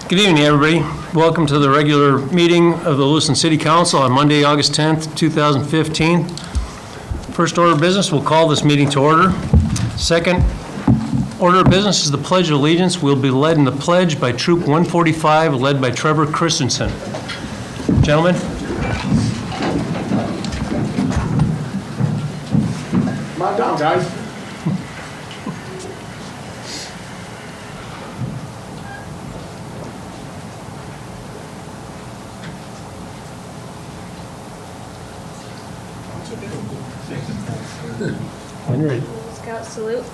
Good evening, everybody. Welcome to the regular meeting of the Lewiston City Council on Monday, August 10th, 2015. First order of business, we'll call this meeting to order. Second order of business is the Pledge of Allegiance. We'll be led in the pledge by Troop 145, led by Trevor Christensen. Gentlemen. Come on down, guys. When you're ready. Scout salute.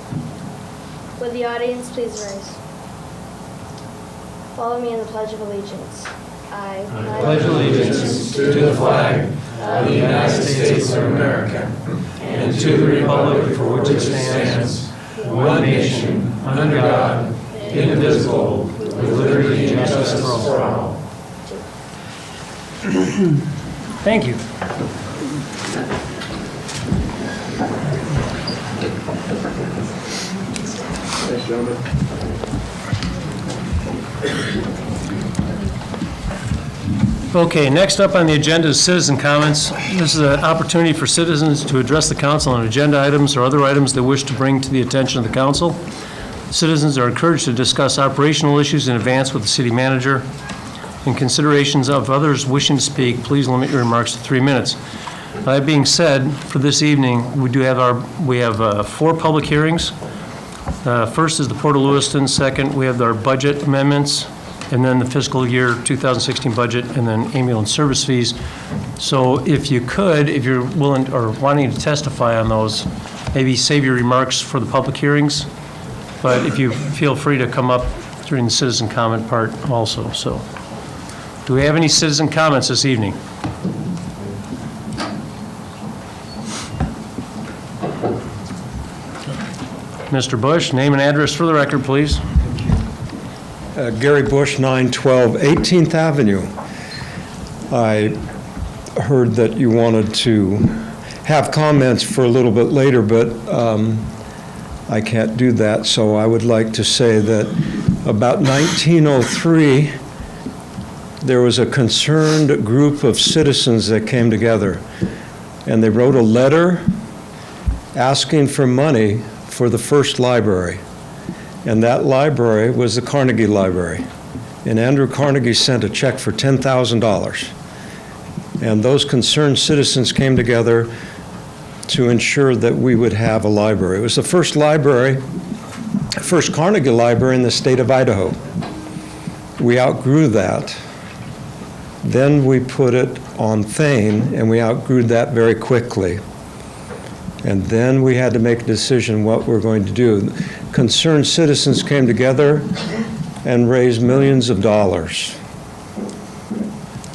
Would the audience please rise? Follow me in the Pledge of Allegiance. I pledge allegiance to the flag of the United States of America and to the republic for which it stands, one nation, under God, indivisible, with liberty and justice for all. Thank you. Thanks, gentlemen. Okay, next up on the agenda is citizen comments. This is an opportunity for citizens to address the council on agenda items or other items they wish to bring to the attention of the council. Citizens are encouraged to discuss operational issues in advance with the city manager. In considerations of others wishing to speak, please limit your remarks to 3 minutes. That being said, for this evening, we have 4 public hearings. First is the Port of Lewiston. Second, we have our budget amendments, and then the fiscal year 2016 budget, and then ambulance service fees. So if you're willing or wanting to testify on those, maybe save your remarks for the public hearings. But if you feel free to come up during the citizen comment part also. So, do we have any citizen comments this evening? Mr. Bush, name and address for the record, please. Gary Bush, 912 18th Avenue. I heard that you wanted to have comments for a little bit later, but I can't do that. So I would like to say that about 1903, there was a concerned group of citizens that came together, and they wrote a letter asking for money for the first library. And that library was the Carnegie Library. And Andrew Carnegie sent a check for $10,000. And those concerned citizens came together to ensure that we would have a library. It was the first Carnegie Library in the state of Idaho. We outgrew that. Then we put it on Thane, and we outgrew that very quickly. And then we had to make a decision what we're going to do. Concerned citizens came together and raised millions of dollars.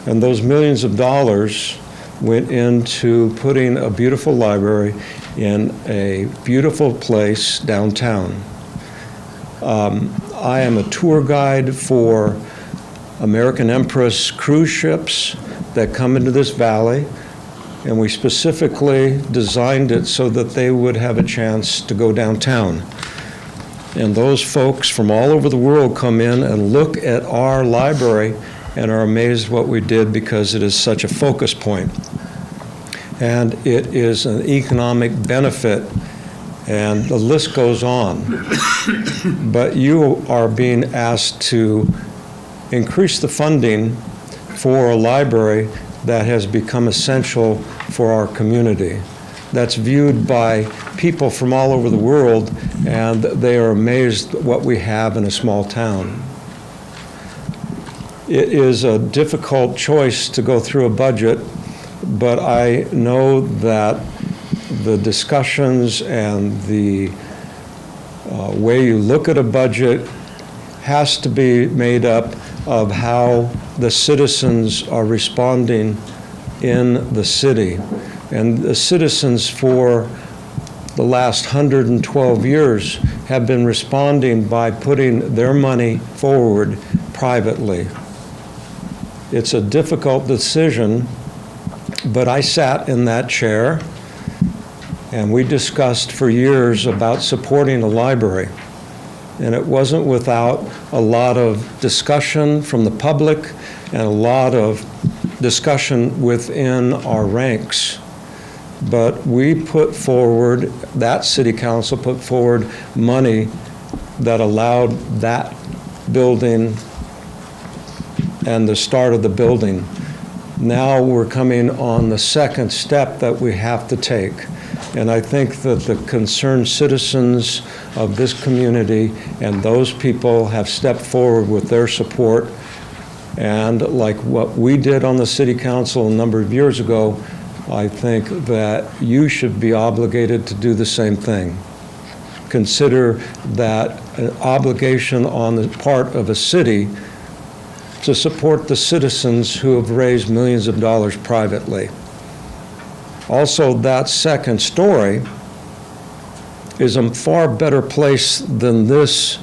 And those millions of dollars went into putting a beautiful library in a beautiful place downtown. I am a tour guide for American Empress cruise ships that come into this valley. And we specifically designed it so that they would have a chance to go downtown. And those folks from all over the world come in and look at our library and are amazed what we did because it is such a focus point. And it is an economic benefit, and the list goes on. But you are being asked to increase the funding for a library that has become essential for our community. That's viewed by people from all over the world, and they are amazed at what we have in a small town. It is a difficult choice to go through a budget, but I know that the discussions and the way you look at a budget has to be made up of how the citizens are responding in the city. And the citizens for the last 112 years have been responding by putting their money forward privately. It's a difficult decision, but I sat in that chair and we discussed for years about supporting a library. And it wasn't without a lot of discussion from the public and a lot of discussion within our ranks. But we put forward, that city council put forward money that allowed that building and the start of the building. Now we're coming on the second step that we have to take. And I think that the concerned citizens of this community and those people have stepped forward with their support. And like what we did on the city council a number of years ago, I think that you should be obligated to do the same thing. Consider that an obligation on the part of a city to support the citizens who have raised millions of dollars privately. Also, that second story is a far better place than this.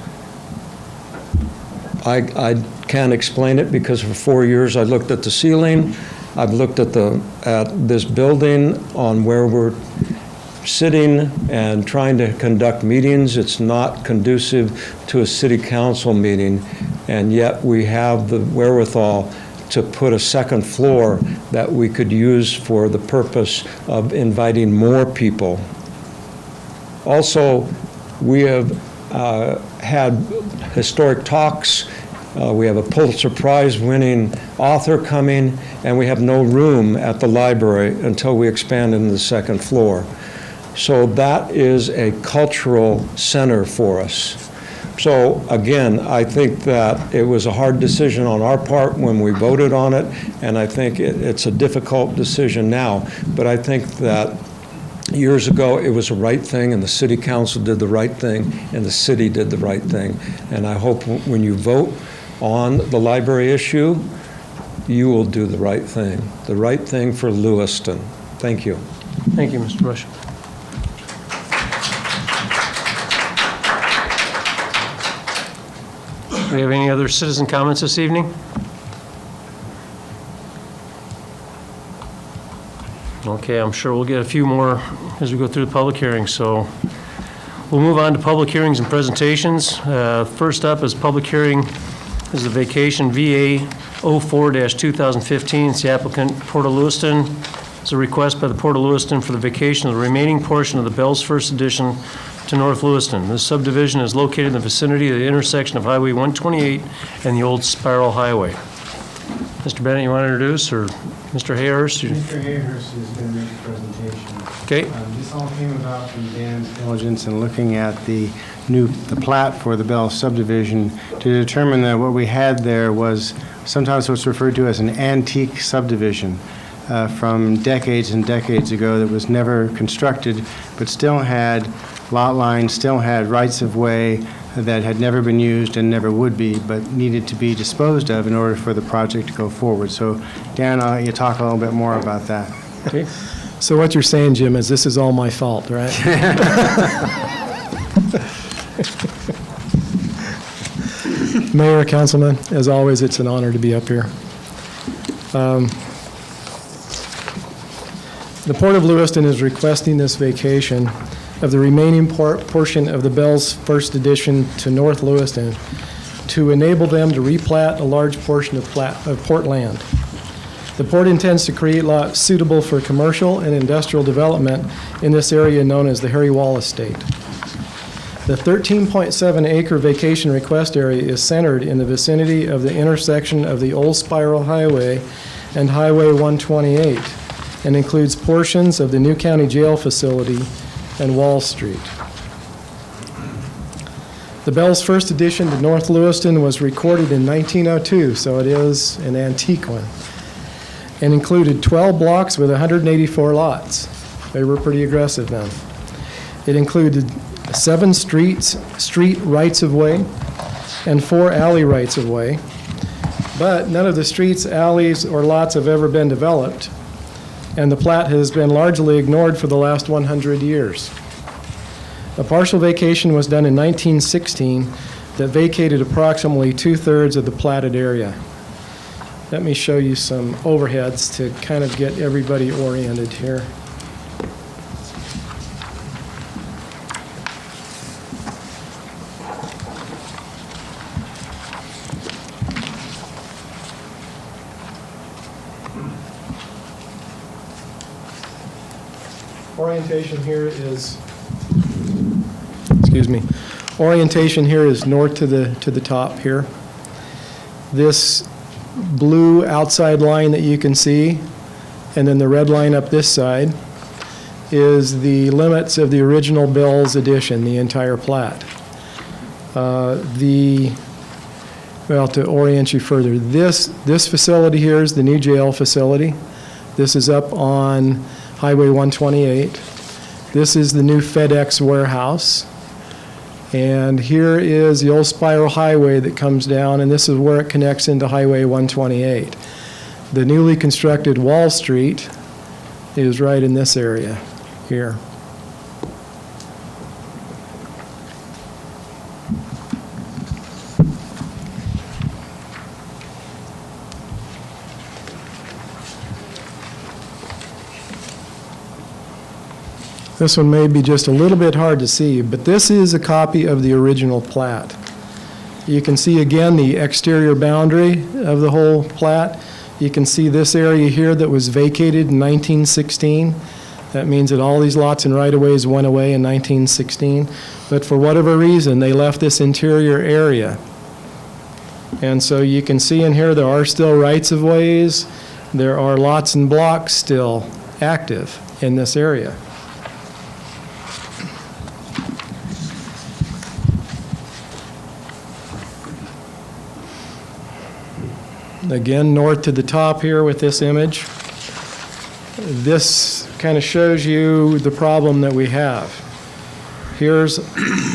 I can't explain it because for 4 years I looked at the ceiling. I've looked at this building on where we're sitting and trying to conduct meetings. It's not conducive to a city council meeting, and yet we have the wherewithal to put a second floor that we could use for the purpose of inviting more people. Also, we have had historic talks. We have a Pulitzer Prize winning author coming, and we have no room at the library until we expand into the second floor. So that is a cultural center for us. So again, I think that it was a hard decision on our part when we voted on it, and I think it's a difficult decision now. But I think that years ago, it was the right thing, and the city council did the right thing, and the city did the right thing. And I hope when you vote on the library issue, you will do the right thing for Lewiston. Thank you. Thank you, Mr. Bush. Do we have any other citizen comments this evening? Okay, I'm sure we'll get a few more as we go through the public hearing, so we'll move on to public hearings and presentations. First up is public hearing is the vacation VA 04-2015. It's the applicant Port of Lewiston. It's a request by the Port of Lewiston for the vacation of the remaining portion of the Bell's First Edition to North Lewiston. This subdivision is located in the vicinity of the intersection of Highway 128 and the old Spiral Highway. Mr. Bennett, you want to introduce, or Mr. Hayhurst? Mr. Hayhurst is going to make a presentation. Okay. This all came about from Dan's diligence in looking at the plat for the Bell subdivision to determine that what we had there was sometimes what's referred to as an antique subdivision from decades and decades ago that was never constructed, but still had lot lines, still had rights-of-way that had never been used and never would be, but needed to be disposed of in order for the project to go forward. So, Dan, I'll let you talk a little bit more about that. Okay. So what you're saying, Jim, is this is all my fault, right? Mayor, Councilman, as always, it's an honor to be up here. The Port of Lewiston is requesting this vacation of the remaining portion of the Bell's First Edition to North Lewiston to enable them to replat a large portion of port land. The port intends to create lots suitable for commercial and industrial development in this area known as the Harry Wall Estate. The 13.7 acre vacation request area is centered in the vicinity of the intersection of the Old Spiral Highway and Highway 128 and includes portions of the New County Jail facility and Wall Street. The Bell's First Edition to North Lewiston was recorded in 1902, so it is an antique one, and included 12 blocks with 184 lots. They were pretty aggressive then. It included 7 street rights-of-way and 4 alley rights-of-way, but none of the streets, alleys, or lots have ever been developed, and the plat has been largely ignored for the last 100 years. A partial vacation was done in 1916 that vacated approximately 2/3 of the platted area. Let me show you some overheads to kind of get everybody oriented here. Orientation here is, excuse me, orientation here is north to the top here. This blue outside line that you can see, and then the red line up this side, is the limits of the original Bell's addition, the entire plat. Well, to orient you further, this facility here is the new jail facility. This is up on Highway 128. This is the new FedEx warehouse. And here is the old spiral highway that comes down, and this is where it connects into Highway 128. The newly constructed Wall Street is right in this area here. This one may be just a little bit hard to see, but this is a copy of the original plat. You can see again the exterior boundary of the whole plat. You can see this area here that was vacated in 1916. That means that all these lots and right-of-ways went away in 1916. But for whatever reason, they left this interior area. And so you can see in here there are still rights-of-ways. There are lots and blocks still active in this area. Again, north to the top here with this image. This kind of shows you the problem that we have. Here's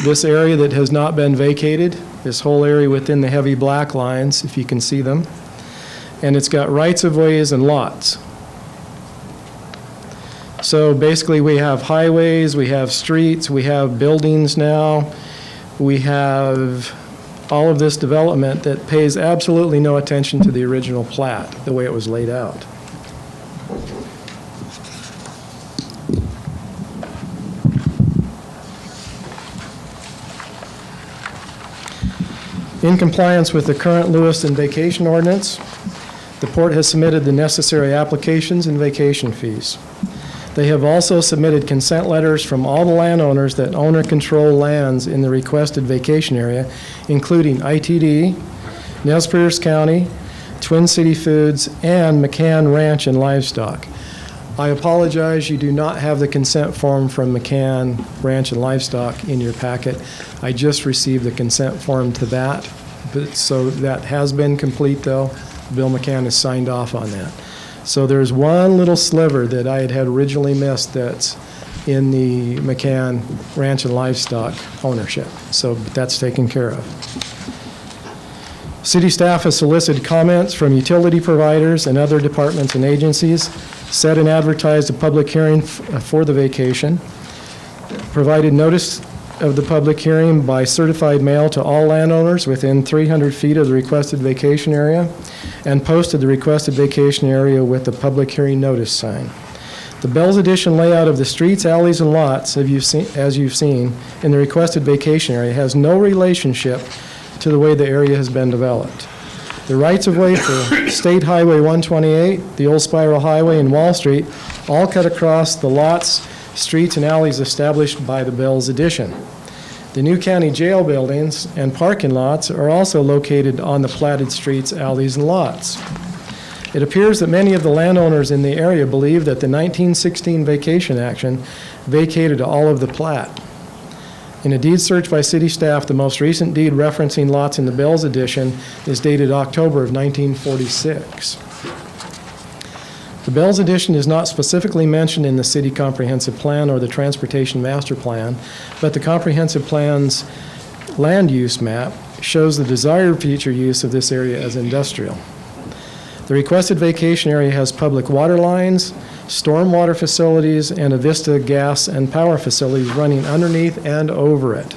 this area that has not been vacated, this whole area within the heavy black lines, if you can see them. And it's got rights-of-ways and lots. So basically we have highways, we have streets, we have buildings now, we have all of this development that pays absolutely no attention to the original plat, the way it was laid out. In compliance with the current Lewiston vacation ordinance, the port has submitted the necessary applications and vacation fees. They have also submitted consent letters from all the landowners that own or control lands in the requested vacation area, including ITD, Nez Perce County, Twin City Foods, and McCann Ranch and Livestock. I apologize, you do not have the consent form from McCann Ranch and Livestock in your packet. I just received the consent form to that, so that has been complete though. Bill McCann has signed off on that. So there's one little sliver that I had originally missed that's in the McCann Ranch and Livestock ownership. So that's taken care of. City staff has solicited comments from utility providers and other departments and agencies, set and advertised a public hearing for the vacation, provided notice of the public hearing by certified mail to all landowners within 300 feet of the requested vacation area, and posted the requested vacation area with the public hearing notice sign. The Bell's Addition layout of the streets, alleys, and lots, as you've seen, in the requested vacation area has no relationship to the way the area has been developed. The rights-of-way for State Highway 128, the Old Spiral Highway, and Wall Street all cut across the lots, streets, and alleys established by the Bell's Addition. The new county jail buildings and parking lots are also located on the platted streets, alleys, and lots. It appears that many of the landowners in the area believe that the 1916 vacation action vacated all of the plat. In a deed search by city staff, the most recent deed referencing lots in the Bell's Addition is dated October of 1946. The Bell's Addition is not specifically mentioned in the City Comprehensive Plan or the Transportation Master Plan, but the Comprehensive Plan's land use map shows the desired future use of this area as industrial. The requested vacation area has public water lines, stormwater facilities, and a Vista gas and power facilities running underneath and over it.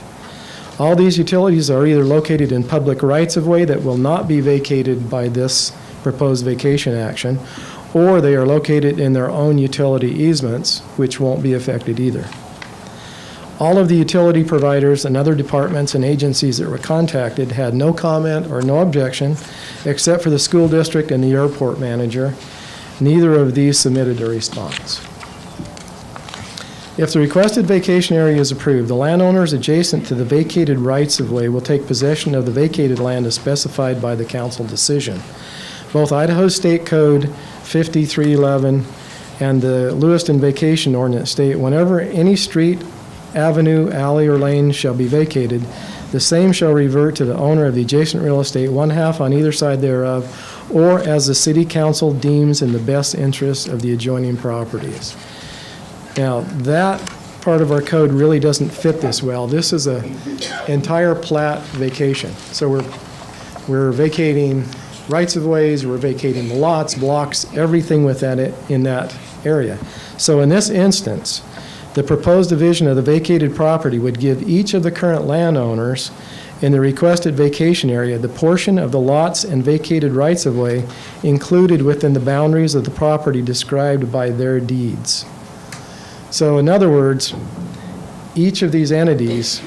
All these utilities are either located in public rights-of-way that will not be vacated by this proposed vacation action, or they are located in their own utility easements, which won't be affected either. All of the utility providers and other departments and agencies that were contacted had no comment or no objection, except for the school district and the airport manager. Neither of these submitted a response. If the requested vacation area is approved, the landowners adjacent to the vacated rights-of-way will take possession of the vacated land as specified by the council decision. Both Idaho State Code 5311 and the Lewiston Vacation Ordinance state whenever any street, avenue, alley, or lane shall be vacated, the same shall revert to the owner of the adjacent real estate, one half on either side thereof, or as the city council deems in the best interest of the adjoining properties. Now, that part of our code really doesn't fit this well. This is a entire plat vacation. So we're vacating rights-of-ways, we're vacating the lots, blocks, everything within it in that area. So in this instance, the proposed division of the vacated property would give each of the current landowners in the requested vacation area the portion of the lots and vacated rights-of-way included within the boundaries of the property described by their deeds. So in other words, each of these entities,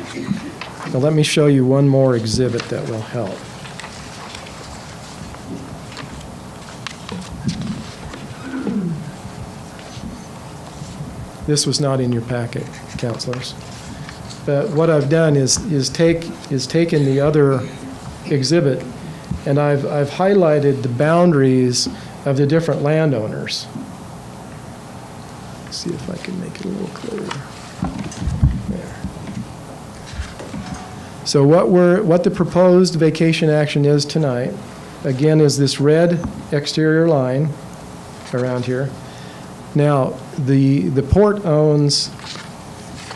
now let me show you one more exhibit that will help. This was not in your packet, counselors. But what I've done is taken the other exhibit, and I've highlighted the boundaries of the different landowners. Let's see if I can make it a little clearer. There. So what the proposed vacation action is tonight, again, is this red exterior line around here. Now, the port owns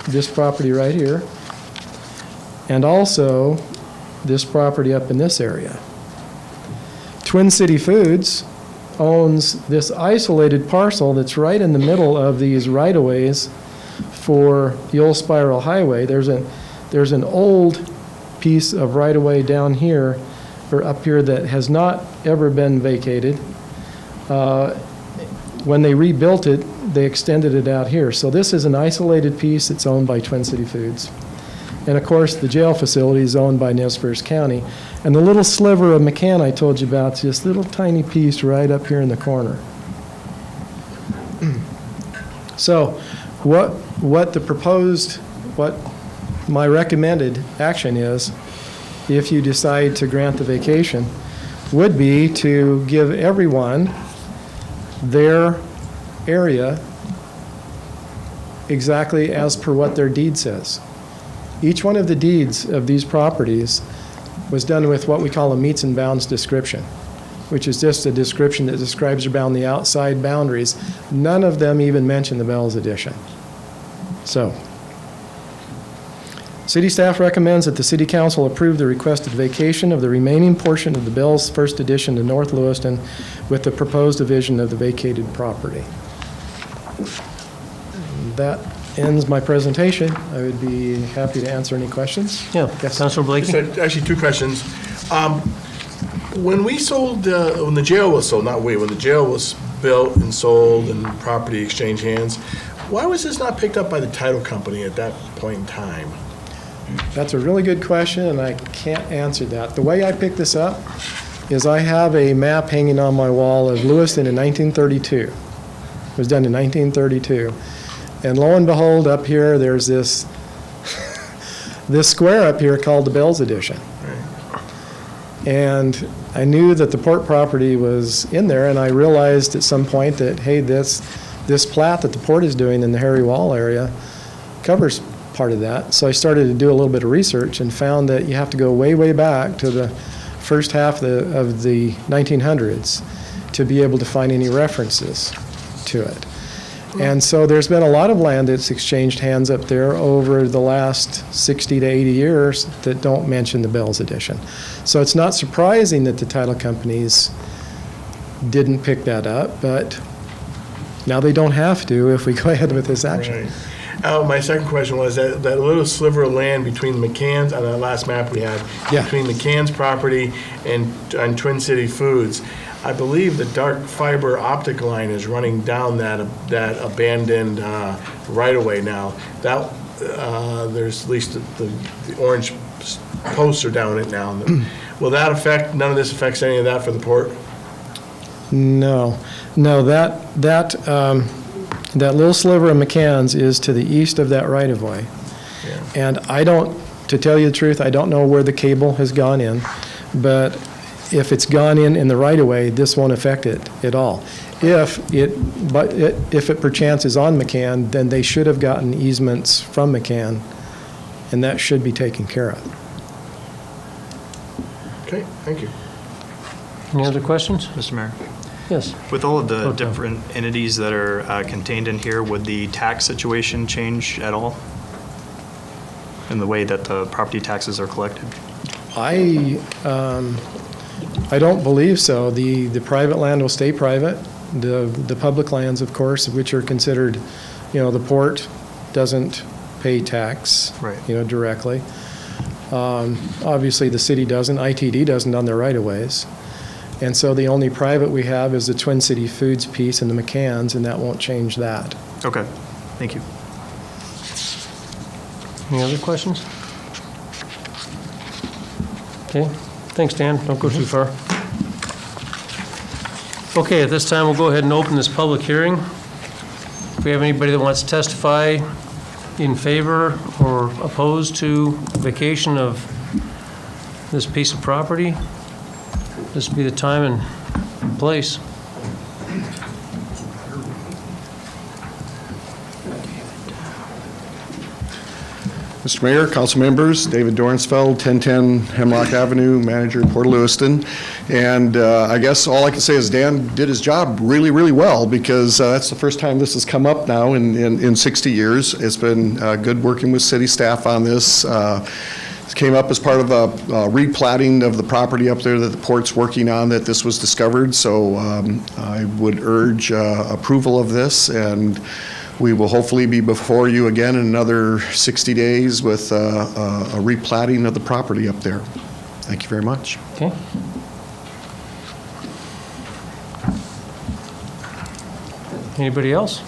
this property right here, and also this property up in this area. Twin City Foods owns this isolated parcel that's right in the middle of these right-of-ways for the old Spiral Highway. There's an old piece of right-of-way down here, or up here, that has not ever been vacated. When they rebuilt it, they extended it out here. So this is an isolated piece that's owned by Twin City Foods. And of course, the jail facility is owned by Nez Perce County. And the little sliver of McCann I told you about is this little tiny piece right up here in the corner. So what my recommended action is, if you decide to grant the vacation, would be to give everyone their area exactly as per what their deed says. Each one of the deeds of these properties was done with what we call a meets and bounds description, which is just a description that describes around the outside boundaries. None of them even mention the Bells addition. So, city staff recommends that the city council approve the requested vacation of the remaining portion of the Bells First Edition to North Lewiston with the proposed division of the vacated property. That ends my presentation. I would be happy to answer any questions. Yeah, Yes. Councilor Blakey? Just, actually, two questions. When we sold, when the jail was sold, not we, when the jail was built and sold and property exchanged hands, why was this not picked up by the title company at that point in time? That's a really good question, and I can't answer that. The way I picked this up is I have a map hanging on my wall of Lewiston in 1932. It was done in 1932. And lo and behold, up here, there's this square up here called the Bells Addition. And I knew that the port property was in there, and I realized at some point that, hey, this plat that the port is doing in the Harry Wall area covers part of that. So I started to do a little bit of research and found that you have to go way, way back to the first half of the 1900s to be able to find any references to it. And so there's been a lot of land that's exchanged hands up there over the last 60 to 80 years that don't mention the Bells Addition. So it's not surprising that the title companies didn't pick that up, but now they don't have to if we go ahead with this action. Right. My second question was that little sliver of land between the McCann's, on that last map we had, Yeah. between McCann's property and Twin City Foods, I believe the dark fiber optic line is running down that abandoned right-of-way now. That there's at least the orange posts are down it now. Will that affect, none of this affects any of that for the port? No. No, that little sliver of McCann's is to the east of that right-of-way. And I don't, to tell you the truth, I don't know where the cable has gone in, but if it's gone in the right-of-way, this won't affect it at all. If it perchance is on McCann, then they should have gotten easements from McCann, and that should be taken care of. Okay, thank you. Any other questions? Mr. Mayor, Yes. with all of the Okay. different entities that are contained in here, would the tax situation change at all in the way that the property taxes are collected? I don't believe so. The private land will stay private. The public lands, of course, which are considered, the port doesn't pay tax, Right. Directly. Obviously, the city doesn't, ITD doesn't on their right-of-ways. And so the only private we have is the Twin City Foods piece and the McCann's, and that won't change that. Okay, thank you. Any other questions? Okay, thanks, Dan. Don't go too far. Okay, at this time, we'll go ahead and open this public hearing. If we have anybody that wants to testify in favor or opposed to vacation of this piece of property, this would be the time and place. Mr. Mayor, council members, David Dornsfeld, 1010 Hemlock Avenue, manager, Port Lewiston. And I guess all I can say is Dan did his job really, really well, because that's the first time this has come up now in 60 years. It's been good working with city staff on this. It came up as part of a replatting of the property up there that the port's working on, that this was discovered. So I would urge approval of this, and we will hopefully be before you again in another 60 days with a replatting of the property up there. Thank you very much. Okay. Anybody else?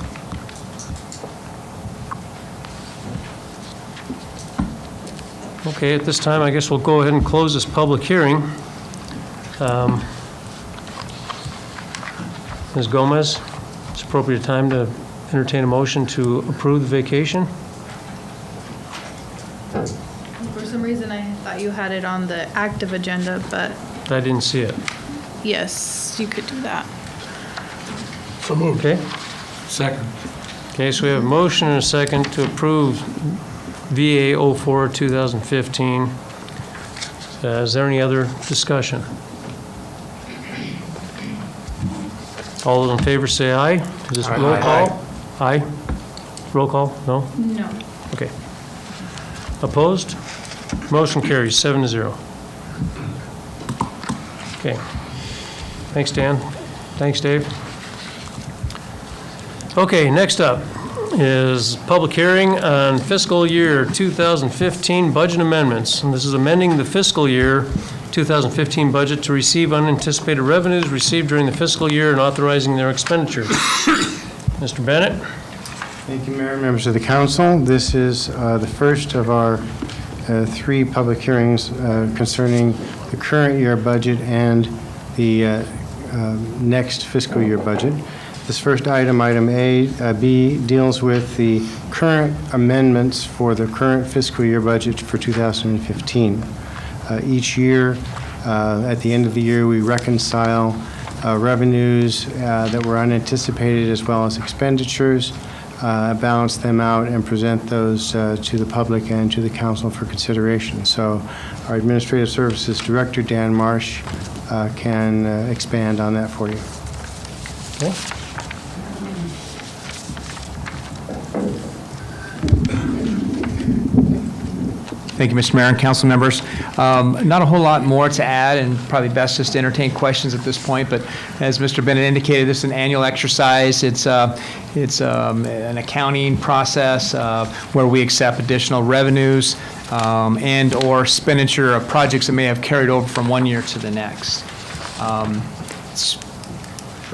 Okay, at this time, I guess we'll go ahead and close this public hearing. Ms. Gomez, it's appropriate time to entertain a motion to approve the vacation. For some reason, I thought you had it on the active agenda, but I didn't see it. yes, you could do that. So moved. Okay? Second. Okay, so we have a motion and a second to approve VA 04-2015. Is there any other discussion? All those in favor say aye. Is this roll call? Aye. Roll call? No? No. Okay. Opposed? Motion carries 7-0. Okay. Thanks, Dan. Thanks, Dave. Okay, next up is public hearing on fiscal year 2015 budget amendments. And this is amending the fiscal year 2015 budget to receive unanticipated revenues received during the fiscal year and authorizing their expenditures. Mr. Bennett? Thank you, Mayor, members of the council. This is the first of our 3 public hearings concerning the current year budget and the next fiscal year budget. This first item, item B, deals with the current amendments for the current fiscal year budget for 2015. Each year, at the end of the year, we reconcile revenues that were unanticipated as well as expenditures, balance them out, and present those to the public and to the council for consideration. So our Administrative Services Director, Dan Marsh, can expand on that for you. Okay. Thank you, Mr. Mayor and council members. Not a whole lot more to add, and probably best just to entertain questions at this point, but as Mr. Bennett indicated, this is an annual exercise. It's an accounting process where we accept additional revenues and/or expenditure of projects that may have carried over from one year to the next. It's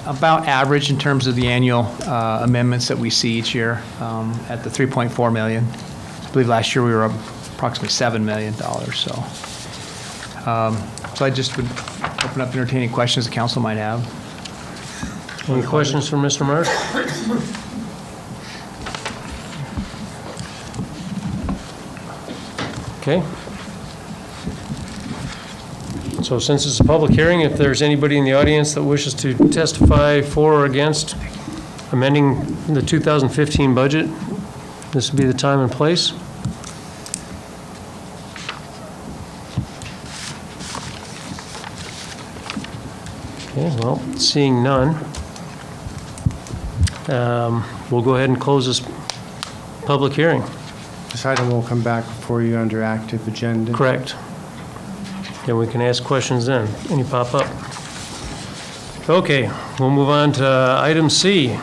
about average in terms of the annual amendments that we see each year at the $3.4 million. I believe last year we were approximately $7 million. So I just would open up entertaining questions the council might have. Any questions for Mr. Marsh? Okay. So since it's a public hearing, if there's anybody in the audience that wishes to testify for or against amending the 2015 budget, this would be the time and place. Okay, well, seeing none, we'll go ahead and close this public hearing. This item will come back before you under active agenda. Correct. Then we can ask questions then. Any pop up? Okay, we'll move on to item C,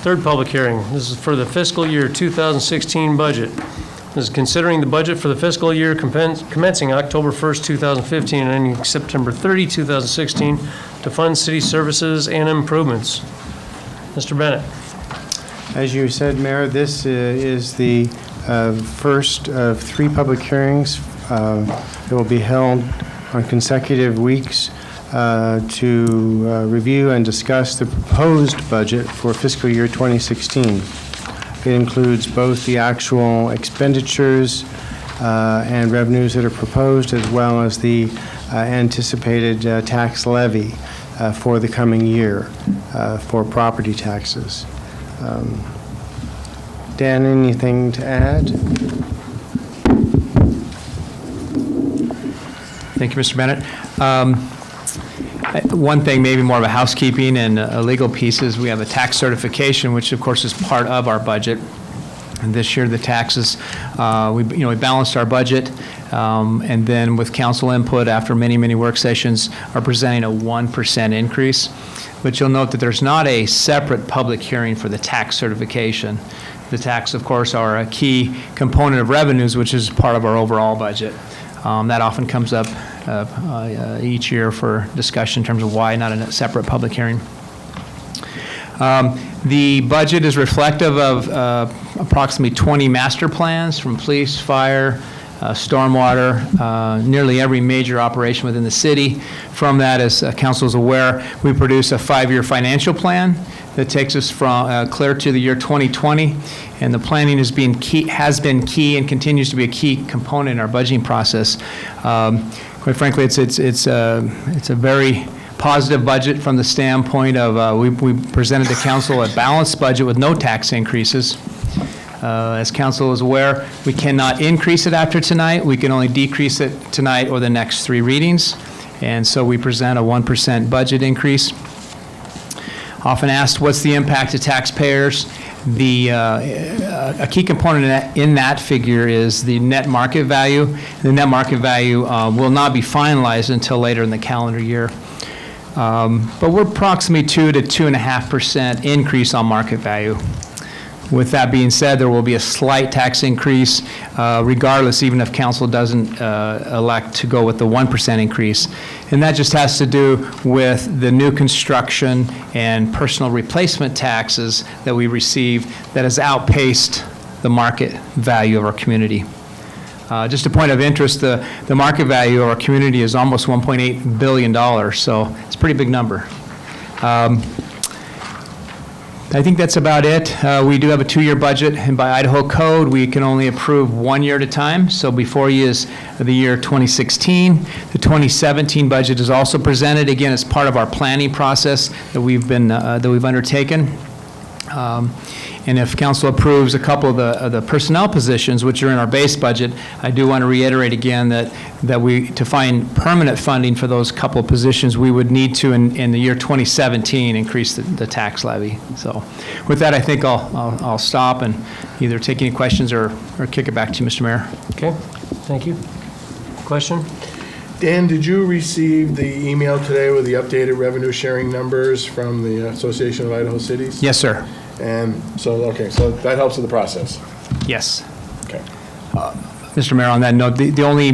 third public hearing. This is for the fiscal year 2016 budget. This is considering the budget for the fiscal year commencing October 1st, 2015 and ending September 30, 2016 to fund city services and improvements. Mr. Bennett. As you said, Mayor, this is the first of 3 public hearings that will be held on consecutive weeks to review and discuss the proposed budget for fiscal year 2016. It includes both the actual expenditures and revenues that are proposed, as well as the anticipated tax levy for the coming year for property taxes. Dan, anything to add? Thank you, Mr. Bennett. One thing, maybe more of a housekeeping and a legal piece, is we have a tax certification, which of course is part of our budget. And this year, the taxes, we balanced our budget, and then with council input, after many, many work sessions, are presenting a 1% increase. But you'll note that there's not a separate public hearing for the tax certification. The tax, of course, are a key component of revenues, which is part of our overall budget. That often comes up each year for discussion in terms of why not a separate public hearing. The budget is reflective of approximately 20 master plans from police, fire, stormwater, nearly every major operation within the city. From that, as council is aware, we produce a 5-year financial plan that takes us from clear to the year 2020, and the planning has been key and continues to be a key component in our budgeting process. Quite frankly, it's a very positive budget from the standpoint of we presented to council a balanced budget with no tax increases. As council is aware, we cannot increase it after tonight. We can only decrease it tonight or the next 3 readings. And so we present a 1% budget increase. Often asked, what's the impact to taxpayers? A key component in that figure is the net market value. The net market value will not be finalized until later in the calendar year. But we're approximately 2 to 2.5% increase on market value. With that being said, there will be a slight tax increase, regardless, even if council doesn't elect to go with the 1% increase. And that just has to do with the new construction and personal replacement taxes that we receive that has outpaced the market value of our community. Just a point of interest, the market value of our community is almost $1.8 billion, so it's a pretty big number. I think that's about it. We do have a 2-year budget, and by Idaho code, we can only approve 1 year at a time. So before you is the year 2016. The 2017 budget is also presented, again, as part of our planning process that we've undertaken. And if council approves a couple of the personnel positions, which are in our base budget, I do want to reiterate again that to find permanent funding for those couple of positions, we would need to, in the year 2017, increase the tax levy. So with that, I think I'll stop and either take any questions or kick it back to you, Mr. Mayor. Okay, thank you. Question? Dan, did you receive the email today with the updated revenue sharing numbers from the Association of Idaho Cities? Yes, sir. And so that helps with the process. Yes. Okay. Mr. Mayor, on that note, the only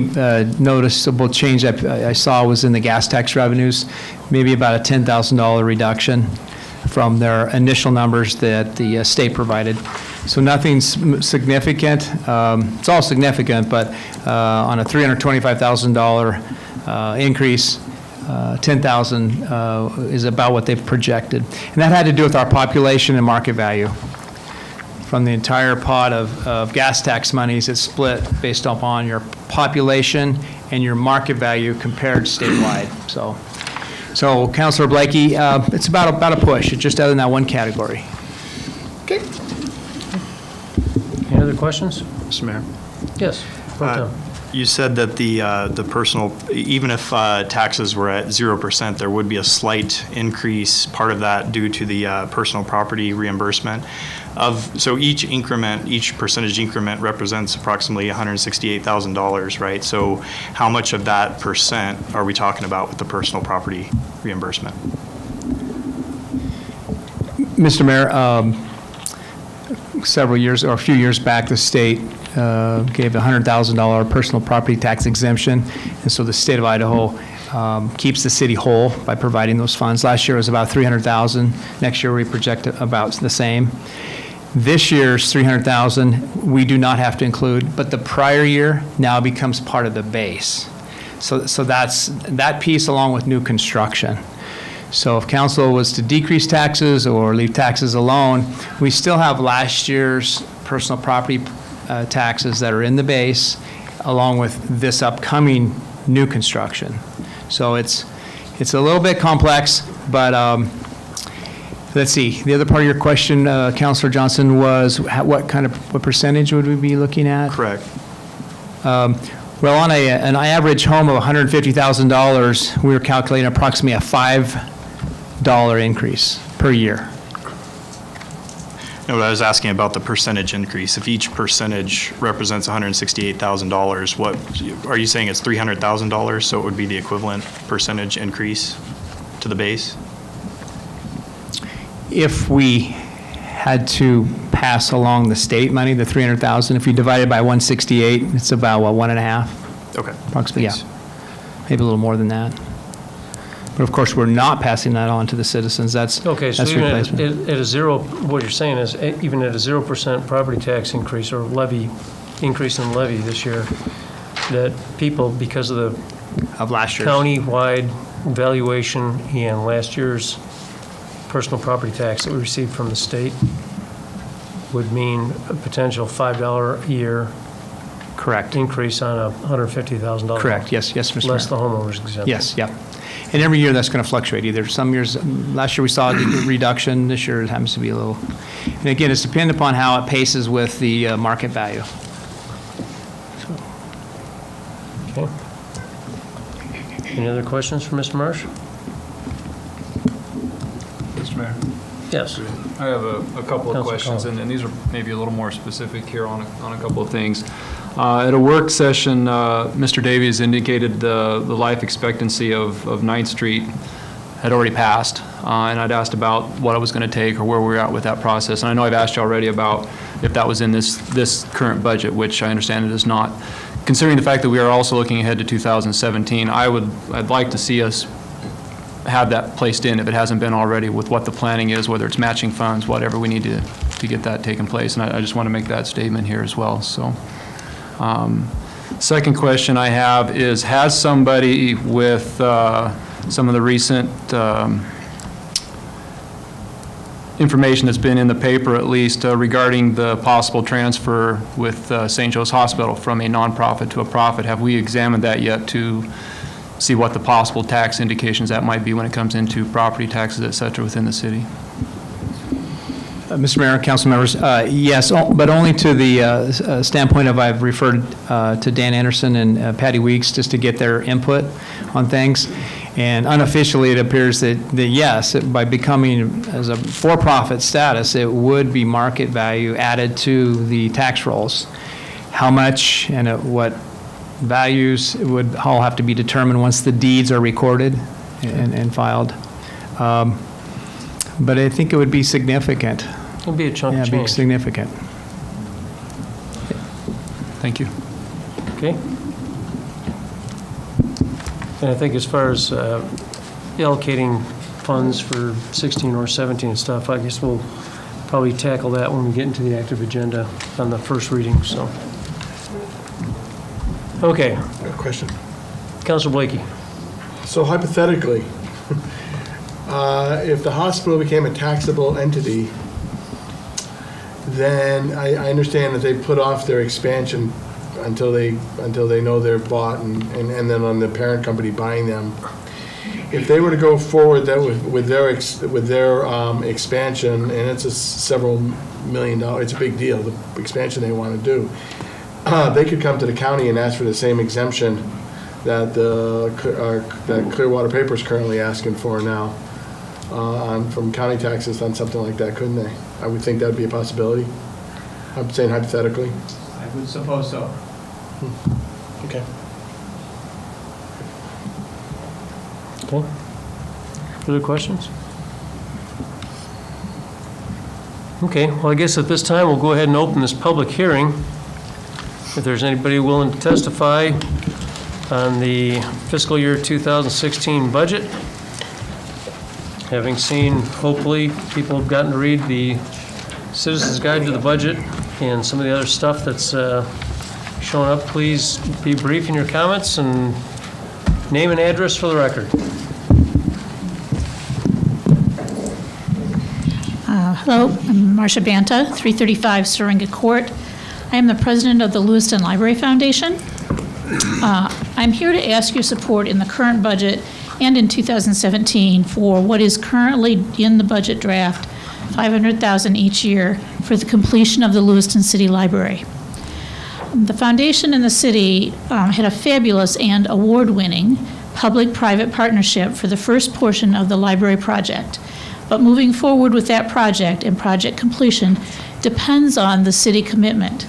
noticeable change that I saw was in the gas tax revenues, maybe about a $10,000 reduction from their initial numbers that the state provided. So nothing significant. It's all significant, but on a $325,000 increase, 10,000 is about what they've projected. And that had to do with our population and market value. From the entire pot of gas tax monies, it's split based upon your population and your market value compared statewide. So Councilor Blakey, it's about a push, it's just other than that one category. Any other questions? Mr. Mayor? Yes. Pro Tem. You said that the personal, even if taxes were at 0%, there would be a slight increase, part of that due to the personal property reimbursement. So each increment, each percentage increment represents approximately $168,000, right? So how much of that percent are we talking about with the personal property reimbursement? Mr. Mayor, several years, or a few years back, the state gave a $100,000 personal property tax exemption, and so the state of Idaho keeps the city whole by providing those funds. Last year was about $300,000. Next year we project about the same. This year's $300,000 we do not have to include, but the prior year now becomes part of the base. So that's that piece along with new construction. So if council was to decrease taxes or leave taxes alone, we still have last year's personal property taxes that are in the base, along with this upcoming new construction. So it's a little bit complex, but let's see. The other part of your question, Councilor Johnson, was what percentage would we be looking at? Correct. Well, on an average home of $150,000, we were calculating approximately a $5 increase per year. No, I was asking about the percentage increase. If each percentage represents $168,000, what are you saying? It's $300,000, so it would be the equivalent percentage increase to the base? If we had to pass along the state money, the $300,000, if you divide it by 168, it's about, what, 1.5? Okay. Approximately, yeah. Maybe a little more than that. But of course, we're not passing that on to the citizens. That's Okay, so that's even replacement. at a zero, what you're saying is, even at a 0% property tax increase or increase in levy this year, that people, because of the last year's county-wide valuation and last year's personal property tax that we received from the state, would mean a potential $5 a year correct increase on a $150,000. Correct. Yes, Mr. Mayor. Less the homeowner's exemption. Yes, yeah. And every year that's going to fluctuate. Either some years, last year we saw a reduction, this year it happens to be a little. And again, it's dependent upon how it paces with the market value. Okay. Any other questions for Mr. Marsh? Mr. Mayor, Yes. I have a couple of Councilor questions, Collins. and these are maybe a little more specific here on a couple of things. At a work session, Mr. Davies indicated the life expectancy of 9th Street had already passed, and I'd asked about what it was going to take or where we were at with that process. And I know I've asked you already about if that was in this current budget, which I understand it is not. Considering the fact that we are also looking ahead to 2017, I'd like to see us have that placed in if it hasn't been already with what the planning is, whether it's matching funds, whatever we need to get that taken place. And I just want to make that statement here as well. So, second question I have is, has somebody with some of the recent information that's been in the paper at least regarding the possible transfer with St. Joe's Hospital from a nonprofit to a profit, have we examined that yet to see what the possible tax indications that might be when it comes into property taxes, et cetera, within the city? Mr. Mayor, council members, yes, but only to the standpoint of I've referred to Dan Anderson and Patty Weeks just to get their input on things. And unofficially, it appears that yes, by becoming as a for-profit status, it would be market value added to the tax rolls. How much and at what values would all have to be determined once the deeds are recorded and filed. But I think it would be significant. It would be a chunk Yeah, of it'd be change. significant. Thank you. Okay. And I think as far as allocating funds for 16 or 17 and stuff, I guess we'll probably tackle that when we get into the active agenda on the first reading, so. Okay. Question. Councilor Blakey. So hypothetically, if the hospital became a taxable entity, then I understand that they put off their expansion until they know they're bought and then on the parent company buying them. If they were to go forward with their expansion, and it's a several $1 million, it's a big deal, the expansion they want to do, they could come to the county and ask for the same exemption that that Clearwater Paper is currently asking for now from county taxes on something like that, couldn't they? I would think that would be a possibility. I'm saying hypothetically. I would suppose so. Okay. Okay. Further questions? Okay, well, I guess at this time, we'll go ahead and open this public hearing. If there's anybody willing to testify on the fiscal year 2016 budget. Having seen, hopefully, people have gotten to read the Citizens Guide to the Budget and some of the other stuff that's shown up, please be brief in your comments and name and address for the record. Hello, I'm Marcia Banta, 335 Syringa Court. I am the president of the Lewiston Library Foundation. I'm here to ask your support in the current budget and in 2017 for what is currently in the budget draft, $500,000 each year for the completion of the Lewiston City Library. The foundation and the city had a fabulous and award-winning public-private partnership for the first portion of the library project. But moving forward with that project and project completion depends on the city commitment.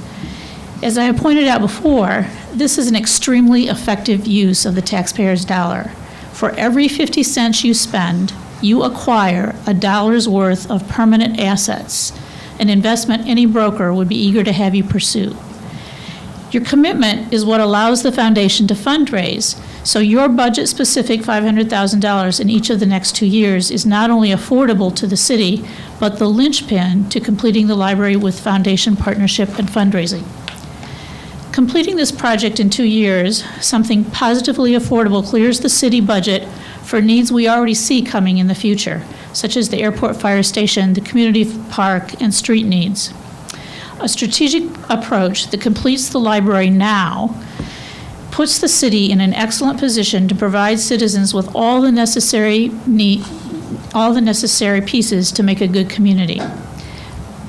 As I have pointed out before, this is an extremely effective use of the taxpayer's dollar. For every 50 cents you spend, you acquire $1's worth of permanent assets, an investment any broker would be eager to have you pursue. Your commitment is what allows the foundation to fundraise, so your budget-specific $500,000 in each of the next 2 years is not only affordable to the city, but the linchpin to completing the library with foundation partnership and fundraising. Completing this project in 2 years, something positively affordable, clears the city budget for needs we already see coming in the future, such as the airport fire station, the community park, and street needs. A strategic approach that completes the library now puts the city in an excellent position to provide citizens with all the necessary pieces to make a good community.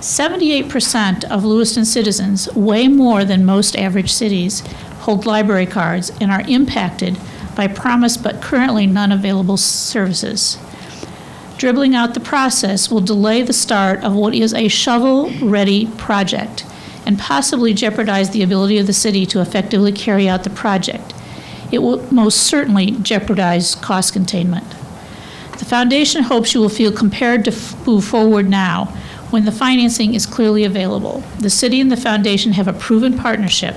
78% of Lewiston citizens, way more than most average cities, hold library cards and are impacted by promised but currently none available services. Dribbling out the process will delay the start of what is a shovel-ready project and possibly jeopardize the ability of the city to effectively carry out the project. It will most certainly jeopardize cost containment. The foundation hopes you will feel compelled to move forward now when the financing is clearly available. The city and the foundation have a proven partnership.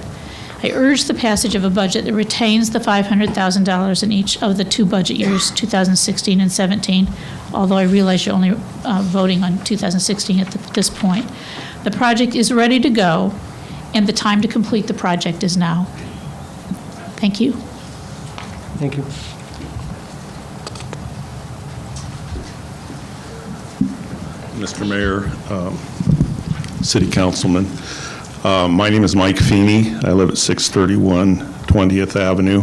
I urge the passage of a budget that retains the $500,000 in each of the 2 budget years, 2016 and 17, although I realize you're only voting on 2016 at this point. The project is ready to go, and the time to complete the project is now. Thank you. Thank you. Mr. Mayor, City Councilman, my name is Mike Feeney. I live at 631 20th Avenue,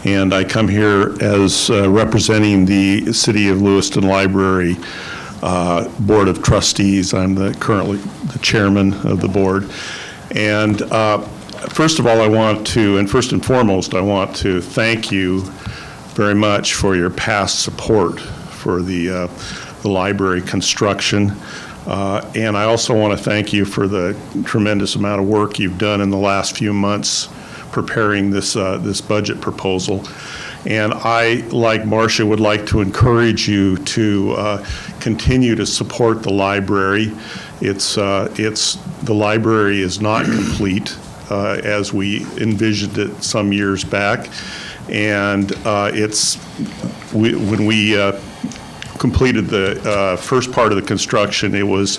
and I come here as representing the City of Lewiston Library Board of Trustees. I'm currently the chairman of the board. And first of all, first and foremost, I want to thank you very much for your past support for the library construction. And I also want to thank you for the tremendous amount of work you've done in the last few months preparing this budget proposal. And I, like Marcia, would like to encourage you to continue to support the library. The library is not complete as we envisioned it some years back. And when we completed the first part of the construction, it was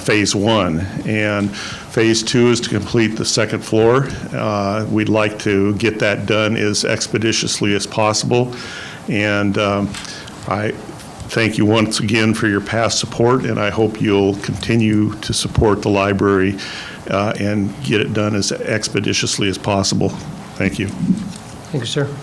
phase 1. And phase 2 is to complete the second floor. We'd like to get that done as expeditiously as possible. And I thank you once again for your past support, and I hope you'll continue to support the library and get it done as expeditiously as possible. Thank you. Thank you, sir.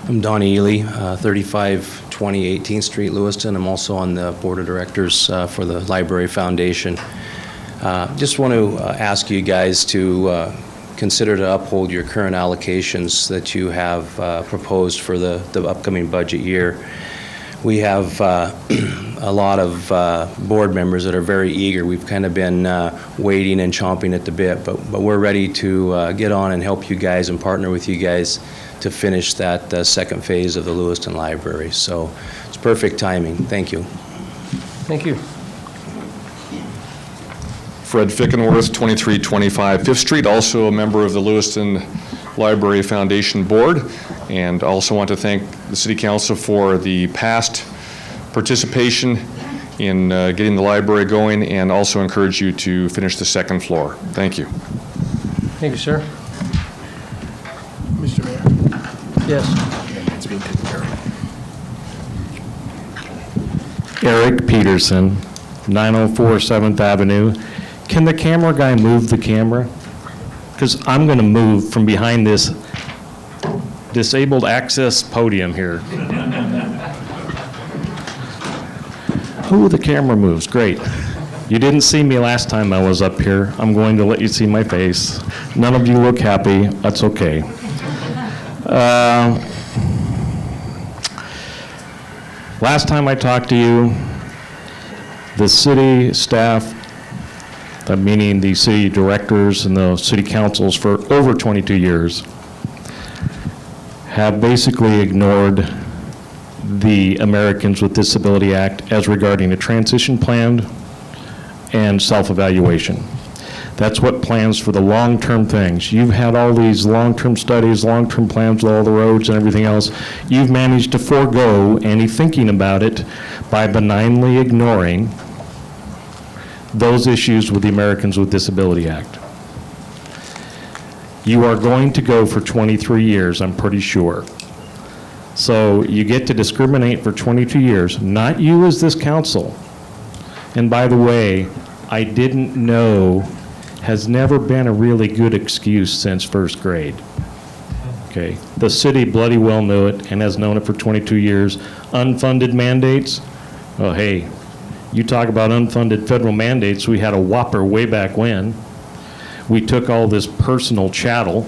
I'm Don Ely, 3520 18th Street, Lewiston. I'm also on the Board of Directors for the Library Foundation. Just want to ask you guys to consider to uphold your current allocations that you have proposed for the upcoming budget year. We have a lot of board members that are very eager. We've kind of been waiting and chomping at the bit, but we're ready to get on and help you guys and partner with you guys to finish that second phase of the Lewiston Library. So it's perfect timing. Thank you. Thank you. Fred Fickenworth, 2325 Fifth Street, also a member of the Lewiston Library Foundation Board, and also want to thank the City Council for the past participation in getting the library going, and also encourage you to finish the second floor. Thank you. Thank you, sir. Mr. Mayor? Yes. It's being taken care of. Eric Peterson, 904 7th Avenue. Can the camera guy move the camera? Because I'm going to move from behind this disabled access podium here. Oh, the camera moves. Great. You didn't see me last time I was up here. I'm going to let you see my face. None of you look happy. That's okay. Last time I talked to you, the city staff, meaning the city directors and the city councils for over 22 years, have basically ignored the Americans with Disability Act as regarding a transition plan and self-evaluation. That's what plans for the long-term things. You've had all these long-term studies, long-term plans with all the roads and everything else. You've managed to forego any thinking about it by benignly ignoring those issues with the Americans with Disability Act. You are going to go for 23 years, I'm pretty sure. So you get to discriminate for 22 years, not you as this council. And by the way, I didn't know has never been a really good excuse since first grade. Okay, the city bloody well knew it and has known it for 22 years. Unfunded mandates, oh hey, you talk about unfunded federal mandates, we had a whopper way back when. We took all this personal chattel,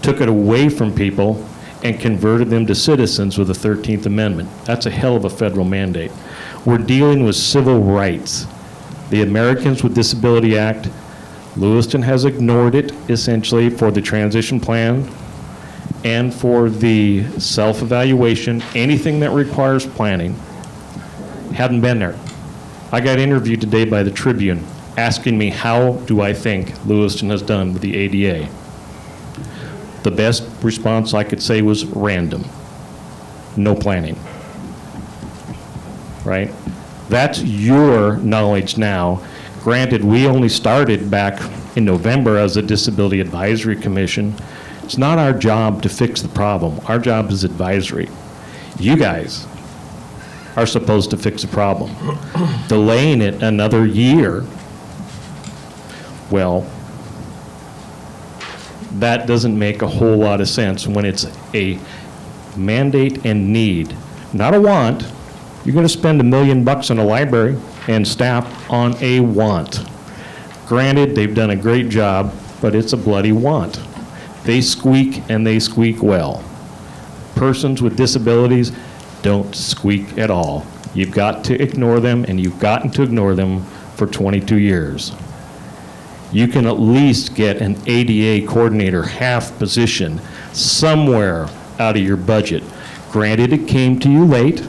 took it away from people, and converted them to citizens with the 13th Amendment. That's a hell of a federal mandate. We're dealing with civil rights. The Americans with Disability Act, Lewiston has ignored it essentially for the transition plan and for the self-evaluation, anything that requires planning. Hadn't been there. I got interviewed today by the Tribune asking me how do I think Lewiston has done with the ADA. The best response I could say was random. No planning. Right? That's your knowledge now. Granted, we only started back in November as a Disability Advisory Commission. It's not our job to fix the problem. Our job is advisory. You guys are supposed to fix the problem. Delaying it another year, well, that doesn't make a whole lot of sense when it's a mandate and need, not a want. You're going to spend $1 million on a library and staff on a want. Granted, they've done a great job, but it's a bloody want. They squeak and they squeak well. Persons with disabilities don't squeak at all. You've got to ignore them, and you've gotten to ignore them for 22 years. You can at least get an ADA coordinator half position somewhere out of your budget. Granted, it came to you late.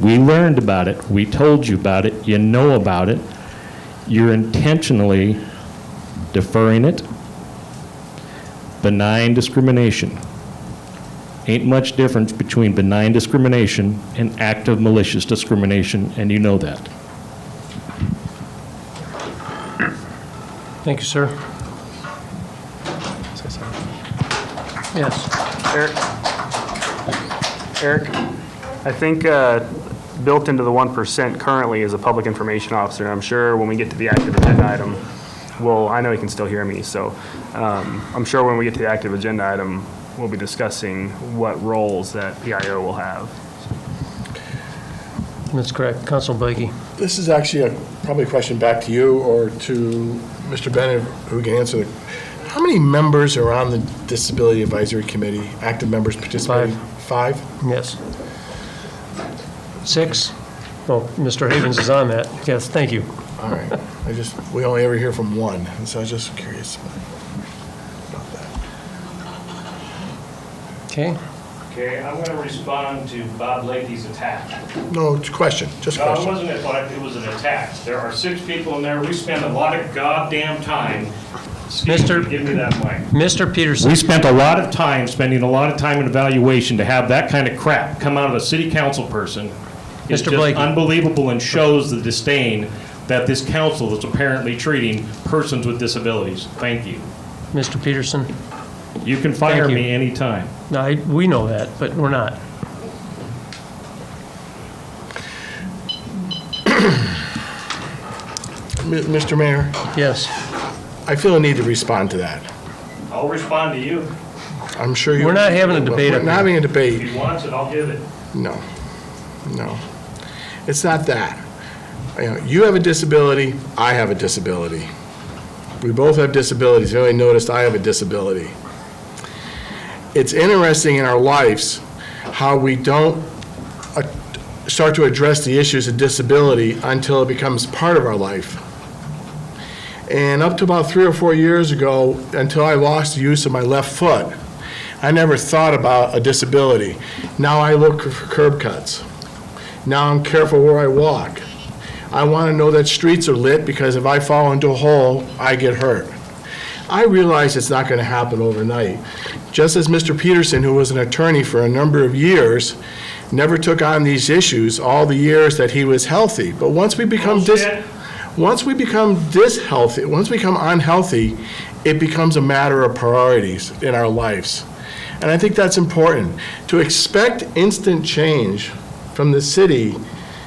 We learned about it. We told you about it. You know about it. You're intentionally deferring it. Benign discrimination. Ain't much difference between benign discrimination and active malicious discrimination, and you know that. Thank you, sir. Yes. Eric, I think built into the 1% currently is a public information officer. I'm sure when we get to the active agenda item, I know he can still hear me, so I'm sure when we get to the active agenda item, we'll be discussing what roles that PIO will have. That's correct. Councilor Blakey. This is actually probably a question back to you or to Mr. Bennett, who can answer how many members are on the Disability Advisory Committee, active members participating? 5? Yes. 6? Oh, Mr. Havens is on that. Yes, thank you. All right. We only ever hear from one, and so I was just curious about that. Okay. Okay, I'm going to respond to Bob Lakey's attack. No, it's a question, just a No, it question. wasn't a thought, it was an attack. There are 6 people in there, we spend a lot of goddamn time. Steve, give me that mic. Mr. Peterson. We spent a lot of time, spending a lot of time in evaluation to have that kind of crap come out of a city council person. It's Mr. just Blakey. unbelievable and shows the disdain that this council is apparently treating persons with disabilities. Thank you. Mr. Peterson. You can fire Thank you. me anytime. No, we know that, but we're not. Mr. Mayor? Yes. I feel a need to respond to that. I'll respond to you. I'm sure you... We're not having a debate We're up not here. having a debate. If he wants it, I'll give it. No. It's not that. You have a disability, I have a disability. We both have disabilities. You only noticed I have a disability. It's interesting in our lives how we don't start to address the issues of disability until it becomes part of our life. And up to about 3 or 4 years ago, until I lost the use of my left foot, I never thought about a disability. Now I look for curb cuts. Now I'm careful where I walk. I want to know that streets are lit because if I fall into a hole, I get hurt. I realize it's not going to happen overnight. Just as Mr. Peterson, who was an attorney for a number of years, never took on these issues all the years that he was healthy. But once we become unhealthy, it becomes a matter of priorities in our lives. And I think that's important. To expect instant change from the city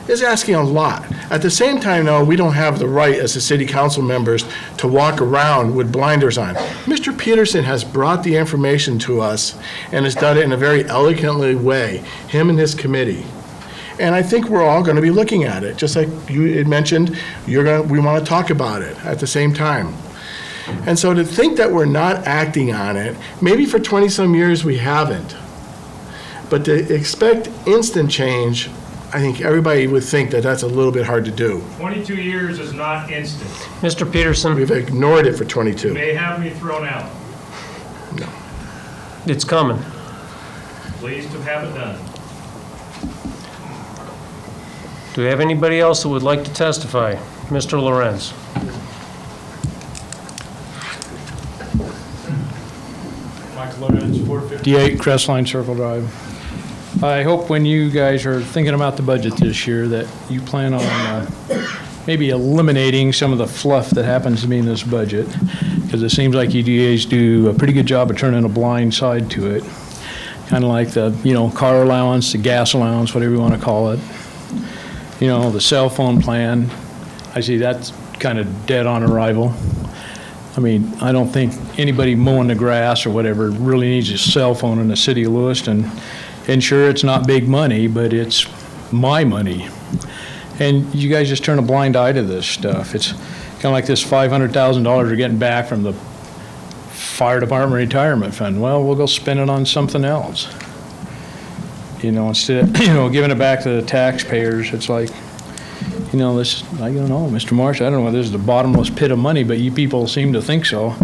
is asking a lot. At the same time, though, we don't have the right as the city council members to walk around with blinders on. Mr. Peterson has brought the information to us and has done it in a very elegantly way, him and his committee. And I think we're all going to be looking at it, just like you had mentioned, we want to talk about it at the same time. And so to think that we're not acting on it, maybe for 20-some years we haven't, but to expect instant change, I think everybody would think that that's a little bit hard to do. 22 years is not instant. Mr. Peterson. We've ignored it for 22. You may have me thrown out. It's coming. Pleased to have it done. Do we have anybody else that would like to testify? Mr. Lorenz. Michael Lorenz, 458 Crestline Circle Drive. I hope when you guys are thinking about the budget this year that you plan on maybe eliminating some of the fluff that happens to be in this budget, because it seems like you guys do a pretty good job of turning a blind side to it. Kind of like the, car allowance, the gas allowance, whatever you want to call it. The cell phone plan. I see that's kind of dead on arrival. I mean, I don't think anybody mowing the grass or whatever really needs a cell phone in the city of Lewiston. And sure, it's not big money, but it's my money. And you guys just turn a blind eye to this stuff. It's kind of like this $500,000 we're getting back from the fire department retirement fund. Well, we'll go spend it on something else. Instead of, giving it back to the taxpayers, it's like, this, I don't know, Mr. Marsh, I don't know whether this is the bottomless pit of money, but you people seem to think so.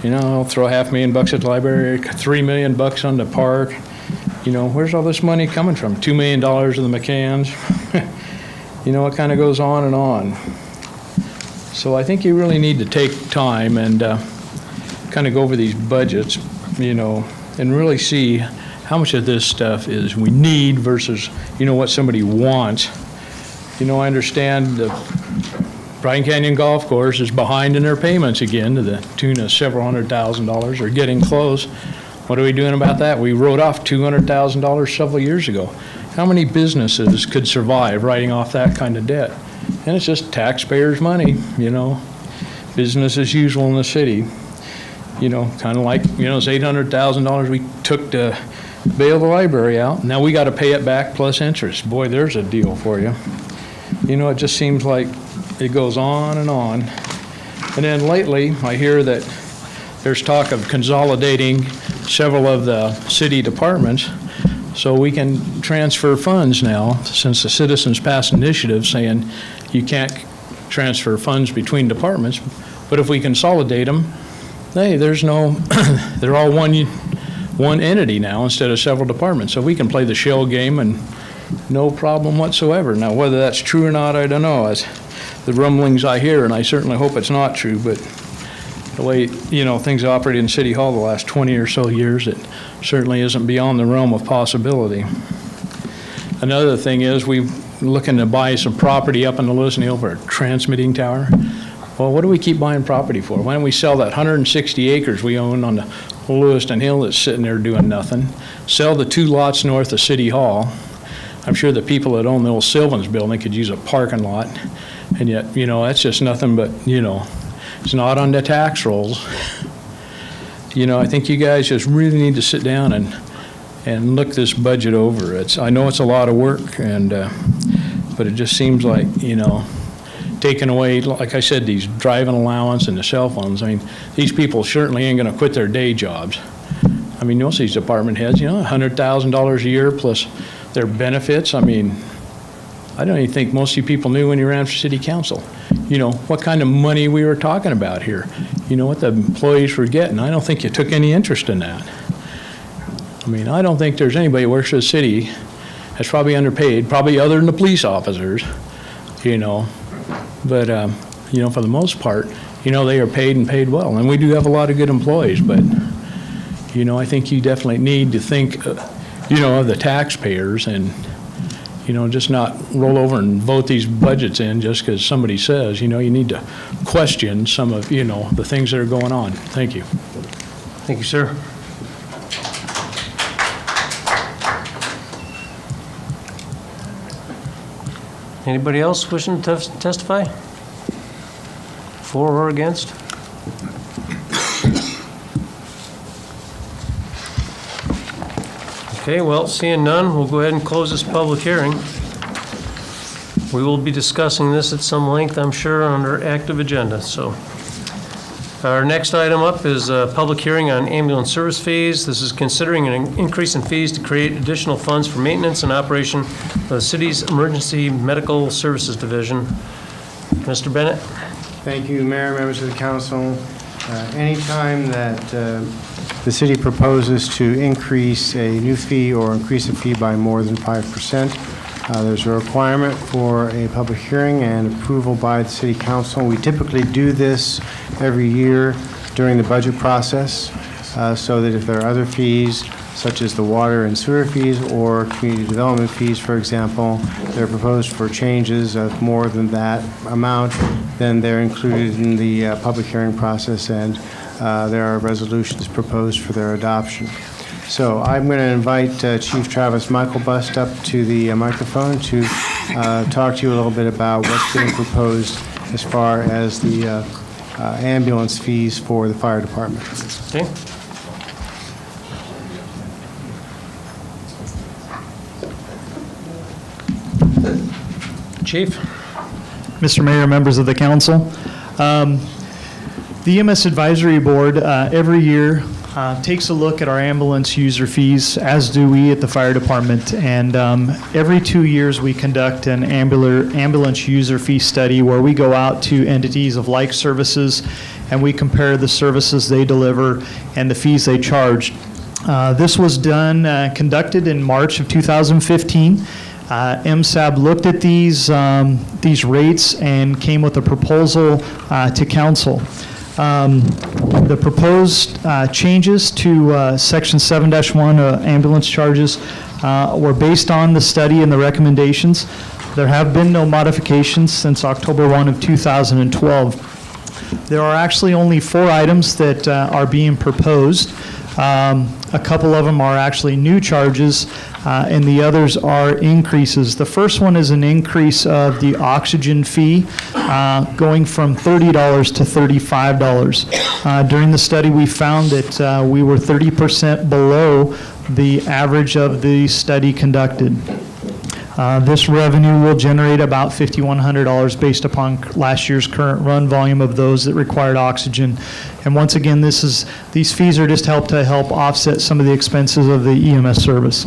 I'll throw $500,000 at the library, $3 million on the park. Where's all this money coming from? $2 million in the McCanns. It kind of goes on and on. So I think you really need to take time and kind of go over these budgets, and really see how much of this stuff is we need versus, what somebody wants. I understand the Bryant Canyon Golf Course is behind in their payments again to the tune of several $100,000 or getting close. What are we doing about that? We wrote off $200,000 several years ago. How many businesses could survive writing off that kind of debt? And it's just taxpayers' money, you know, business as usual in the city. You know, kind of like, you know, it's $800,000 we took to bail the library out. Now we got to pay it back plus interest. Boy, there's a deal for you. You know, it just seems like it goes on and on. And then lately, I hear that there's talk of consolidating several of the city departments so we can transfer funds now, since the citizens passed an initiative saying you can't transfer funds between departments. But if we consolidate them, hey, there's no, they're all one entity now instead of several departments. So we can play the shell game and no problem whatsoever. Now, whether that's true or not, I don't know. As the rumblings I hear, and I certainly hope it's not true, but the way, you know, things operated in City Hall the last 20 or so years, it certainly isn't beyond the realm of possibility. Another thing is we're looking to buy some property up in the Lewiston Hill for a transmitting tower. Well, what do we keep buying property for? Why don't we sell that 160 acres we own on the Lewiston Hill that's sitting there doing nothing? Sell the 2 lots north of City Hall. I'm sure the people that own the old Sylvan's building could use a parking lot. And yet, you know, that's just nothing but, you know, it's not on the tax rolls. You know, I think you guys just really need to sit down and look this budget over. I know it's a lot of work, and but it just seems like, you know, taking away, like I said, these driving allowance and the cell phones. I mean, these people certainly ain't going to quit their day jobs. I mean, most of these department heads, you know, $100,000 a year plus their benefits. I mean, I don't even think most of you people knew when you ran for city council, you know, what kind of money we were talking about here. You know, what the employees were getting. I don't think you took any interest in that. I mean, I don't think there's anybody who works for the city that's probably underpaid, probably other than the police officers, you know. But, you know, for the most part, you know, they are paid and paid well. And we do have a lot of good employees, but, you know, I think you definitely need to think, you know, of the taxpayers and, you know, just not roll over and vote these budgets in just because somebody says. You know, you need to question some of, you know, the things that are going on. Thank you. Thank you, sir. Anybody else wishing to testify? For or against? Okay, well, seeing none, we'll go ahead and close this public hearing. We will be discussing this at some length, I'm sure, under active agenda. So our next item up is a public hearing on ambulance service fees. This is considering an increase in fees to create additional funds for maintenance and operation of the city's Emergency Medical Services Division. Mr. Bennett? Thank you, Mayor, members of the council. Anytime that the city proposes to increase a new fee or increase a fee by more than 5%, there's a requirement for a public hearing and approval by the city council. We typically do this every year during the budget process, so that if there are other fees, such as the water and sewer fees or community development fees, for example, they're proposed for changes of more than that amount, then they're included in the public hearing process, and there are resolutions proposed for their adoption. So I'm going to invite Chief Travis Michaelbust up to the microphone to talk to you a little bit about what's being proposed as far as the ambulance fees for the fire department. Okay. Chief? Mr. Mayor, members of the council. The EMS Advisory Board every year takes a look at our ambulance user fees, as do we at the fire department. And every 2 years we conduct an ambulance user fee study where we go out to entities of like services and we compare the services they deliver and the fees they charge. This was conducted in March of 2015. MSAB looked at these rates and came with a proposal to council. The proposed changes to Section 7-1 ambulance charges were based on the study and the recommendations. There have been no modifications since October 1 of 2012. There are actually only 4 items that are being proposed. A couple of them are actually new charges, and the others are increases. The first one is an increase of the oxygen fee, going from $30 to $35. During the study, we found that we were 30% below the average of the study conducted. This revenue will generate about $5,100 based upon last year's current run volume of those that required oxygen. And once again, these fees are just to help offset some of the expenses of the EMS service.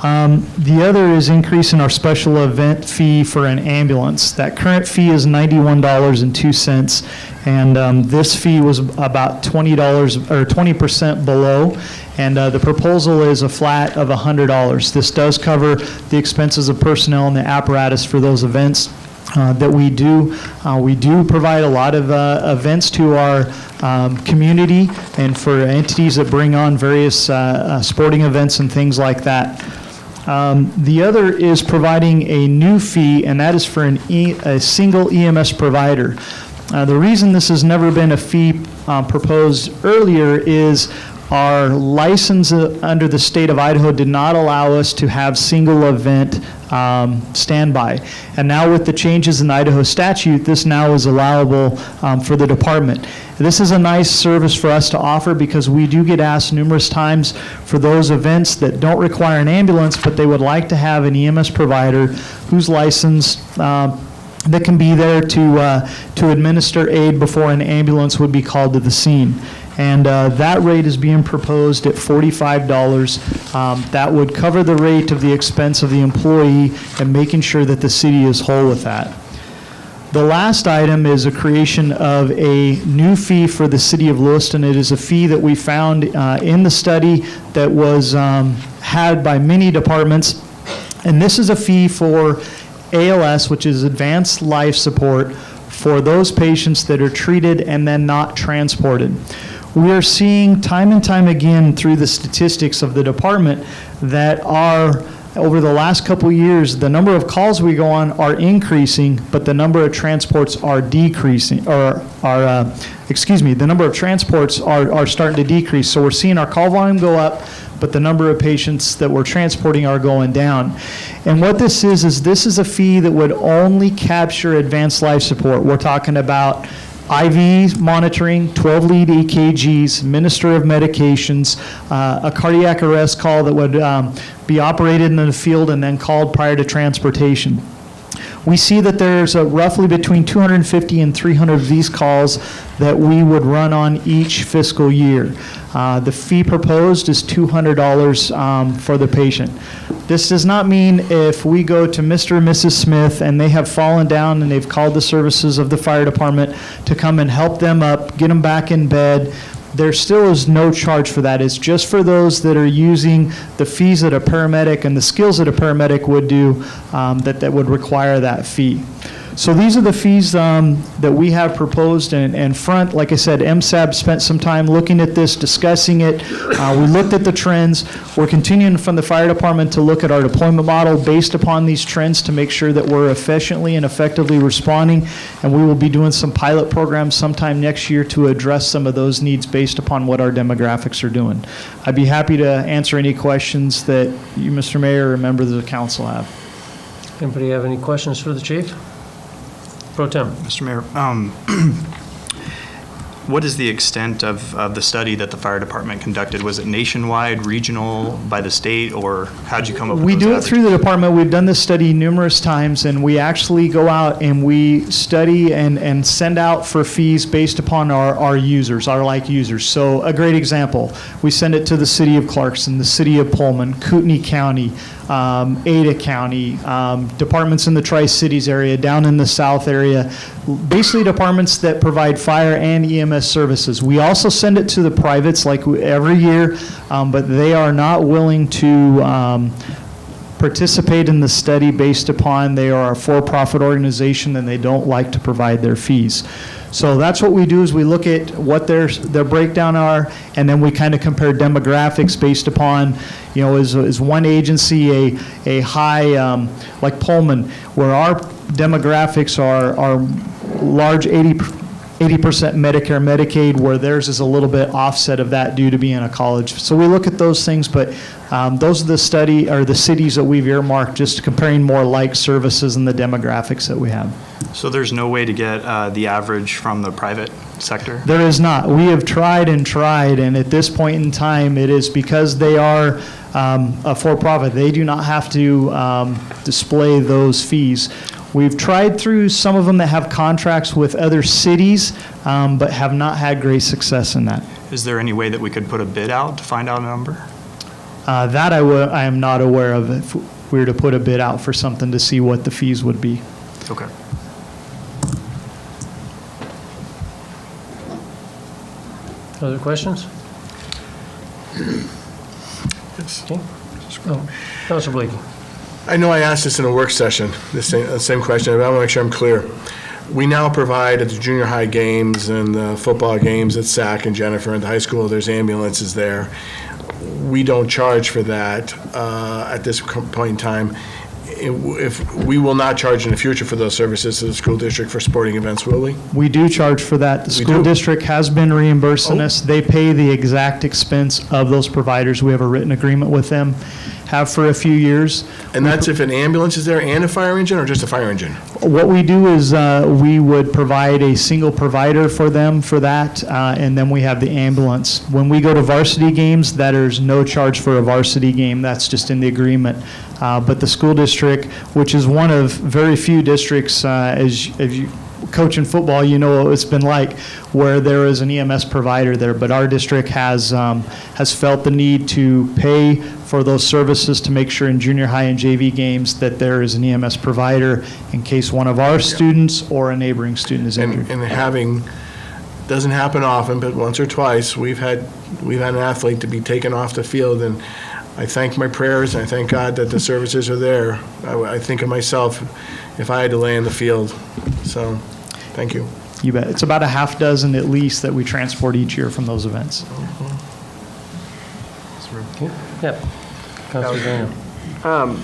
The other is increase in our special event fee for an ambulance. That current fee is $91.02, and this fee was about $20 or 20% below. And the proposal is a flat of $100. This does cover the expenses of personnel and the apparatus for those events that we do. We do provide a lot of events to our community and for entities that bring on various sporting events and things like that. The other is providing a new fee, and that is for a single EMS provider. The reason this has never been a fee proposed earlier is our license under the state of Idaho did not allow us to have single event standby. And now with the changes in the Idaho statute, this now is allowable for the department. This is a nice service for us to offer because we do get asked numerous times for those events that don't require an ambulance, but they would like to have an EMS provider who's licensed that can be there to administer aid before an ambulance would be called to the scene. And that rate is being proposed at $45. That would cover the rate of the expense of the employee and making sure that the city is whole with that. The last item is a creation of a new fee for the city of Lewiston. It is a fee that we found in the study that was had by many departments. And this is a fee for ALS, which is advanced life support, for those patients that are treated and then not transported. We are seeing time and time again through the statistics of the department that over the last couple of years, the number of calls we go on are increasing, but the number of transports are decreasing, the number of transports are starting to decrease. So we're seeing our call volume go up, but the number of patients that we're transporting are going down. And what this is this is a fee that would only capture advanced life support. We're talking about IV monitoring, 12-lead EKGs, minister of medications, a cardiac arrest call that would be operated in the field and then called prior to transportation. We see that there's roughly between 250 and 300 of these calls that we would run on each fiscal year. The fee proposed is $200 for the patient. This does not mean if we go to Mr. and Mrs. Smith and they have fallen down and they've called the services of the fire department to come and help them up, get them back in bed, there still is no charge for that. It's just for those that are using the fees that a paramedic and the skills that a paramedic would do that would require that fee. So these are the fees that we have proposed and front. Like I said, MSAB spent some time looking at this, discussing it. We looked at the trends. We're continuing from the fire department to look at our deployment model based upon these trends to make sure that we're efficiently and effectively responding. And we will be doing some pilot programs sometime next year to address some of those needs based upon what our demographics are doing. I'd be happy to answer any questions that you, Mr. Mayor, or members of the council have. Anybody have any questions for the chief? Pro Tem. Mr. Mayor, what is the extent of the study that the fire department conducted? Was it nationwide, regional, by the state, or how'd you come up with We those do it averages? through the department. We've done this study numerous times, and we actually go out and we study and send out for fees based upon our users, our like users. So a great example, we send it to the city of Clarkson, the city of Pullman, Kootenai County, Ada County, departments in the Tri-Cities area, down in the south area, basically departments that provide fire and EMS services. We also send it to the privates like every year, but they are not willing to participate in the study based upon they are a for-profit organization and they don't like to provide their fees. So that's what we do is we look at what their breakdown are, and then we kind of compare demographics based upon, is one agency a high, like Pullman, where our demographics are large 80 80% Medicare, Medicaid, where theirs is a little bit offset of that due to being a college. So we look at those things, but those are the cities that we've earmarked, just comparing more like services and the demographics that we have. So there's no way to get the average from the private sector? There is not. We have tried, and at this point in time, it is because they are a for-profit. They do not have to display those fees. We've tried through some of them that have contracts with other cities, but have not had great success in that. Is there any way that we could put a bid out to find out a number? That I am not aware of if we were to put a bid out for something to see what the fees would be. Okay. Other questions? Yes. Okay. Oh, Councilor Blakey. I know I asked this in a work session, the same question, but I want to make sure I'm clear. We now provide at the junior high games and the football games at SAC and Jennifer, and the high school, there's ambulances there. We don't charge for that at this point in time. If we will not charge in the future for those services to the school district for sporting events, will we? We do charge for that. The We school do? district has been reimbursing us. They pay the exact expense of those providers. We have a written agreement with them, have for a few years. And that's if an ambulance is there and a fire engine, or just a fire engine? What we do is we would provide a single provider for them for that, and then we have the ambulance. When we go to varsity games, there's no charge for a varsity game. That's just in the agreement. But the school district, which is one of very few districts, as you coach in football, you know what it's been like, where there is an EMS provider there. But our district has felt the need to pay for those services to make sure in junior high and JV games that there is an EMS provider in case one of our students or a neighboring student is injured. And having, doesn't happen often, but once or twice, we've had an athlete to be taken off the field, and I thank my prayers, and I thank God that the services are there. I think of myself if I had to lay in the field. So, thank you. You bet. It's about a half dozen at least that we transport each year from those events. Yep. Councilor Daniel.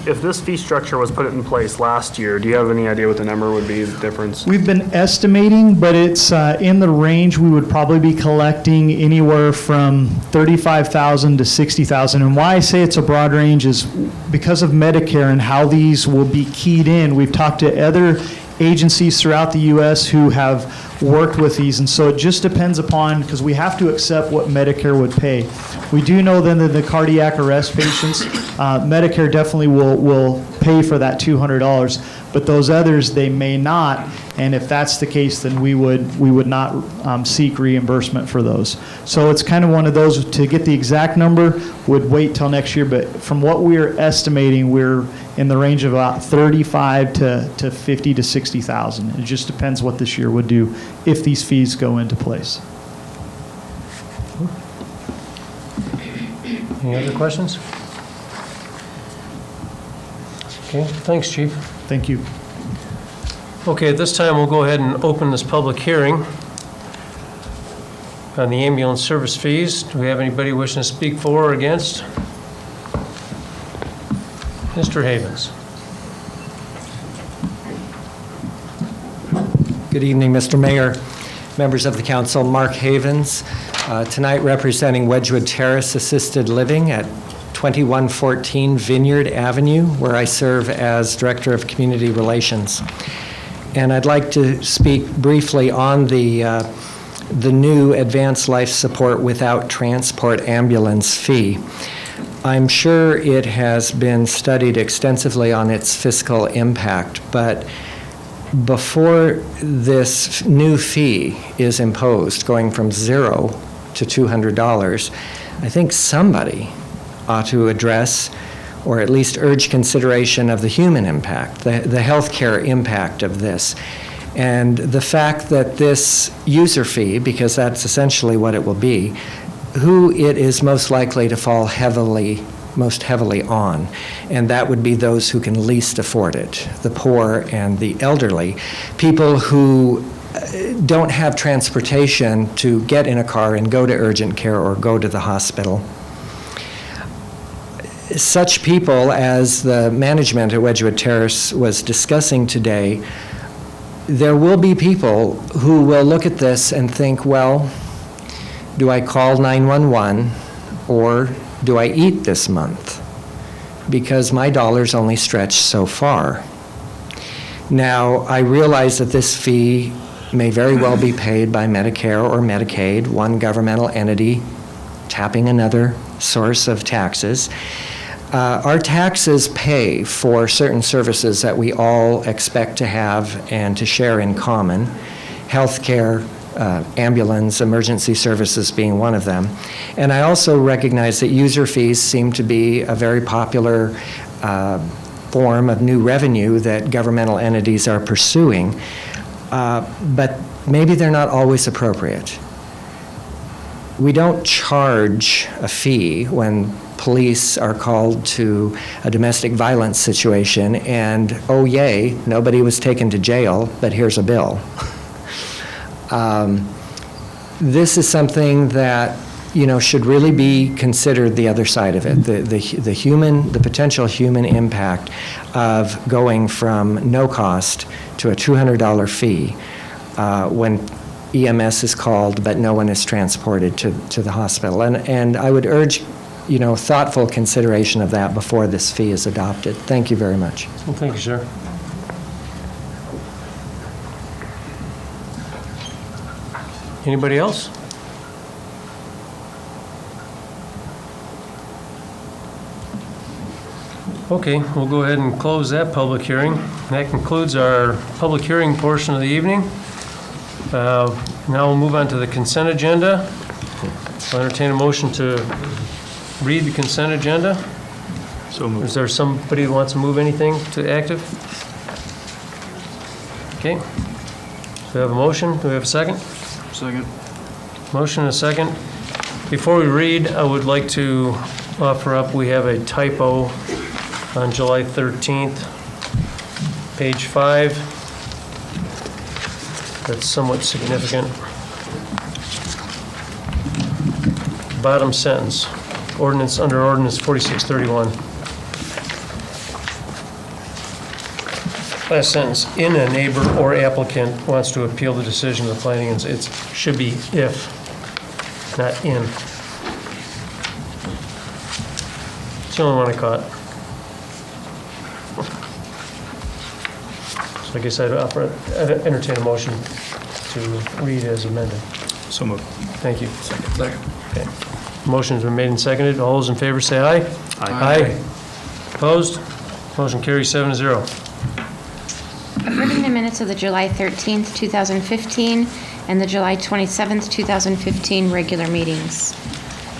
If this fee structure was put in place last year, do you have any idea what the number would be, the difference? We've been estimating, but it's in the range. We would probably be collecting anywhere from $35,000 to $60,000. And why I say it's a broad range is because of Medicare and how these will be keyed in. We've talked to other agencies throughout the U.S. who have worked with these, and so it just depends upon, because we have to accept what Medicare would pay. We do know then that the cardiac arrest patients, Medicare definitely will pay for that $200, but those others, they may not, and if that's the case, then we would not seek reimbursement for those. So it's kind of one of those, to get the exact number, would wait till next year, but from what we're estimating, we're in the range of about 35 to 50 to 60,000. It just depends what this year would do if these fees go into place. Any other questions? Okay, thanks, Chief. Thank you. Okay, at this time, we'll go ahead and open this public hearing on the ambulance service fees. Do we have anybody wishing to speak for or against? Mr. Havens. Good evening, Mr. Mayor, members of the council. Mark Havens, tonight representing Wedgewood Terrace Assisted Living at 2114 Vineyard Avenue, where I serve as Director of Community Relations. And I'd like to speak briefly on the new Advanced Life Support Without Transport ambulance fee. I'm sure it has been studied extensively on its fiscal impact, but before this new fee is imposed, going from $0 to $200, I think somebody ought to address or at least urge consideration of the human impact, the healthcare impact of this. And the fact that this user fee, because that's essentially what it will be, who it is most likely to fall most heavily on, and that would be those who can least afford it, the poor and the elderly, people who don't have transportation to get in a car and go to urgent care or go to the hospital. Such people, as the management at Wedgewood Terrace was discussing today, there will be people who will look at this and think, well, do I call 911 or do I eat this month? Because my dollars only stretch so far. Now, I realize that this fee may very well be paid by Medicare or Medicaid, one governmental entity tapping another source of taxes. Our taxes pay for certain services that we all expect to have and to share in common, healthcare, ambulance, emergency services being one of them. And I also recognize that user fees seem to be a very popular form of new revenue that governmental entities are pursuing, but maybe they're not always appropriate. We don't charge a fee when police are called to a domestic violence situation and, oh yay, nobody was taken to jail, but here's a bill. This is something that, should really be considered the other side of it, the potential human impact of going from no cost to a $200 fee when EMS is called, but no one is transported to the hospital. And I would urge, thoughtful consideration of that before this fee is adopted. Thank you very much. Well, thank you, sir. Anybody else? Okay, we'll go ahead and close that public hearing. That concludes our public hearing portion of the evening. Now we'll move on to the consent agenda. I'll entertain a motion to read the consent agenda. So moved. Is there somebody who wants to move anything to active? Okay. Do we have a motion? Do we have a second? Second. Motion and a second. Before we read, I would like to offer up, we have a typo on July 13th, page 5. That's somewhat significant. Bottom sentence, under ordinance 4631. Last sentence, in a neighbor or applicant wants to appeal the decision of the planning, it should be if, not in. It's the only one I caught. So I guess I'd entertain a motion to read as amended. So moved. Thank you. Second. Okay. Motion's been made and seconded. All those in favor say aye. Aye. Opposed? Motion carries 7-0. Approving the minutes of the July 13th, 2015, and the July 27th, 2015 regular meetings.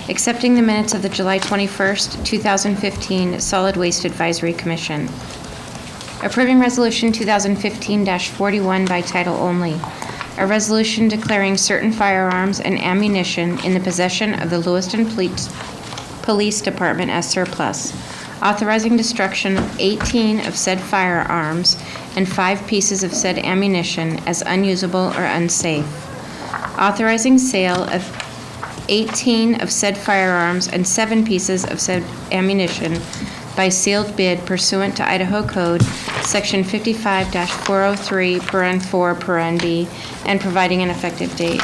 Accepting the minutes of the July 21st, 2015 Solid Waste Advisory Commission. Approving Resolution 2015-41 by title only. A resolution declaring certain firearms and ammunition in the possession of the Lewiston Police Department as surplus. Authorizing destruction of 18 of said firearms and 5 pieces of said ammunition as unusable or unsafe. Authorizing sale of 18 of said firearms and 7 pieces of said ammunition by sealed bid pursuant to Idaho Code, Section 55-403(4)(b), and providing an effective date.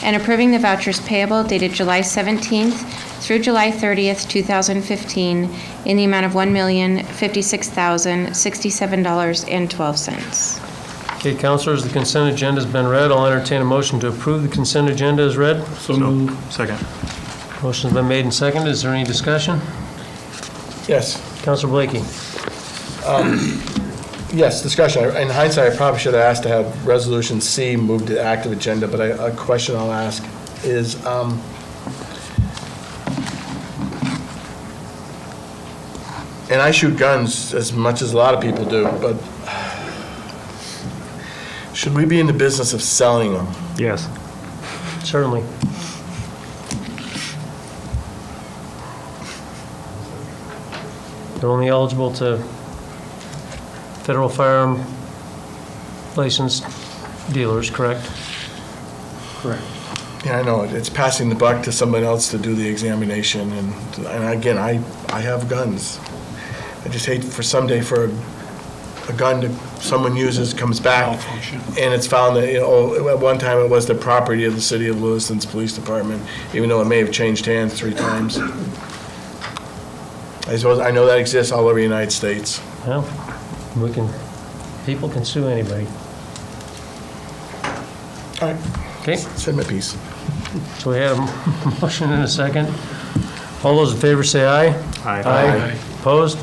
And approving the vouchers payable dated July 17th through July 30th, 2015, in the amount of $1,056,067.12. Okay, councilors, the consent agenda has been read. I'll entertain a motion to approve the consent agenda as read. So moved. Second. Motion's been made and seconded. Is there any discussion? Yes. Councilor Blakey. Yes, discussion. In hindsight, I probably should have asked to have Resolution C moved to active agenda, but a question I'll ask is, and I shoot guns as much as a lot of people do, but should we be in the business of selling them? Yes. Certainly. They're only eligible to federal firearm licensed dealers, correct? Correct. Yeah, I know. It's passing the buck to somebody else to do the examination, and again, I have guns. I just hate for someday for a gun that someone uses, comes back, and it's found that, at one time it was the property of the city of Lewiston's police department, even though it may have changed hands 3 times. I know that exists all over the United States. Well, people can sue anybody. All right. Okay. Said my piece. So we have a motion and a second. All those in favor say aye. Aye. Aye. Opposed?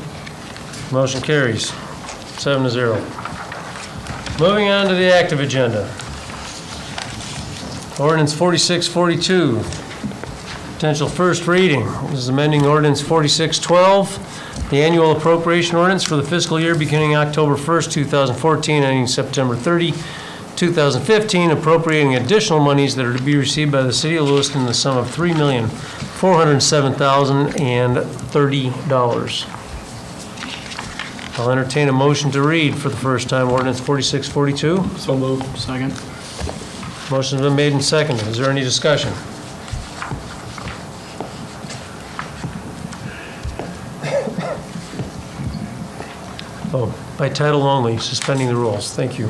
Motion carries 7-0. Moving on to the active agenda. Ordinance 4642, potential first reading. This is amending ordinance 4612, the annual appropriation ordinance for the fiscal year beginning October 1st, 2014, ending September 30, 2015, appropriating additional monies that are to be received by the city of Lewiston in the sum of $3,407,030. I'll entertain a motion to read for the first time ordinance 4642. So moved. Second. Motion's been made and seconded. Is there any discussion? Oh, by title only, suspending the rules. Thank you.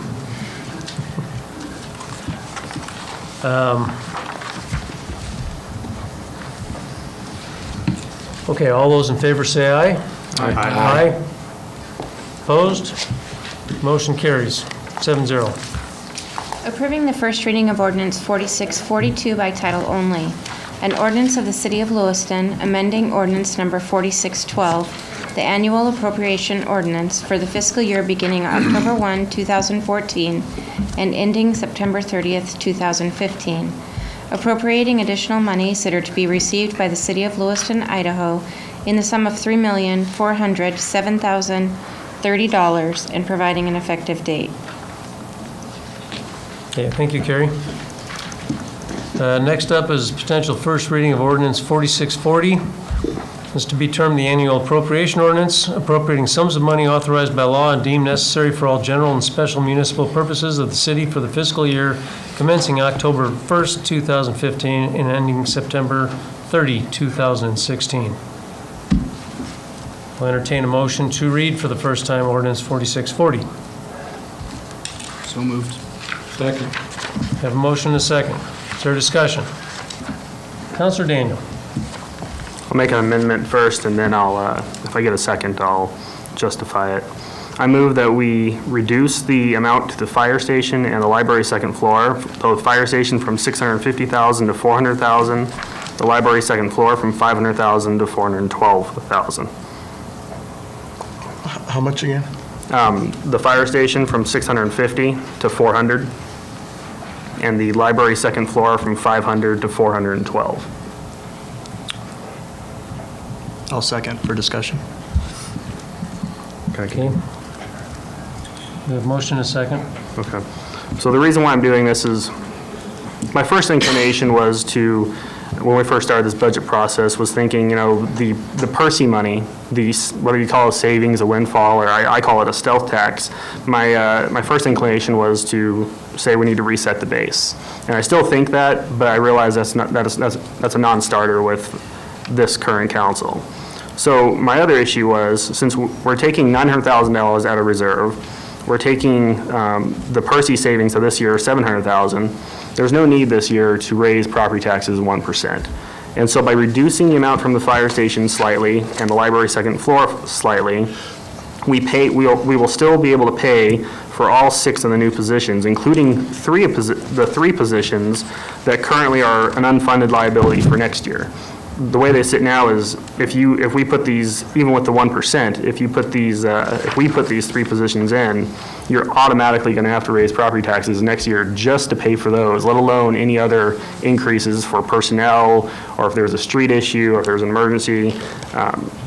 Okay, all those in favor say aye. Aye. Aye. Opposed? Motion carries 7-0. Approving the first reading of ordinance 4642 by title only. An ordinance of the City of Lewiston amending ordinance number 4612, the annual appropriation ordinance for the fiscal year beginning October 1, 2014, and ending September 30th, 2015. Appropriating additional monies that are to be received by the City of Lewiston, Idaho, in the sum of $3,407,030 and providing an effective date. Okay, thank you, Carrie. Next up is potential first reading of ordinance 4640. This is to be termed the annual appropriation ordinance, appropriating sums of money authorized by law and deemed necessary for all general and special municipal purposes of the city for the fiscal year commencing October 1st, 2015 and ending September 30, 2016. I'll entertain a motion to read for the first time ordinance 4640. So moved. Second. Have a motion and a second. Is there discussion? Counselor Daniel. I'll make an amendment first, and then I'll, if I get a second, I'll justify it. I move that we reduce the amount to the fire station and the library second floor, both fire station from $650,000 to $400,000, the library second floor from $500,000 to $412,000. How much again? The fire station from $650 to $400, and the library second floor from $500 to $412. I'll second for discussion. Okay. We have motion and a second. Okay. So the reason why I'm doing this is, my first inclination was to, when we first started this budget process, was thinking, the Percy money, whether you call it savings, a windfall, or I call it a stealth tax, my first inclination was to say we need to reset the base. And I still think that, but I realize that's a non-starter with this current council. So my other issue was, since we're taking $900,000 out of reserve, we're taking the Percy savings of this year, $700,000, there's no need this year to raise property taxes 1%. And so by reducing the amount from the fire station slightly and the library second floor slightly, we will still be able to pay for all 6 of the new positions, including the 3 positions that currently are an unfunded liability for next year. The way they sit now is, if we put these, even with the 1%, if we put these 3 positions in, you're automatically going to have to raise property taxes next year just to pay for those, let alone any other increases for personnel, or if there's a street issue, or if there's an emergency.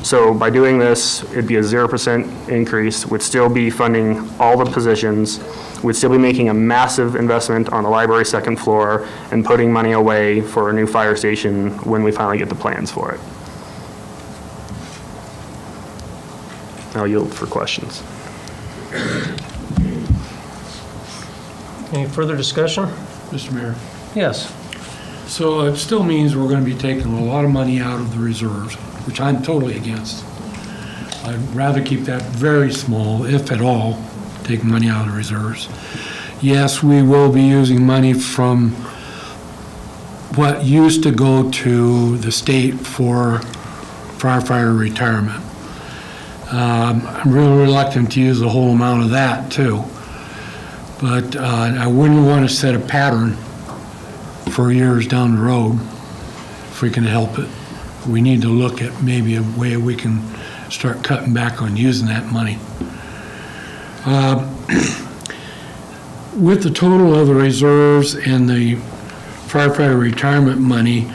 So by doing this, it'd be a 0% increase, would still be funding all the positions, would still be making a massive investment on the library second floor and putting money away for a new fire station when we finally get the plans for it. I'll yield for questions. Any further discussion? Mr. Mayor. Yes. So it still means we're going to be taking a lot of money out of the reserves, which I'm totally against. I'd rather keep that very small, if at all, take money out of the reserves. Yes, we will be using money from what used to go to the state for firefighter retirement. I'm really reluctant to use the whole amount of that, too. But I wouldn't want to set a pattern for years down the road if we can help it. We need to look at maybe a way we can start cutting back on using that money. With the total of the reserves and the firefighter retirement money,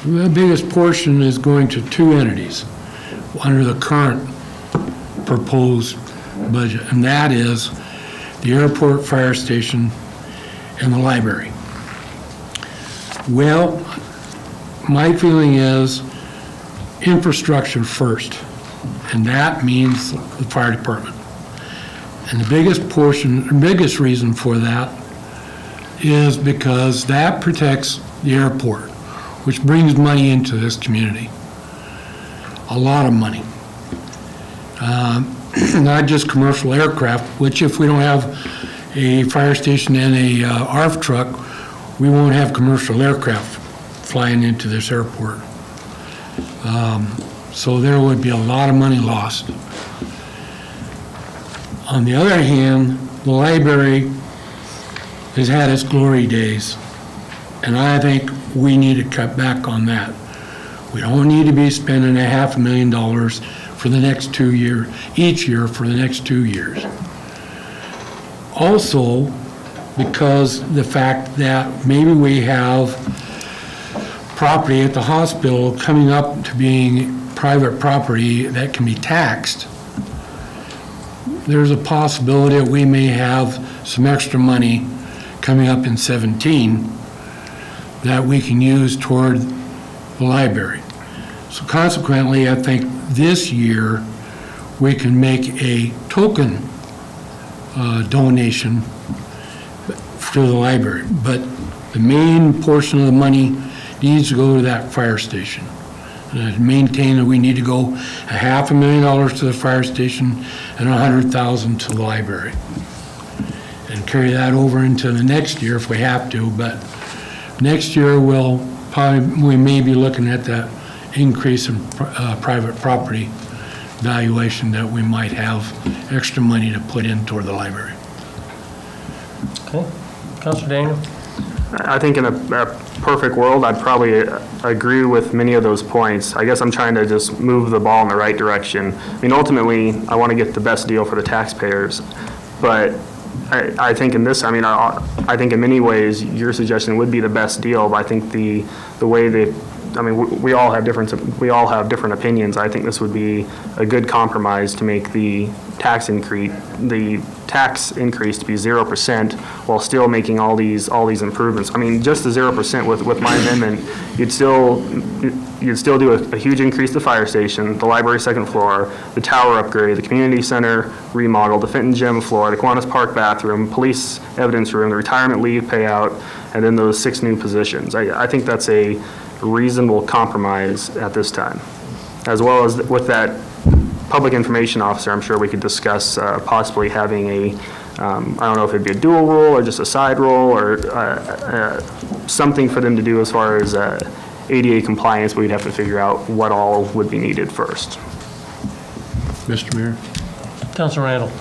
the biggest portion is going to two entities under the current proposed budget, and that is the airport, fire station, and the library. Well, my feeling is infrastructure first, and that means the fire department. And the biggest reason for that is because that protects the airport, which brings money into this community. A lot of money. Not just commercial aircraft, which if we don't have a fire station and a ARF truck, we won't have commercial aircraft flying into this airport. So there would be a lot of money lost. On the other hand, the library has had its glory days, and I think we need to cut back on that. We don't need to be spending $500,000 for the next 2 years, each year for the next 2 years. Also, because the fact that maybe we have property at the hospital coming up to being private property that can be taxed, there's a possibility that we may have some extra money coming up in 17 that we can use toward the library. So consequently, I think this year we can make a token donation to the library, but the main portion of the money needs to go to that fire station. And I maintain that we need to go $500,000 to the fire station and $100,000 to the library. And carry that over into the next year if we have to, but next year we may be looking at that increase in private property valuation that we might have extra money to put in toward the library. Okay. Councilor Daniel? I think in a perfect world, I'd probably agree with many of those points. I guess I'm trying to just move the ball in the right direction. I mean, ultimately, I want to get the best deal for the taxpayers, but I think in this, I think in many ways, your suggestion would be the best deal, but I think the way that, we all have different opinions. I think this would be a good compromise to make the tax increase to be 0% while still making all these improvements. I mean, just the 0% with my amendment, you'd still do a huge increase to the fire station, the library second floor, the tower upgrade, the community center remodel, the Fenton Gym floor, the Kiwanis Park bathroom, police evidence room, the retirement leave payout, and then those 6 new positions. I think that's a reasonable compromise at this time. As well as with that public information officer, I'm sure we could discuss possibly having I don't know if it'd be a dual role or just a side role or something for them to do as far as ADA compliance, but we'd have to figure out what all would be needed first. Mr. Mayor? Councilor Randall?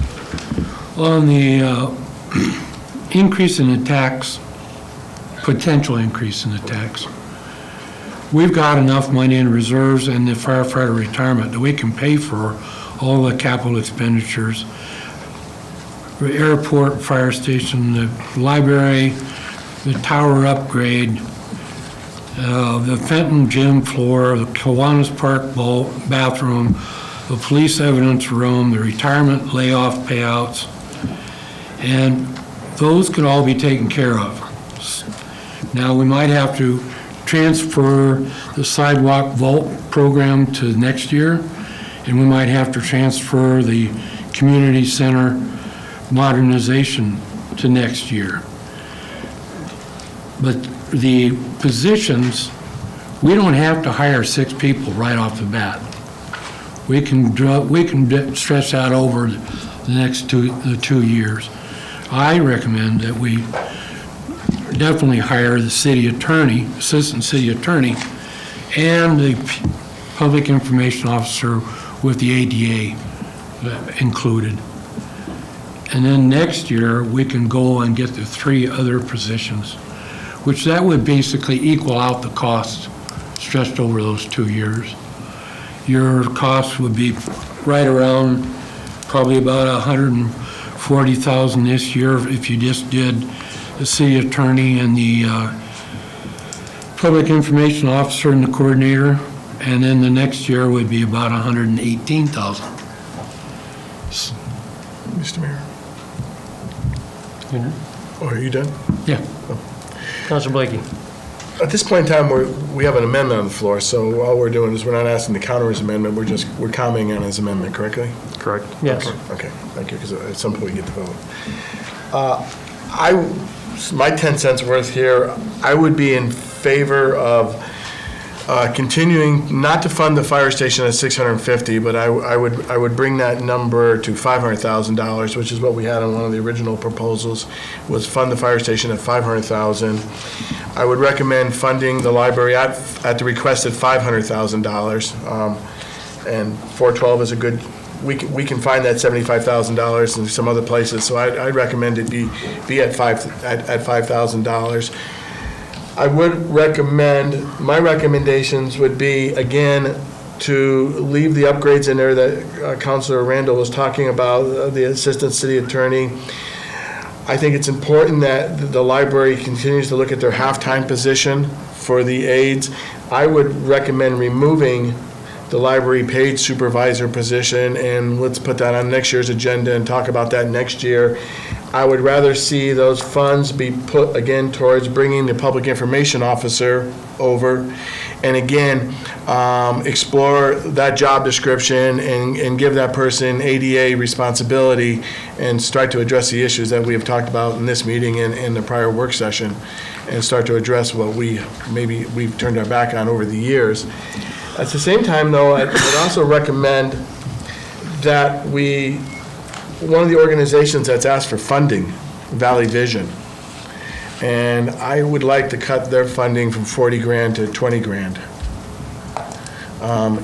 On the increase in the tax, potential increase in the tax, we've got enough money in reserves and the firefighter retirement that we can pay for all the capital expenditures. The airport, fire station, the library, the tower upgrade, the Fenton Gym floor, the Kiwanis Park bathroom, the police evidence room, the retirement layoff payouts, and those could all be taken care of. Now, we might have to transfer the sidewalk vault program to next year, and we might have to transfer the community center modernization to next year. But the positions, we don't have to hire 6 people right off the bat. We can stretch that over the the next two years. I recommend that we definitely hire the city attorney, assistant city attorney, and the public information officer with the ADA included. And then next year, we can go and get the 3 other positions, which that would basically equal out the cost stretched over those 2 years. Your cost would be right around probably about $140,000 this year if you just did the city attorney and the public information officer and the coordinator, and then the next year would be about $118,000. Mr. Mayor. Oh, are you done? Yeah. Councilor Blakey. At this point in time, we have an amendment on the floor, so all we're doing is we're not asking to counter his amendment, we're commenting on his amendment, correctly? Correct. Yes. Okay, thank you, because at some point we get to vote. My 10 cents worth here, I would be in favor of continuing not to fund the fire station at $650, but I would bring that number to $500,000, which is what we had on one of the original proposals, was fund the fire station at $500,000. I would recommend funding the library at the requested $500,000, and 412 is a good. We can find that $75,000 in some other places, so I'd recommend it be at $5,000. I would recommend, my recommendations would be, again, to leave the upgrades in there that Councilor Randall was talking about, the assistant city attorney. I think it's important that the library continues to look at their half-time position for the aides. I would recommend removing the library page supervisor position, and let's put that on next year's agenda and talk about that next year. I would rather see those funds be put again towards bringing the public information officer over, and again, explore that job description and give that person ADA responsibility and start to address the issues that we have talked about in this meeting and in the prior work session, and start to address what we've turned our back on over the years. At the same time, though, I'd also recommend that one of the organizations that's asked for funding, Valley Vision, and I would like to cut their funding from $40,000 to $20,000,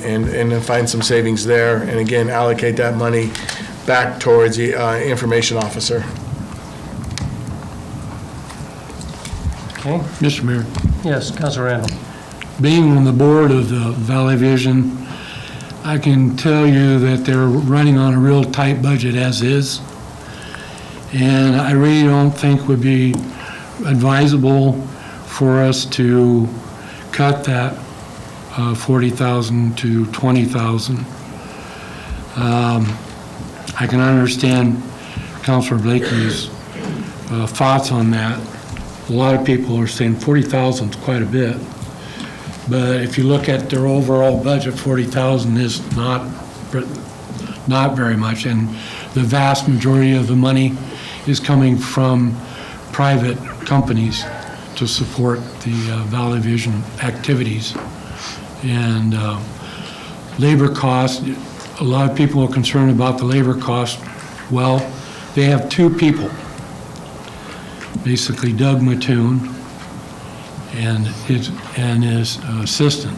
and then find some savings there, and again, allocate that money back towards the information officer. Okay. Mr. Mayor. Yes, Councilor Randall. Being on the board of the Valley Vision, I can tell you that they're running on a real tight budget as is. And I really don't think would be advisable for us to cut that $40,000 to $20,000. I can understand Councilor Blakey's thoughts on that. A lot of people are saying 40,000 is quite a bit. But if you look at their overall budget, 40,000 is not very much, and the vast majority of the money is coming from private companies to support the Valley Vision activities. And labor costs, a lot of people are concerned about the labor cost. Well, they have 2 people, basically Doug Mattoon and his assistant,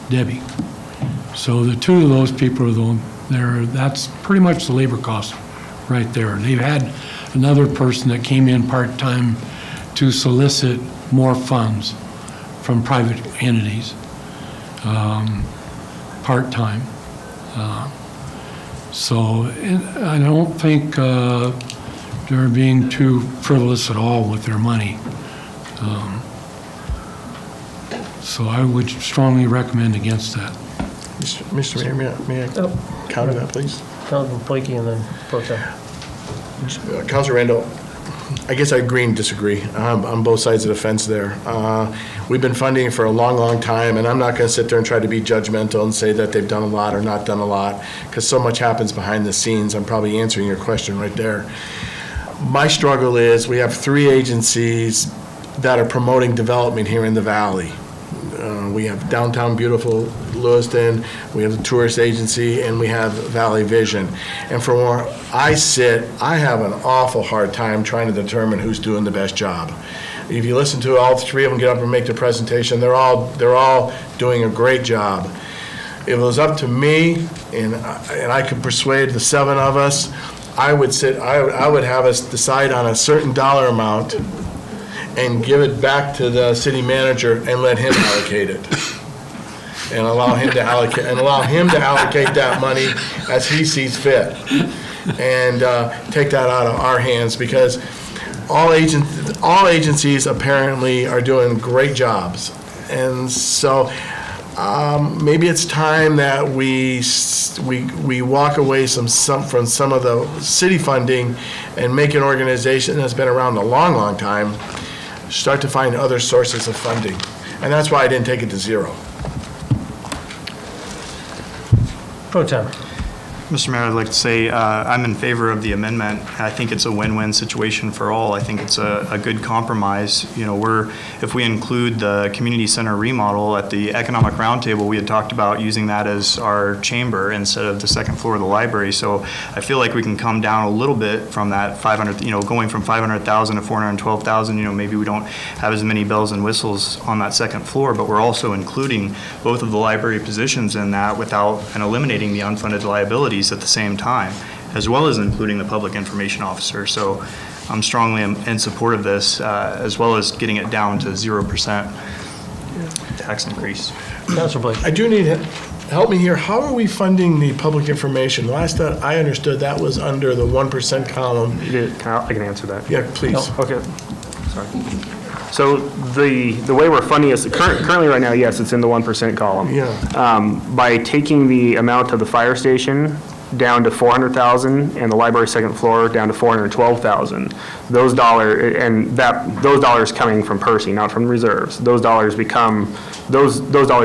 Debbie. So the 2 of those people are that's pretty much the labor cost right there. They've had another person that came in part-time to solicit more funds from private entities, part-time. So I don't think they're being too frivolous at all with their money. So I would strongly recommend against that. Mr. Mayor, may I counter that, please? Councilor Blakey and then Pro Tem. Councilor Randall, I guess I agree and disagree on both sides of the fence there. We've been funding for a long, long time, and I'm not going to sit there and try to be judgmental and say that they've done a lot or not done a lot, because so much happens behind the scenes. I'm probably answering your question right there. My struggle is we have 3 agencies that are promoting development here in the valley. We have downtown beautiful Lewiston, we have the tourist agency, and we have Valley Vision. And from where I sit, I have an awful hard time trying to determine who's doing the best job. If you listen to all three of them get up and make their presentation, they're all doing a great job. If it was up to me, and I could persuade the seven of us, I would have us decide on a certain dollar amount and give it back to the city manager and let him allocate it. And allow him to allocate that money as he sees fit. And take that out of our hands, because all agencies apparently are doing great jobs. And so maybe it's time that we walk away from some of the city funding and make an organization that's been around a long, long time start to find other sources of funding. And that's why I didn't take it to zero. Pro Tem. Mr. Mayor, I'd like to say I'm in favor of the amendment. I think it's a win-win situation for all. I think it's a good compromise. You know, if we include the community center remodel at the economic roundtable, we had talked about using that as our chamber instead of the second floor of the library. So I feel like we can come down a little bit from that 500, you know, going from 500,000 to 412,000. You know, maybe we don't have as many bells and whistles on that second floor, but we're also including both of the library positions in that without and eliminating the unfunded liabilities at the same time, as well as including the public information officer. So I'm strongly in support of this, as well as getting it down to 0% tax increase. Councilor Blake. I do need help me here. How are we funding the public information? Last time I understood that was under the 1% column. I can answer that. Yeah, please. Oh, okay. Sorry. So the way we're funding is currently right now, yes, it's in the 1% column. Yeah. By taking the amount of the fire station down to 400,000 and the library second floor down to 412,000, those dollars coming from Percy, not from reserves. Those dollars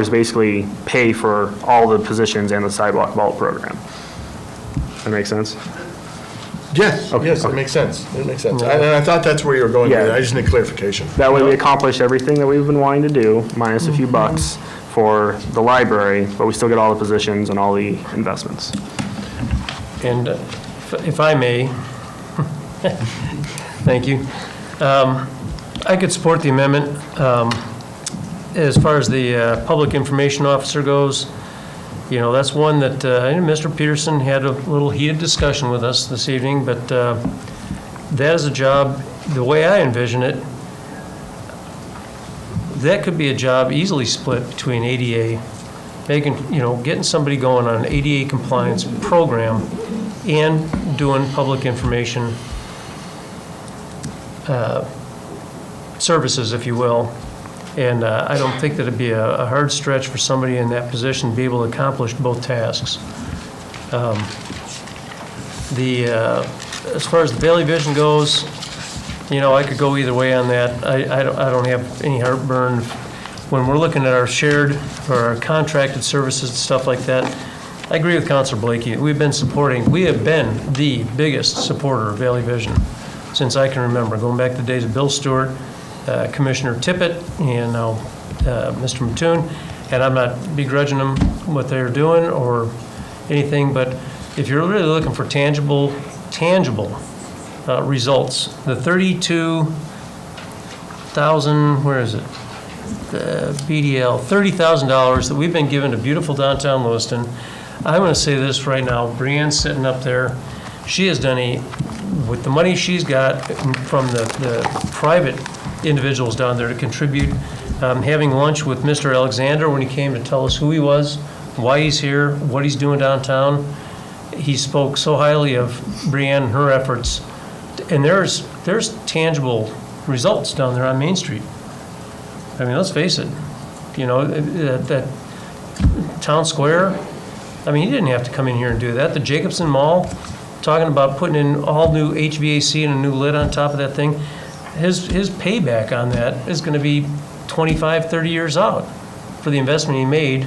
basically pay for all the positions and the sidewalk vault program. That make sense? Yes, yes, it makes sense. It makes sense. And I thought that's where you were going with it. I just need clarification. That way we accomplish everything that we've been wanting to do, minus a few bucks for the library, but we still get all the positions and all the investments. And if I may, thank you. I could support the amendment. As far as the public information officer goes, you know, that's one that Mr. Peterson had a little heated discussion with us this evening, but that is a job, the way I envision it, that could be a job easily split between ADA, getting somebody going on an ADA compliance program and doing public information services, if you will. And I don't think that it'd be a hard stretch for somebody in that position to be able to accomplish both tasks. As far as the Valley Vision goes, you know, I could go either way on that. I don't have any heartburn. When we're looking at our shared or our contracted services and stuff like that, I agree with Councilor Blakey. We have been the biggest supporter of Valley Vision since I can remember, going back to the days of Bill Stewart, Commissioner Tippett, and now Mr. Mattoon, and I'm not begrudging them what they're doing or anything, but if you're really looking for tangible results, the 32,000, where is it? The BDL, $30,000 that we've been given to beautiful downtown Lewiston. I'm going to say this right now. Brianne's sitting up there. She has done with the money she's got from the private individuals down there to contribute, having lunch with Mr. Alexander when he came to tell us who he was, why he's here, what he's doing downtown. He spoke so highly of Brianne and her efforts, and there's tangible results down there on Main Street. I mean, let's face it, you know, that town square, I mean, he didn't have to come in here and do that. The Jacobson Mall, talking about putting in all new HVAC and a new lid on top of that thing, his payback on that is going to be 25, 30 years out for the investment he made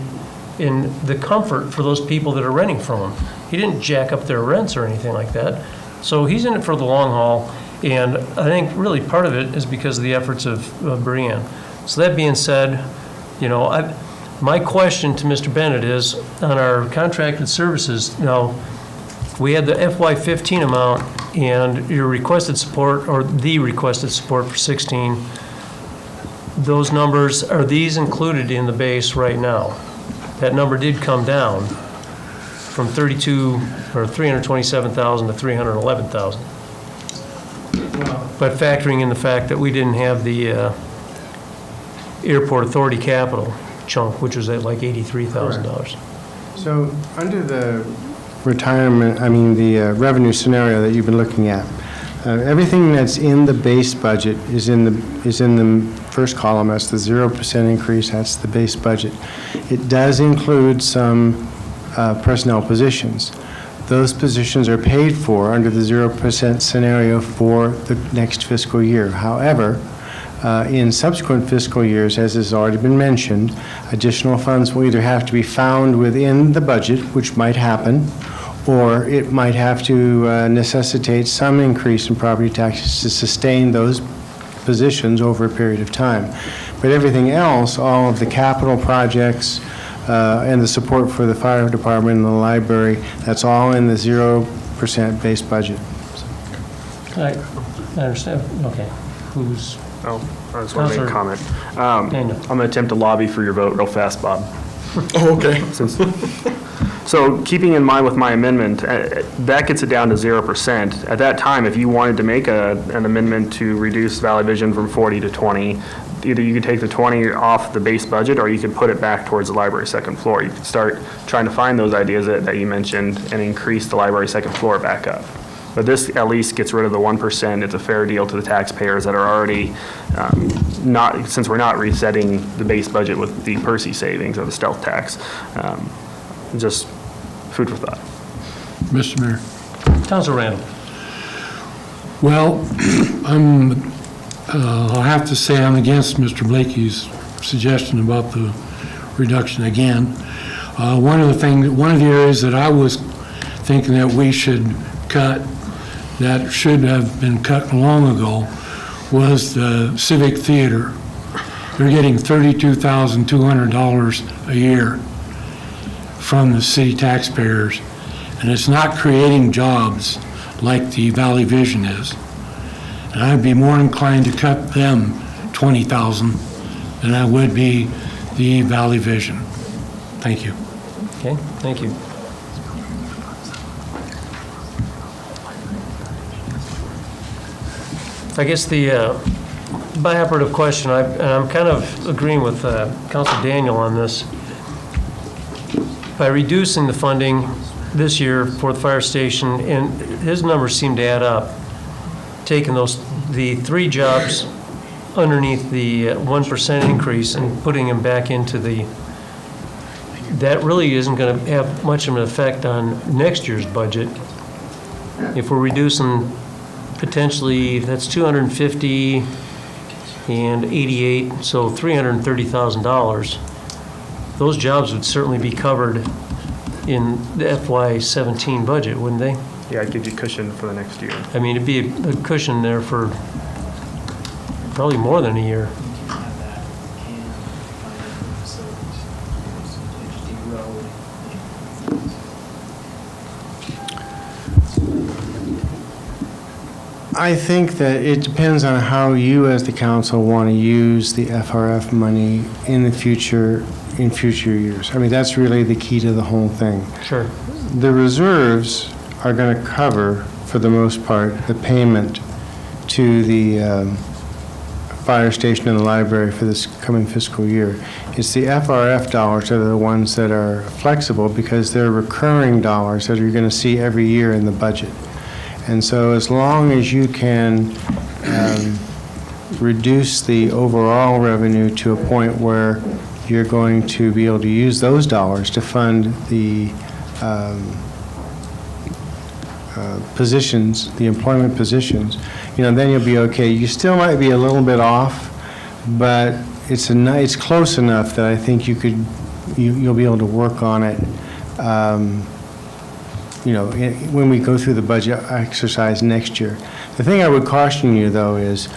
in the comfort for those people that are renting from him. He didn't jack up their rents or anything like that. So he's in it for the long haul, and I think really part of it is because of the efforts of Brianne. So that being said, You know, my question to Mr. Bennett is, on our contracted services, now, we had the FY15 amount and your requested support, or the requested support for 16, those numbers, are these included in the base right now? That number did come down from 327,000 to 311,000. But factoring in the fact that we didn't have the Airport Authority capital chunk, which was at like $83,000. So under the the revenue scenario that you've been looking at, everything that's in the base budget is in the first column. That's the 0% increase. That's the base budget. It does include some personnel positions. Those positions are paid for under the 0% scenario for the next fiscal year. However, in subsequent fiscal years, as has already been mentioned, additional funds will either have to be found within the budget, which might happen, or it might have to necessitate some increase in property taxes to sustain those positions over a period of time. But everything else, all of the capital projects and the support for the fire department and the library, that's all in the 0% base budget. I understand. Okay. Who's? Oh, I just want to make a comment. I'm going to attempt to lobby for your vote real fast, Bob. Oh, okay. So keeping in mind with my amendment, that gets it down to 0%. At that time, if you wanted to make an amendment to reduce Valley Vision from 40 to 20, either you could take the 20 off the base budget, or you could put it back towards the library second floor. You could start trying to find those ideas that you mentioned and increase the library second floor back up. But this at least gets rid of the 1%. It's a fair deal to the taxpayers that are already since we're not resetting the base budget with the Percy savings or the stealth tax. Just food for thought. Mr. Mayor. Councilor Randall. Well, I'll have to say I'm against Mr. Blakey's suggestion about the reduction again. One of the areas that I was thinking that we should cut, that should have been cut long ago, was the Civic Theater. They're getting $32,200 a year from the city taxpayers, and it's not creating jobs like the Valley Vision is. And I'd be more inclined to cut them $20,000 than I would be the Valley Vision. Thank you. Okay, thank you. I guess the bi-operative question, and I'm kind of agreeing with Councilor Daniel on this. By reducing the funding this year for the fire station, and his numbers seem to add up, taking the 3 jobs underneath the 1% increase and putting them back into that really isn't going to have much of an effect on next year's budget. If we're reducing potentially, that's 250 and 88, so $330,000. Those jobs would certainly be covered in the FY17 budget, wouldn't they? Yeah, it gives you cushion for the next year. I mean, it'd be a cushion there for probably more than a year. I think that it depends on how you as the council want to use the FRF money in future years. I mean, that's really the key to the whole thing. Sure. The reserves are going to cover, for the most part, the payment to the fire station and the library for this coming fiscal year. It's the FRF dollars that are the ones that are flexible because they're recurring dollars that you're going to see every year in the budget. And so as long as you can reduce the overall revenue to a point where you're going to be able to use those dollars to fund the positions, the employment positions, then you'll be okay. You still might be a little bit off, but it's close enough that I think you'll be able to work on it. When we go through the budget exercise next year. The thing I would caution you, though, is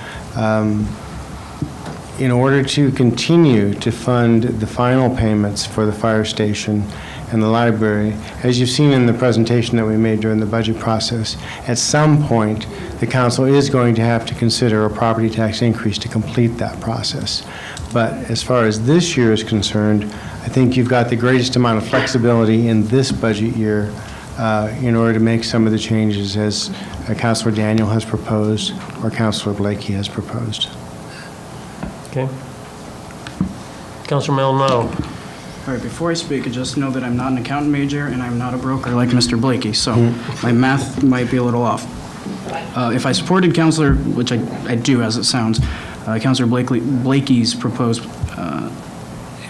in order to continue to fund the final payments for the fire station and the library, as you've seen in the presentation that we made during the budget process, at some point, the council is going to have to consider a property tax increase to complete that process. But as far as this year is concerned, I think you've got the greatest amount of flexibility in this budget year in order to make some of the changes as Councilor Daniel has proposed or Councilor Blakey has proposed. Okay. Councilor Maldonado. All right, before I speak, I just know that I'm not an accountant major and I'm not a broker like Mr. Blakey, so my math might be a little off. If I supported Councilor, which I do as it sounds, Councilor Blakey's proposed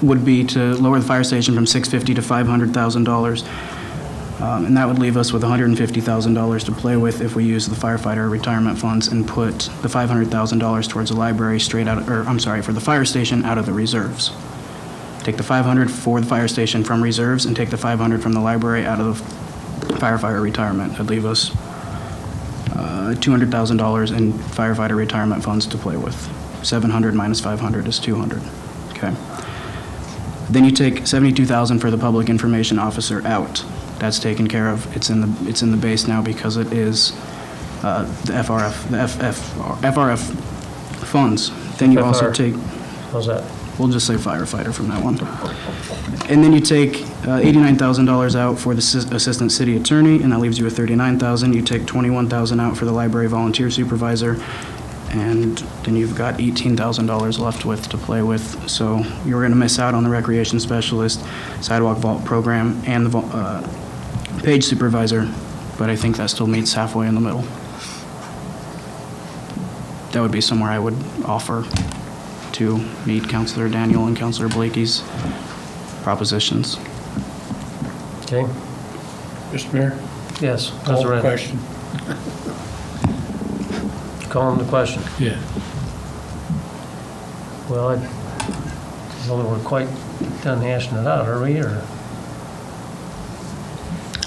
would be to lower the fire station from $650,000 to $500,000. And that would leave us with $150,000 to play with if we use the firefighter retirement funds and put the $500,000 towards the library straight out, or I'm sorry, for the fire station out of the reserves. Take the $500 for the fire station from reserves and take the $500 from the library out of the firefighter retirement. That'd leave us $200,000 in firefighter retirement funds to play with. 700 minus 500 is 200. Okay. Then you take $72,000 for the public information officer out. That's taken care of. It's in the base now because it is the FRF funds. Then you also take. How's that? We'll just say firefighter from that one. And then you take $89,000 out for the assistant city attorney, and that leaves you with $39,000. You take $21,000 out for the library volunteer supervisor, and then you've got $18,000 left with to play with. So you're going to miss out on the recreation specialist, sidewalk vault program, and the page supervisor, but I think that still meets halfway in the middle. That would be somewhere I would offer to meet Councilor Daniel and Councilor Blakey's propositions. Okay. Mr. Mayor? Yes. Call Councilor the Renner. question. Call him the question. Yeah. Well, I don't know we're quite done hashing it out, are we, or?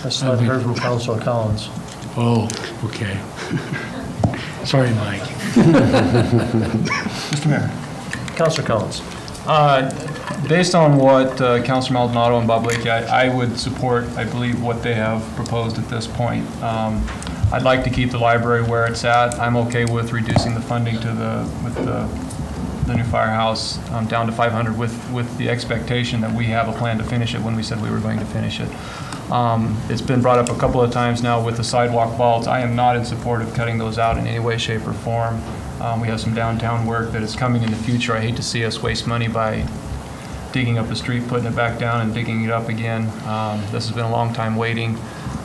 I still haven't heard from Councilor Collins. Oh, okay. Sorry, Mike. Mr. Mayor. Councilor Collins. Based on what Councilor Maldonado and Bob Blakey, I would support, I believe, what they have proposed at this point. I'd like to keep the library where it's at. I'm okay with reducing the funding to the new firehouse down to 500 with the expectation that we have a plan to finish it when we said we were going to finish it. It's been brought up a couple of times now with the sidewalk vaults. I am not in support of cutting those out in any way, shape, or form. We have some downtown work that is coming in the future. I hate to see us waste money by digging up the street, putting it back down, and digging it up again. This has been a long time waiting.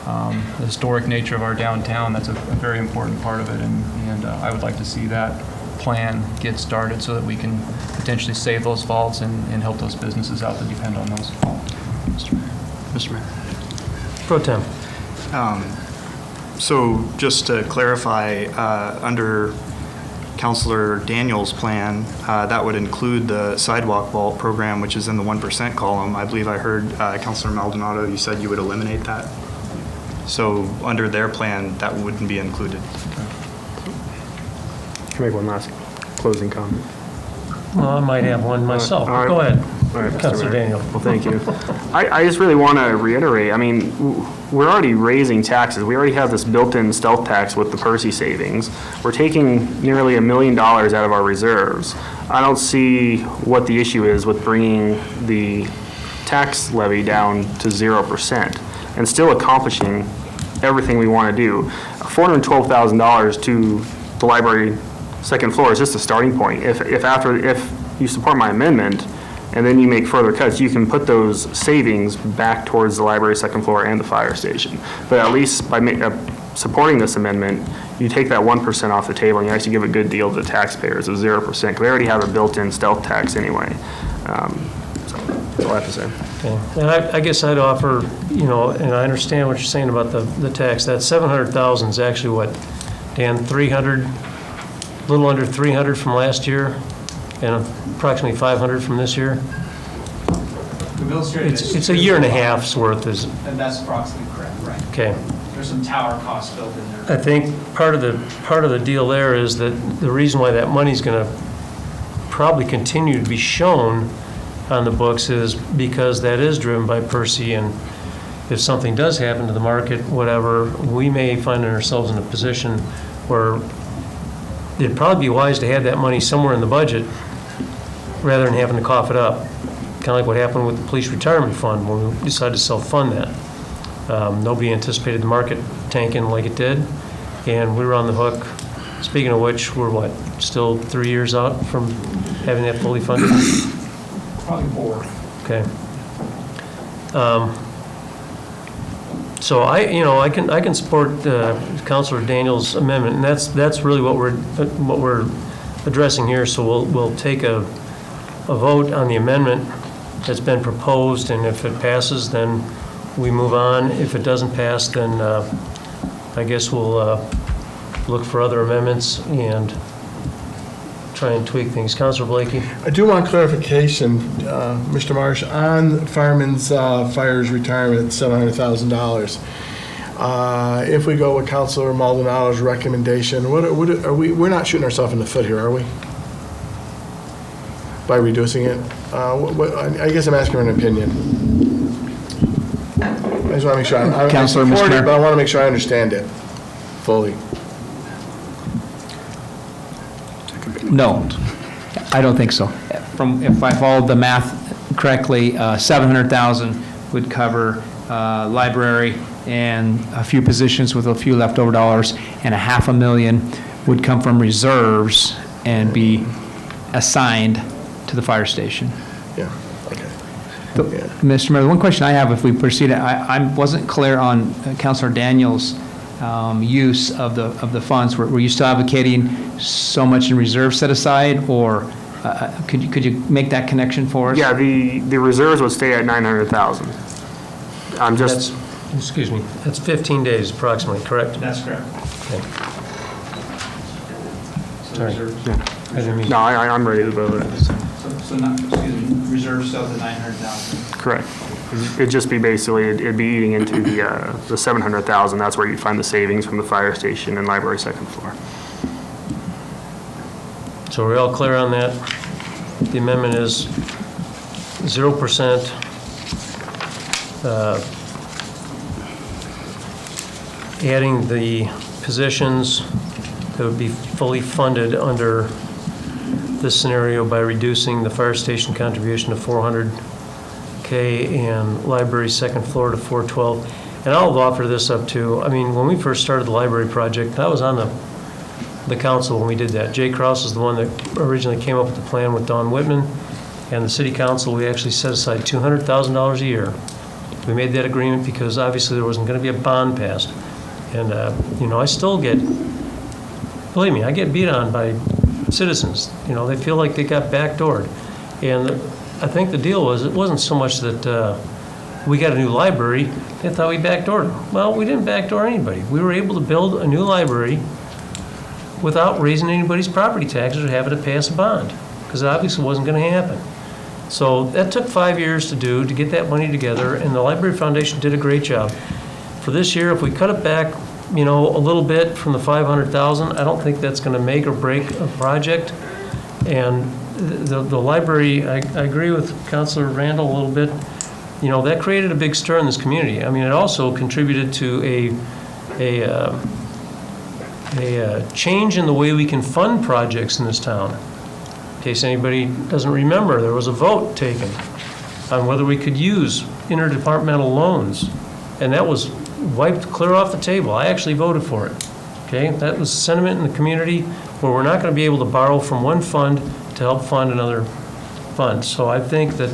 The historic nature of our downtown, that's a very important part of it, and I would like to see that plan get started so that we can potentially save those vaults and help those businesses out that depend on those. Mr. Mayor. Pro Tem. So just to clarify, under Councilor Daniel's plan, that would include the sidewalk vault program, which is in the 1% column. I believe I heard Councilor Maldonado, you said you would eliminate that. So under their plan, that wouldn't be included. Can I make one last closing comment? Well, I might have one myself. All right. Go ahead. All right, Mr. Councilor Mayor. Daniel. Well, thank you. I just really want to reiterate, I mean, we're already raising taxes. We already have this built-in stealth tax with the Percy savings. We're taking nearly $1 million out of our reserves. I don't see what the issue is with bringing the tax levy down to 0% and still accomplishing everything we want to do. $412,000 to the library second floor is just a starting point. If you support my amendment and then you make further cuts, you can put those savings back towards the library second floor and the fire station. But at least by supporting this amendment, you take that 1% off the table and you actually give a good deal to the taxpayers of 0%, because we already have a built-in stealth tax anyway. So that's all I have to say. Okay. And I guess I'd offer, and I understand what you're saying about the tax. That $700,000 is actually what, Dan, 300, a little under 300 from last year, and approximately 500 from this year. The illustrated It's a year and a half's worth, is And that's approximately correct, right. okay. There's some tower costs built in there. I think part of the deal there is that the reason why that money's going to probably continue to be shown on the books is because that is driven by Percy, and if something does happen to the market, whatever, we may find ourselves in a position where it'd probably be wise to have that money somewhere in the budget rather than having to cough it up. Kind of like what happened with the police retirement fund when we decided to self-fund that. Nobody anticipated the market tanking like it did, and we were on the hook. Speaking of which, we're what, still 3 years out from having that fully funded? Probably 4. Okay. So I can support Councilor Daniels' amendment, and that's really what we're addressing here. So we'll take a vote on the amendment that's been proposed, and if it passes, then we move on. If it doesn't pass, then I guess we'll look for other amendments and try and tweak things. Councilor Blakey? I do want clarification, Mr. Marsh, on Fireman's Fire's retirement at $700,000. If we go with Councilor Maldonado's recommendation, what are we? We're not shooting ourselves in the foot here, are we? By reducing it? I guess I'm asking for an opinion. I just want to make sure. I Councilor, support Mr. it, Mayor. but I want to make sure I understand it fully. No, I don't think so. If I followed the math correctly, 700,000 would cover library and a few positions with a few leftover dollars, and $500,000 would come from reserves and be assigned to the fire station. Yeah, okay. Mr. Mayor, one question I have, if we proceed, I wasn't clear on Councilor Daniels' use of the funds. Were you still advocating so much in reserve set aside, or could you make that connection for us? Yeah, the reserves would stay at 900,000. I'm just. Excuse me, that's 15 days approximately, correct? That's correct. Okay. Sorry. I didn't mean. No, I'm ready to vote. So not, excuse me, reserve still the 900,000. Correct. It'd just be basically, it'd be eating into the 700,000. That's where you'd find the savings from the fire station and library second floor. So are we all clear on that? The amendment is 0%, adding the positions that would be fully funded under this scenario by reducing the fire station contribution to $400K and library second floor to $412. And I'll offer this up too. I mean, when we first started the library project, I was on the council when we did that. Jay Kraus is the one that originally came up with the plan with Don Whitman, and the city council, we actually set aside $200,000 a year. We made that agreement because obviously there wasn't going to be a bond passed. And, I still get, believe me, I get beat on by citizens. They feel like they got backdoored. And I think the deal was, it wasn't so much that we got a new library, they thought we backdoored them. Well, we didn't backdoor anybody. We were able to build a new library without raising anybody's property taxes or having to pass a bond, because it obviously wasn't going to happen. So that took 5 years to do, to get that money together, and the Library Foundation did a great job. For this year, if we cut it back, a little bit from the 500,000, I don't think that's going to make or break a project. And the library, I agree with Councilor Randall a little bit. That created a big stir in this community. I mean, it also contributed to a change in the way we can fund projects in this town. In case anybody doesn't remember, there was a vote taken on whether we could use interdepartmental loans, and that was wiped clear off the table. I actually voted for it. Okay, that was sentiment in the community where we're not going to be able to borrow from one fund to help fund another fund. So I think that,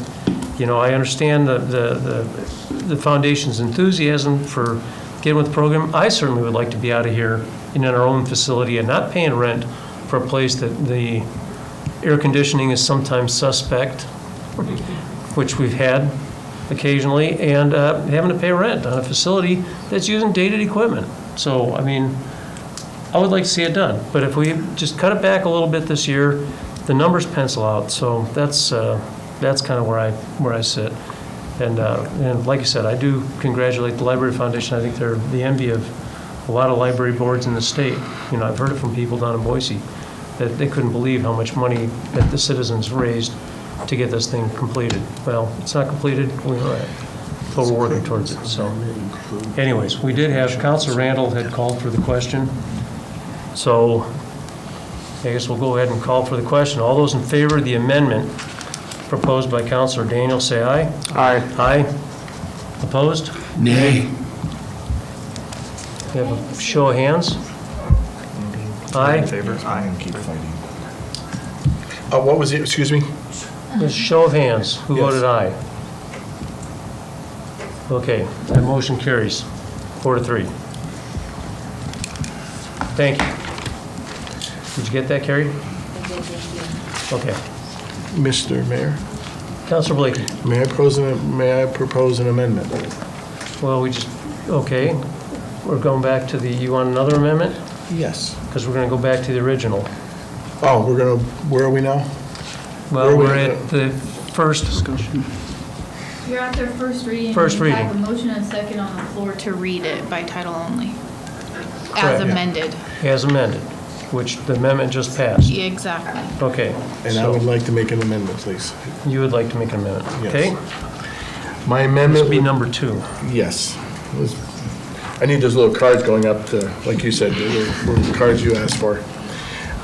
I understand the foundation's enthusiasm for getting with the program. I certainly would like to be out of here in our own facility and not paying rent for a place that the air conditioning is sometimes suspect, which we've had occasionally, and having to pay rent on a facility that's using dated equipment. So, I mean, I would like to see it done. But if we just cut it back a little bit this year, the numbers pencil out. So that's kind of where I sit. And like I said, I do congratulate the Library Foundation. I think they're the envy of a lot of library boards in the state. I've heard it from people down in Boise. that they couldn't believe how much money that the citizens raised to get this thing completed. Well, it's not completed, but we're working towards it, so. Anyways, we did have, Councilor Randall had called for the question, so I guess we'll go ahead and call for the question. All those in favor of the amendment proposed by Councilor Daniel, say aye. Aye. Aye. Opposed? Nay. We have a show of hands. Aye. In favor? Aye. Keep fighting. What was it, excuse me? There's a show of hands. Who Yes. voted aye? Okay, that motion carries 4-3. Thank you. Did you get that, Carrie? Okay. Mr. Mayor, Councilor Blakey. may I propose an amendment? Well, okay. We're going back to you want another amendment? Yes. Because we're going to go back to the original. Oh, where are we now? Well, Where are we we're at? at the first discussion. You're at their first reading. First You have reading. a motion and a second on the floor to read it by title only, Correct. as amended. As amended, which the amendment just passed. Yeah, exactly. Okay. And I would like to make an amendment, please. You would like to make an amendment, Yes. okay? My This amendment would be number 2. Yes. I need those little cards going up to, like you said, the little cards you asked for.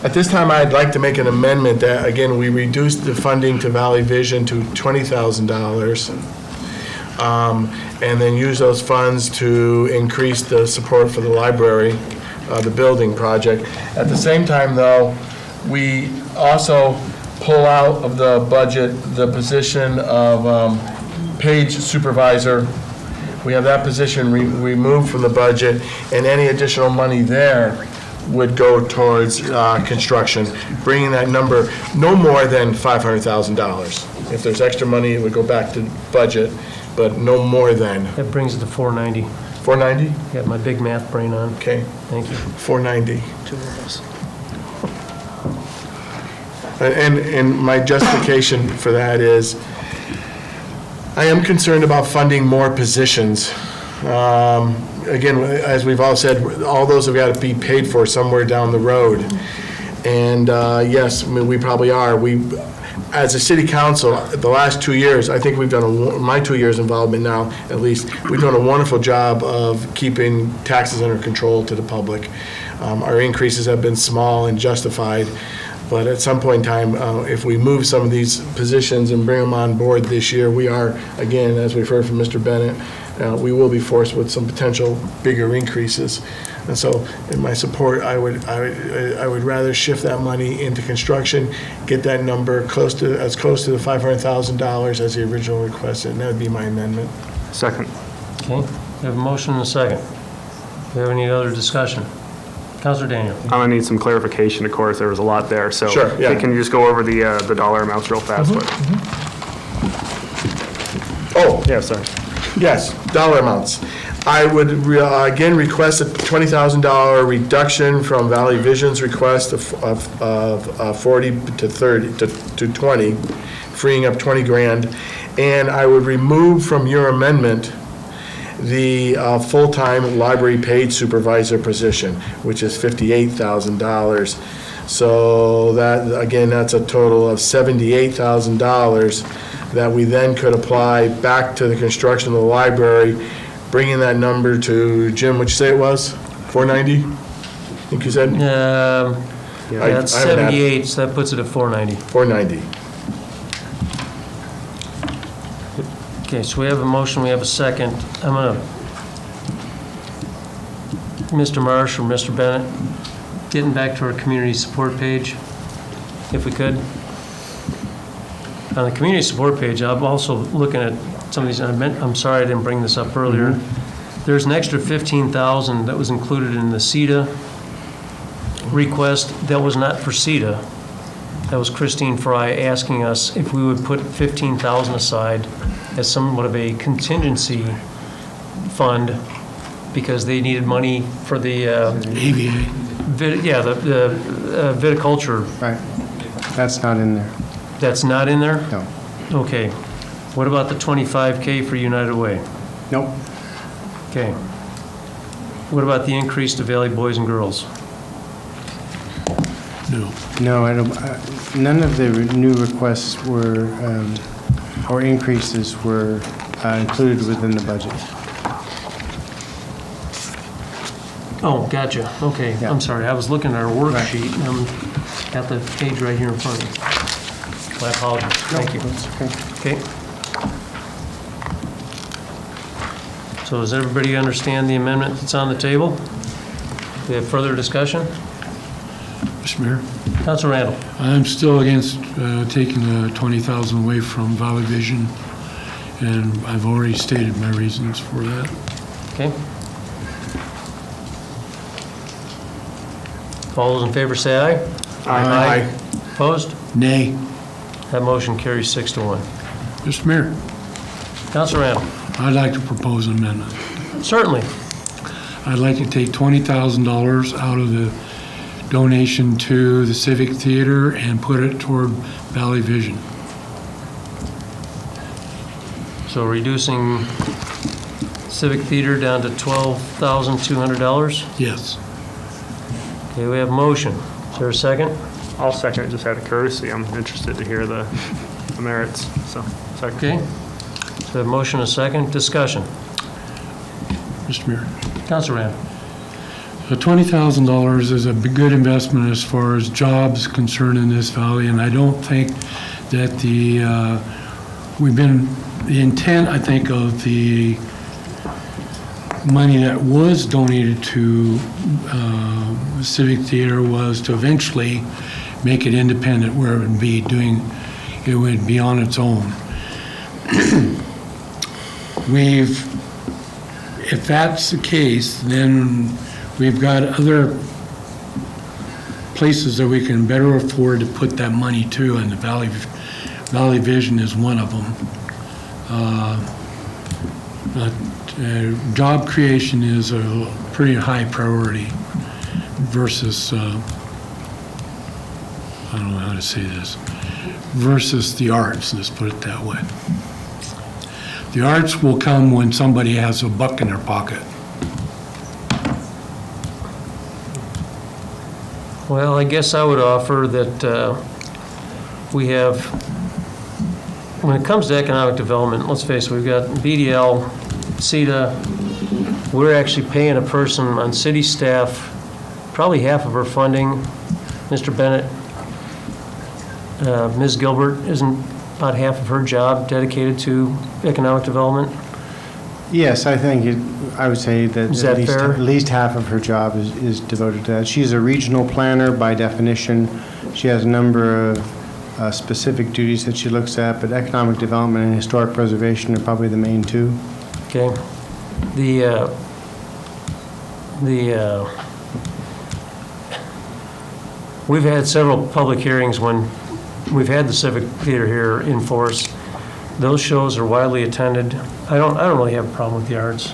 At this time, I'd like to make an amendment that, again, we reduce the funding to Valley Vision to $20,000, and then use those funds to increase the support for the library, the building project. At the same time, though, we also pull out of the budget the position of page supervisor. We have that position removed from the budget, and any additional money there would go towards construction, bringing that number no more than $500,000. If there's extra money, it would go back to budget, but no more than. That brings it to 490. 490? Got my big math brain on. Okay. Thank you. 490. Two of us. And my justification for that is, I am concerned about funding more positions. Again, as we've all said, all those have got to be paid for somewhere down the road. And yes, I mean, we probably are. As a city council, the last 2 years, I think we've done, my 2 years involvement now, at least, we've done a wonderful job of keeping taxes under control to the public. Our increases have been small and justified. But at some point in time, if we move some of these positions and bring them on board this year, we are, again, as we've heard from Mr. Bennett, we will be forced with some potential bigger increases. And so, in my support, I would rather shift that money into construction, get that number as close to the $500,000 as the original requested, and that would be my amendment. Second. Okay, we have a motion and a second. Do we have any other discussion? Councilor Daniel. I'm gonna need some clarification, of course, there was a lot there, so. Sure, yeah. Can you just go over the dollar amounts real fast? Oh, Yeah, sorry. yes, dollar amounts. I would again request a $20,000 reduction from Valley Vision's request of 40 to 30 to 20, freeing up 20 grand. And I would remove from your amendment the full-time library paid supervisor position, which is $58,000. So that, again, that's a total of $78,000 that we then could apply back to the construction of the library, bringing that number to, Jim, what'd you say it was? 490? I think you said? Yeah, it's I haven't had- 78, so that puts it at 490. 490. Okay, so we have a motion, we have a second. I'm gonna, Mr. Marsh or Mr. Bennett, getting back to our community support page, if we could. On the community support page, I'm also looking at some of these, I'm sorry I didn't bring this up earlier. There's an extra 15,000 that was included in the CETA request that was not for CETA. That was Christine Fry asking us if we would put 15,000 aside as somewhat of a contingency fund because they needed money for the viticulture. Right. That's not in there. That's not in there? No. Okay. What about the 25K for United Way? Nope. Okay. What about the increase to Valley Boys and Girls? No. No, I don't, none of the new requests were, or increases were included within the budget. Oh, gotcha, okay, Yeah. I'm sorry, I was looking at our worksheet, and I'm got the page right here in front of me. My apologies, thank you. Okay. So does everybody understand the amendment that's on the table? Do we have further discussion? Mr. Mayor? Councilor Randall. I'm still against taking the 20,000 away from Valley Vision, and I've already stated my reasons for that. Okay. All those in favor say aye. Aye. Opposed? Nay. That motion carries 6-1. Mr. Mayor? Councilor Randall. I'd like to propose an amendment. Certainly. I'd like to take $20,000 out of the donation to the Civic Theater and put it toward Valley Vision. So reducing Civic Theater down to $12,200? Yes. Okay, we have a motion. Is there a second? I'll second it just out of courtesy. I'm interested to hear the merits, so, second. Okay. So a motion, a second, discussion. Mr. Mayor? Councilor Randall. The $20,000 is a good investment as far as jobs concerned in this valley, and I don't think that the intent, I think, of the money that was donated to Civic Theater was to eventually make it independent, where it would be on its own. If that's the case, then we've got other places that we can better afford to put that money to, and the Valley Vision is one of them. Job creation is a pretty high priority versus, I don't know how to say this, versus the arts, let's put it that way. The arts will come when somebody has a buck in their pocket. Well, I guess I would offer that we have, when it comes to economic development, let's face it, we've got BDL, CETA, we're actually paying a person on city staff probably half of her funding. Mr. Bennett, Ms. Gilbert, isn't about half of her job dedicated to economic development? Yes, I think I would say that Is that fair? at least half of her job is devoted to that. She's a regional planner by definition. She has a number of specific duties that she looks at, but economic development and historic preservation are probably the main two. Okay. We've had several public hearings when we've had the Civic Theater here in force. Those shows are widely attended. I don't really have a problem with the arts.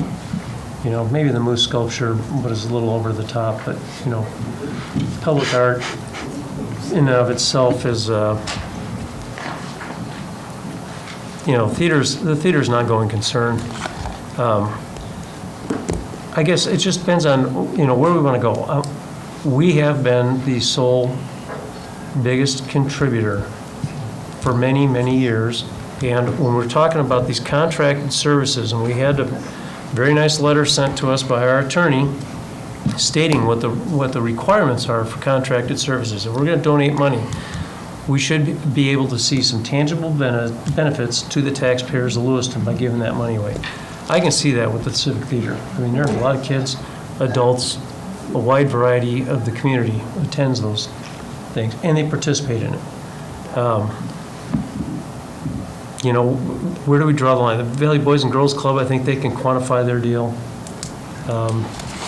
You know, maybe the moose sculpture was a little over the top, but, you know, public art in and of itself is, you know, the theater's an ongoing concern. I guess it just depends on, you know, where we want to go. We have been the sole biggest contributor for many, many years. And when we're talking about these contracted services, and we had a very nice letter sent to us by our attorney stating what the requirements are for contracted services. If we're going to donate money, we should be able to see some tangible benefits to the taxpayers of Lewiston by giving that money away. I can see that with the Civic Theater. I mean, there are a lot of kids, adults, a wide variety of the community attends those things, and they participate in it. You know, where do we draw the line? The Valley Boys and Girls Club, I think they can quantify their deal.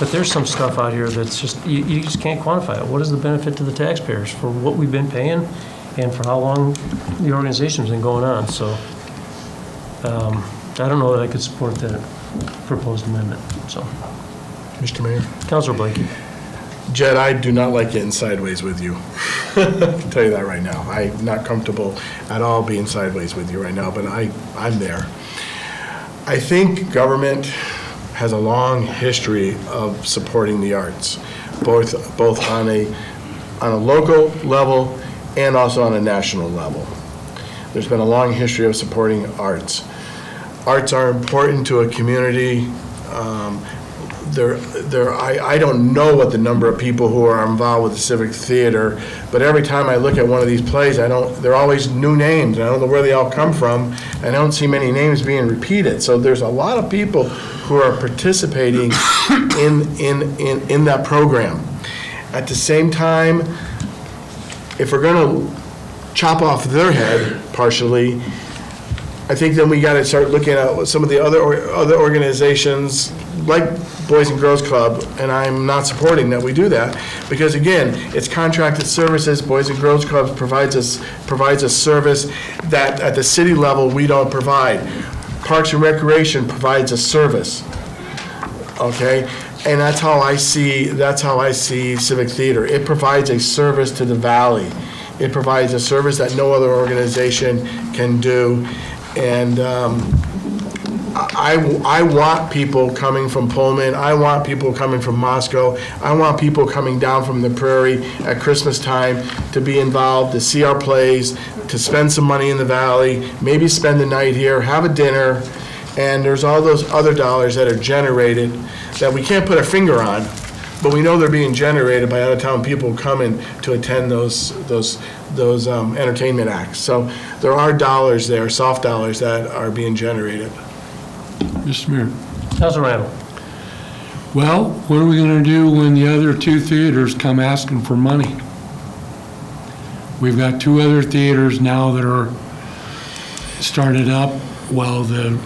But there's some stuff out here that's just, you just can't quantify it. What is the benefit to the taxpayers for what we've been paying and for how long the organization's been going on? So I don't know that I could support that proposed amendment, so. Mr. Mayor? Councilor Blakey. Jed, I do not like getting sideways with you. I can tell you that right now. I'm not comfortable at all being sideways with you right now, but I'm there. I think government has a long history of supporting the arts, both on on a local level and also on a national level. There's been a long history of supporting arts. Arts are important to a community. I don't know what the number of people who are involved with the Civic Theater, but every time I look at one of these plays, they're always new names. I don't know where they all come from. I don't see many names being repeated. So there's a lot of people who are participating in that program. At the same time, if we're going to chop off their head partially, I think then we got to start looking at some of the other organizations like Boys and Girls Club, and I'm not supporting that we do that, because again, it's contracted services. Boys and Girls Club provides a service that at the city level we don't provide. Parks and Recreation provides a service, okay? And that's how I see Civic Theater. It provides a service to the valley. It provides a service that no other organization can do. And I want people coming from Pullman. I want people coming from Moscow. I want people coming down from the prairie at Christmas time to be involved, to see our plays, to spend some money in the valley, maybe spend the night here, have a dinner. And there's all those other dollars that are generated that we can't put a finger on, but we know they're being generated by out-of-town people coming to attend those entertainment acts. So there are dollars there, soft dollars, that are being generated. Mr. Mayor. Councilor Randall. Well, what are we going to do when the other two theaters come asking for money? We've got two other theaters now that are started up. Well, the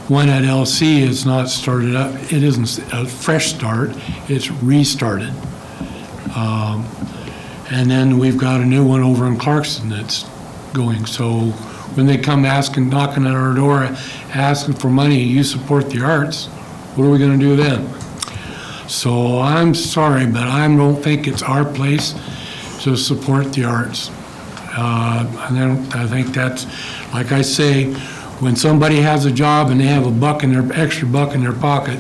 one at LC is not started up. It isn't a fresh start. It's restarted. And then we've got a new one over in Clarkson that's going. So when they come knocking at our door, asking for money, you support the arts, what are we going to do then? So I'm sorry, but I don't think it's our place to support the arts. And then I think that's, like I say, when somebody has a job and they have extra buck in their pocket,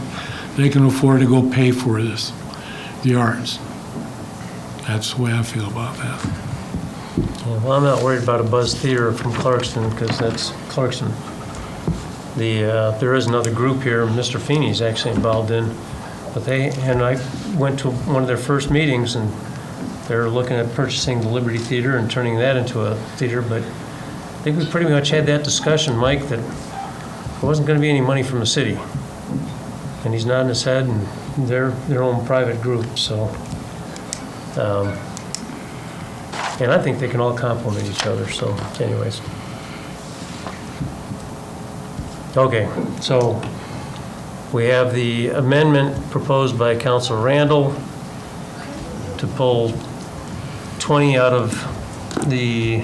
they can afford to go pay for this, the arts. That's the way I feel about that. Yeah, well, I'm not worried about a Buzz Theater from Clarkston, because that's Clarkston. There is another group here, Mr. Feeney's actually involved in, but I went to one of their first meetings, and they're looking at purchasing the Liberty Theater and turning that into a theater, but I think we pretty much had that discussion, Mike, that there wasn't going to be any money from the city. And he's nodding his head, and they're their own private group, so. And I think they can all complement each other, so anyways. Okay, so we have the amendment proposed by Councilor Randall to pull 20 out of the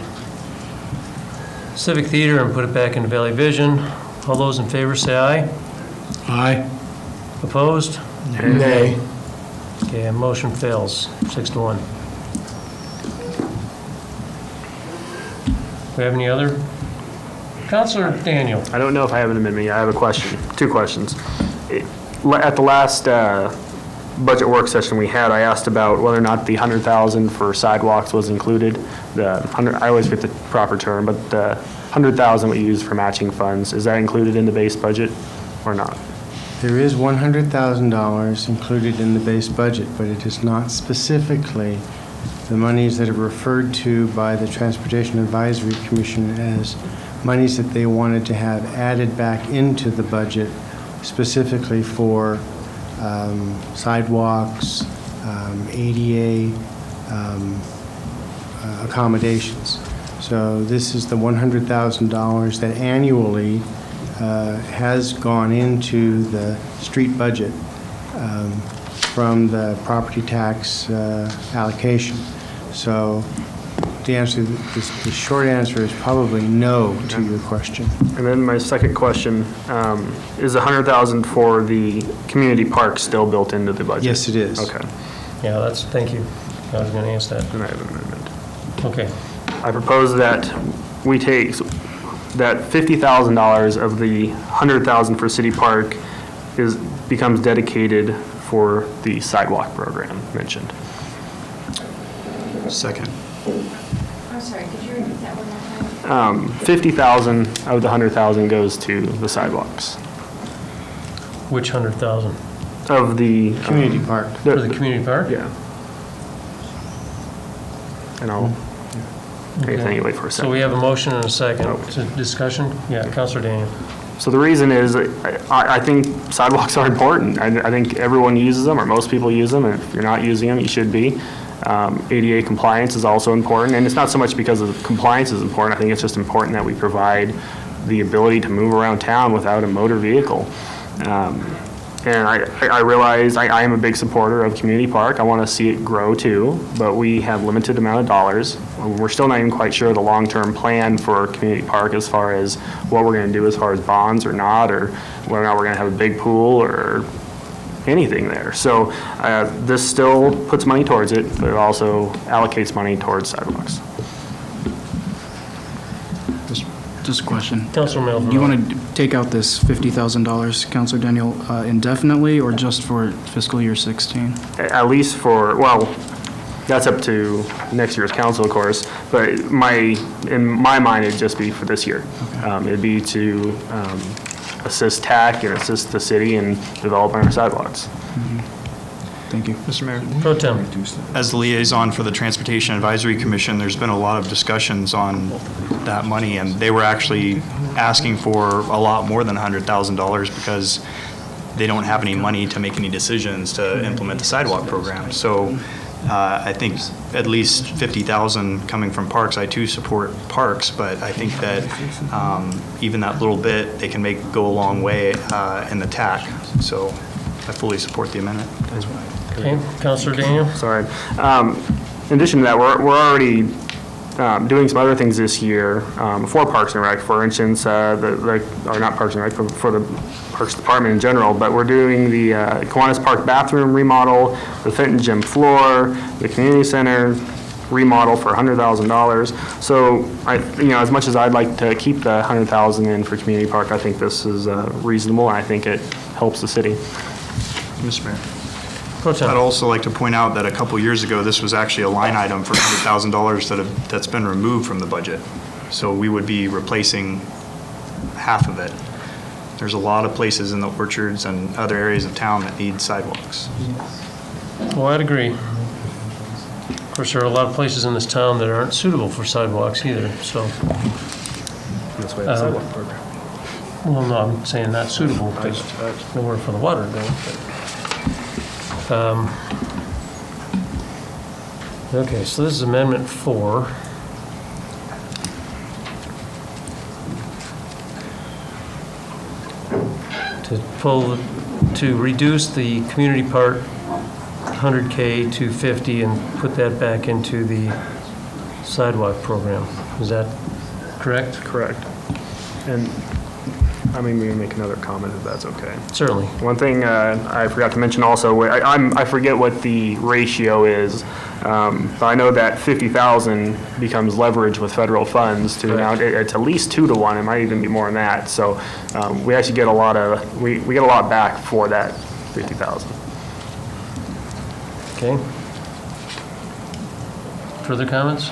Civic Theater and put it back into Valley Vision. All those in favor say aye. Aye. Opposed? Nay. Okay, motion fails, 6-1. We have any other? Councilor Daniel. I don't know if I have an amendment yet. I have a question, two questions. At the last budget work session we had, I asked about whether or not the 100,000 for sidewalks was included. I always get the proper term, but the 100,000 we use for matching funds, is that included in the base budget or not? There is $100,000 included in the base budget, but it is not specifically the monies that are referred to by the Transportation Advisory Commission as monies that they wanted to have added back into the budget specifically for sidewalks, ADA accommodations. So this is the $100,000 that annually has gone into the street budget from the property tax allocation. So the short answer is probably no to your question. And then my second question, is the 100,000 for the community park still built into the budget? Yes, it is. Okay. Yeah, thank you. I was going to ask that. And I have an amendment. Okay. I propose that we take that $50,000 of the 100,000 for city park becomes dedicated for the sidewalk program mentioned. Second. I'm sorry, could you repeat that one more time? 50,000 of the 100,000 goes to the sidewalks. Which 100,000? Of the Community park. For the community park? Yeah. And I'll take it anyway for a second. So we have a motion and a second. To discussion? Yeah, Councilor Daniel. So the reason is, I think sidewalks are important. I think everyone uses them, or most people use them, and if you're not using them, you should be. ADA compliance is also important, and it's not so much because of compliance is important. I think it's just important that we provide the ability to move around town without a motor vehicle. And I realize I am a big supporter of community park. I want to see it grow too, but we have limited amount of dollars. We're still not even quite sure the long-term plan for community park as far as what we're going to do as far as bonds or not, or whether or not we're going to have a big pool or anything there. So this still puts money towards it, but it also allocates money towards sidewalks. Just a question. Councilor Melvin. Do you want to take out this $50,000, Councilor Daniel, indefinitely or just for fiscal year 16? At least for, well, that's up to next year's council, of course, but in my mind, it'd just be for this year. It'd be to assist TAC and assist the city in developing our sidewalks. Thank you. Mr. Mayor. Pro Tem. As the liaison for the Transportation Advisory Commission, there's been a lot of discussions on that money, and they were actually asking for a lot more than $100,000 because they don't have any money to make any decisions to implement the sidewalk program. So I think at least 50,000 coming from parks. I too support parks, but I think that even that little bit they can go a long way in the TAC. So I fully support the amendment. Okay, Councilor Daniel. Sorry. In addition to that, we're already doing some other things this year for Parks and Rec. For instance, or not Parks and Rec, but for the Parks Department in general. But we're doing the Kiwanis Park bathroom remodel, the Fenton Gym floor, the community center remodel for $100,000. So as much as I'd like to keep the $100,000 in for community park, I think this is reasonable, and I think it helps the city. Mr. Mayor. I'd also like to point out that a couple years ago, this was actually a line item for $100,000 that's been removed from the budget. So we would be replacing half of it. There's a lot of places in the orchards and other areas of town that need sidewalks. Well, I'd agree. Of course, there are a lot of places in this town that aren't suitable for sidewalks either, so. That's why the sidewalk program. Well, no, I'm saying not suitable because nowhere for the water to go. Okay, so this is Amendment 4. To reduce the community part 100K to 50 and put that back into the sidewalk program. Is that correct? Correct. And I mean, we can make another comment if that's okay. Certainly. One thing I forgot to mention also, I forget what the ratio is, but I know that 50,000 becomes leverage with federal funds to now, it's at least 2 to 1, it might even be more than that. So we actually get a lot of, we get a lot back for that 50,000. Okay. Further comments?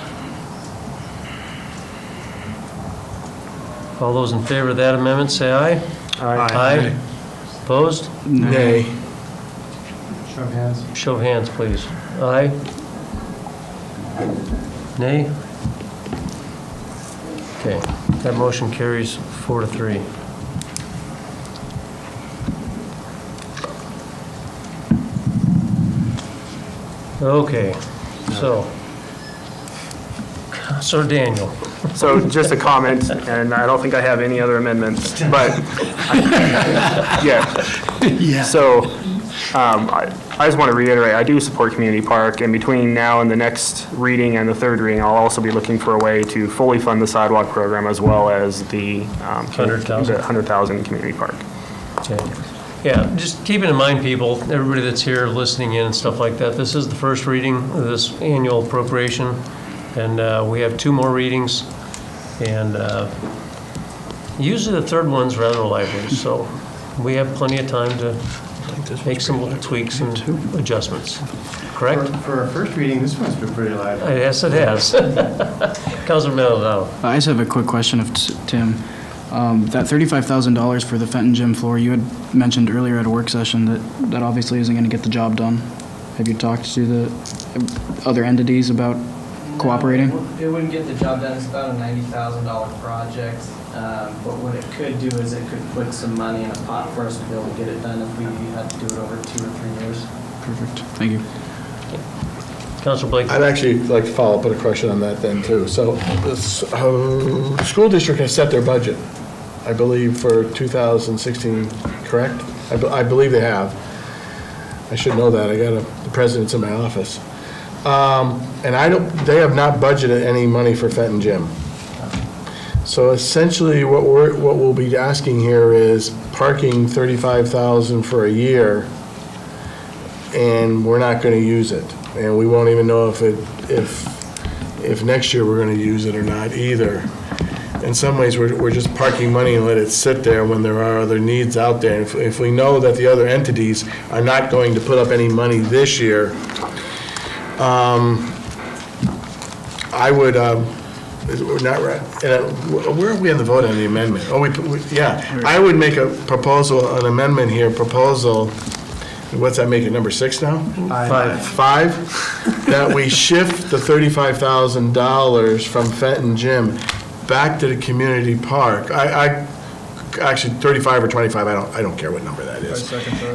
All those in favor of that amendment, say aye. Aye. Aye. Opposed? Nay. Show of hands. Show of hands, please. Aye. Nay? Okay, that motion carries 4 to 3. Okay, so, Sir Daniel. So just a comment, and I don't think I have any other amendments, but, yeah. So I just want to reiterate, I do support community park, and between now and the next reading and the third reading, I'll also be looking for a way to fully fund the sidewalk program as well as the 100,000 community park. Okay. Yeah, just keeping in mind, people, everybody that's here listening in and stuff like that, this is the first reading of this annual appropriation, and we have 2 more readings, and usually the third one's rather lively, so we have plenty of time to make some little tweaks and adjustments. Correct? For our first reading, this one's been pretty light. Yes, it has. Councilor Maldonado. I just have a quick question of Tim. That $35,000 for the Fenton Gym floor, you had mentioned earlier at a work session that obviously isn't going to get the job done. Have you talked to the other entities about cooperating? It wouldn't get the job done. It's about a $90,000 project. But what it could do is it could put some money in a pot for us to be able to get it done if we had to do it over 2 or 3 years. Perfect. Thank you. Councilor Blake. I'd actually like to follow up with a question on that then, too. So the school district has set their budget, I believe, for 2016, correct? I believe they have. I should know that. I got the president's in my office. And they have not budgeted any money for Fenton Gym. So essentially, what we'll be asking here is parking $35,000 for a year, and we're not going to use it. And we won't even know if next year we're going to use it or not either. In some ways, we're just parking money and let it sit there when there are other needs out there. If we know that the other entities are not going to put up any money this year, I would, we're not, where are we on the vote on the amendment? Oh, yeah. I would make a proposal, an amendment here, what's that make it, number 6 now? 5. That we shift the $35,000 from Fenton Gym back to the community park. Actually, 35 or 25, I don't care what number that is.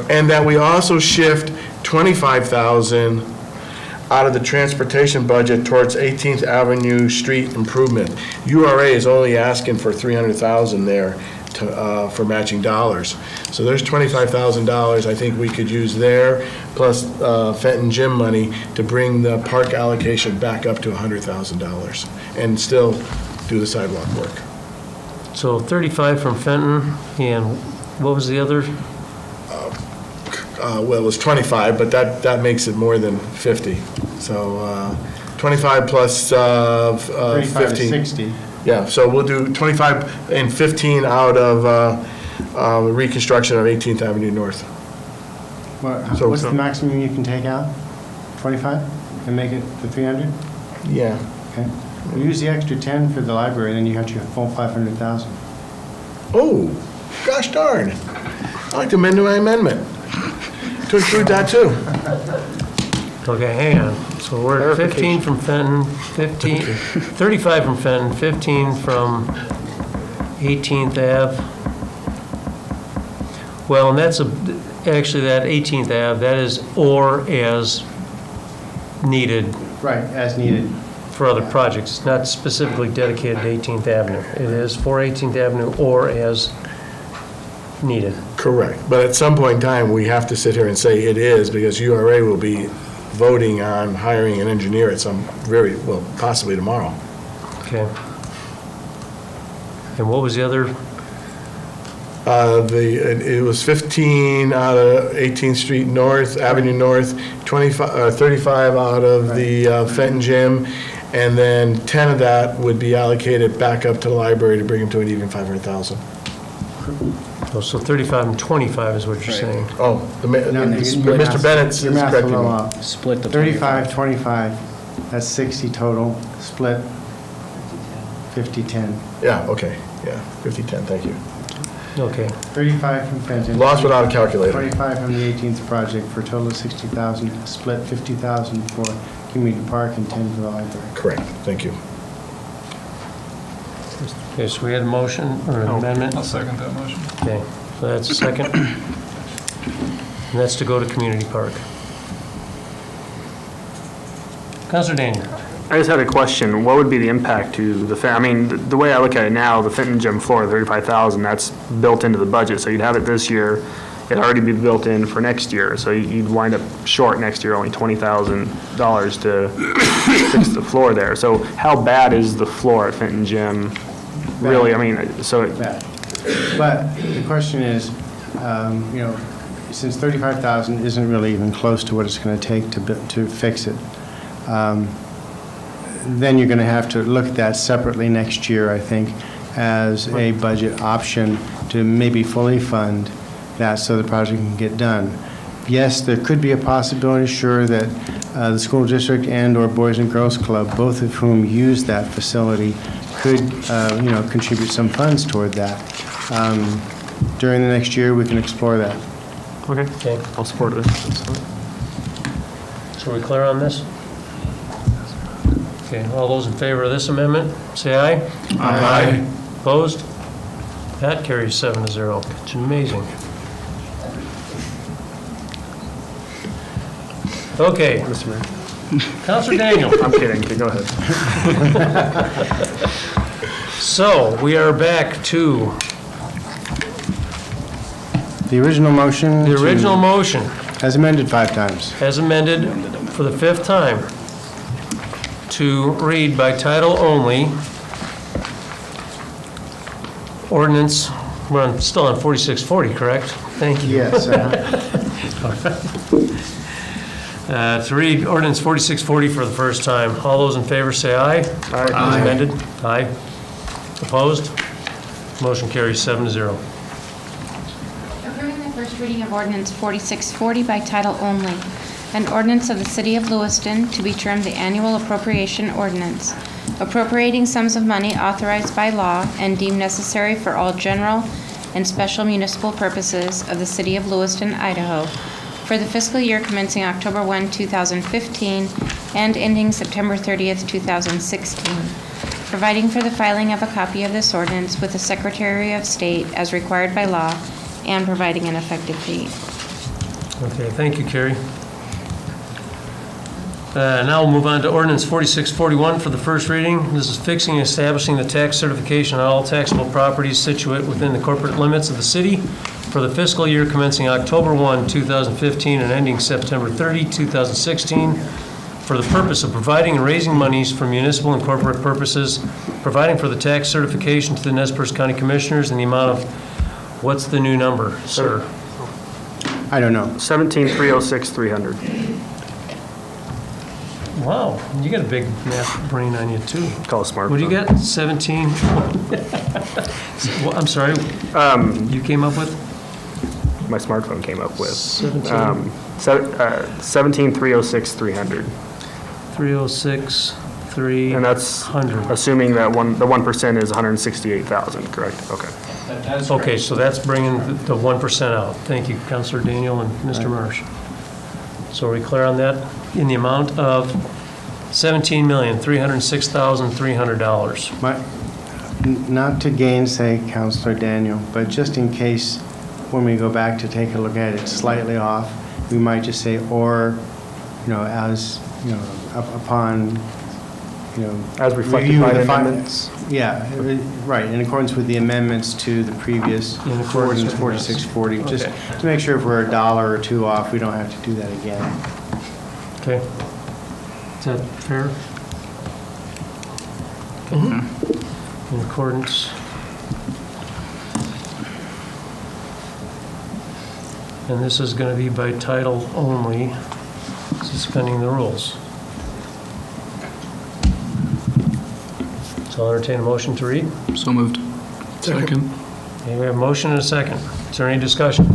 And that we also shift $25,000 out of the transportation budget towards 18th Avenue street improvement. URA is only asking for $300,000 there for matching dollars. So there's $25,000 I think we could use there, plus Fenton Gym money to bring the park allocation back up to $100,000 and still do the sidewalk work. So 35 from Fenton, and what was the other? Well, it was 25, but that makes it more than 50. So 25 plus 35 to 15. 60. Yeah, so we'll do 25 and 15 out of reconstruction of 18th Avenue North. What's the maximum you can take out? 25 and make it to 300? Yeah. Okay. We'll use the extra 10 for the library, then you got your full 500,000. Oh, gosh darn. I'd like to amend my amendment to include that too. Okay, hang on. So we're at 15 from Fenton, 35 from Fenton, 15 from 18th Ave. Well, and that's actually that 18th Ave, that is or as needed. Right, as needed. For other projects. It's not specifically dedicated to 18th Avenue. It is for 18th Avenue or as needed. Correct. But at some point in time, we have to sit here and say it is, because URA will be voting on hiring an engineer at possibly tomorrow. Okay. And what was the other? It was 15 out of 18th Street North, Avenue North, 35 out of the Fenton Gym, and then 10 of that would be allocated back up to the library to bring them to an even 500,000. Oh, so 35 and 25 is what you're saying. Oh, Mr. Bennett's Your math's a correcting little me. off. Split the 35, 25, that's 60 total, split 50-10. Yeah, okay, yeah, 50-10, thank you. Okay. 35 from Fenton. Lost without a calculator. 25 from the 18th project for a total of 60,000, split 50,000 for community park and 10 for the library. Correct, thank you. Okay, so we had a motion or an amendment? I'll second that motion. Okay, so that's a second. And that's to go to community park. Councilor Daniel. I just had a question. What would be the impact to the way I look at it now, the Fenton Gym floor, $35,000, that's built into the budget. So you'd have it this year, it'd already be built in for next year. So you'd wind up short next year, only $20,000 to fix the floor there. So how bad is the floor at Fenton Gym? Really, Bad. But the question is, since 35,000 isn't really even close to what it's going to take to fix it, then you're going to have to look at that separately next year, I think, as a budget option to maybe fully fund that so the project can get done. Yes, there could be a possibility, sure, that the school district and/or Boys and Girls Club, both of whom use that facility, could, contribute some funds toward that. During the next year, we can explore that. Okay, I'll support it. So are we clear on this? Okay, all those in favor of this amendment, say aye. Aye. Opposed? That carries 7-0. It's amazing. Okay. Mr. Mayor. Counselor Daniel. I'm kidding. Okay, go ahead. So, we are back to The original motion. the original motion, As amended 5 times. as amended for the 5th time, to read by title only, ordinance, we're still on 4640, correct? Thank you. Yes. To read ordinance 4640 for the first time. All those in favor say aye. Aye. As amended? Aye. Opposed? Motion carries 7-0. Approving the first reading of ordinance 4640 by title only. An ordinance of the City of Lewiston to be termed the annual appropriation ordinance, appropriating sums of money authorized by law and deemed necessary for all general and special municipal purposes of the City of Lewiston, Idaho, for the fiscal year commencing October 1, 2015, and ending September 30th, 2016, providing for the filing of a copy of this ordinance with the Secretary of State as required by law, and providing an effective date. Okay, thank you, Carrie. Now we'll move on to ordinance 4641 for the first reading. This is fixing and establishing the tax certification on all taxable properties situate within the corporate limits of the city for the fiscal year commencing October 1, 2015 and ending September 30, 2016, for the purpose of providing and raising monies for municipal and corporate purposes, providing for the tax certification to the Nez Perce County Commissioners in the amount of, what's the new number, sir? I don't know. 17,306,300. Wow, you got a big math brain on you, too. Call it smart. What do you get? 17? Well, I'm sorry, you came up with? My smartphone came up with. 306, 17,306,300. 300. And that's assuming that the 1% is 168,000, correct? Okay. Okay, so that's bringing the 1% out. Thank you, Councilor Daniel and Mr. Marsh. So are we clear on that? In the amount of $17,306,300. Not to gainsay Councilor Daniel, but just in case when we go back to take a look at it slightly off, we might just say, or, as, upon, as reflected review by of the amendments. Yeah, right, in accordance with the amendments to the previous ordinance 4640, just to make sure if we're $1 or $2 off, we don't have to do that again. Okay. Is that fair? In accordance. And this is going to be by title only, suspending the rules. So I'll entertain a motion to read. So moved. Second. Okay, we have a motion and a second. Is there any discussion?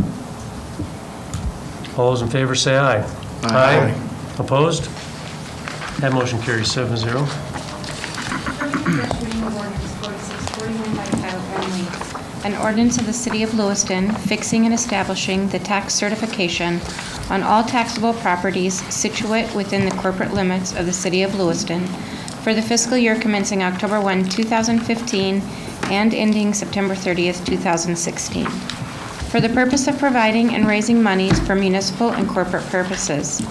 All those in favor say aye. Aye. Opposed? That motion carries 7-0. An ordinance of the City of Lewiston fixing and establishing the tax certification on all taxable properties situate within the corporate limits of the City of Lewiston for the fiscal year commencing October 1, 2015 and ending September 30th, 2016, for the purpose of providing and raising monies for municipal and corporate purposes,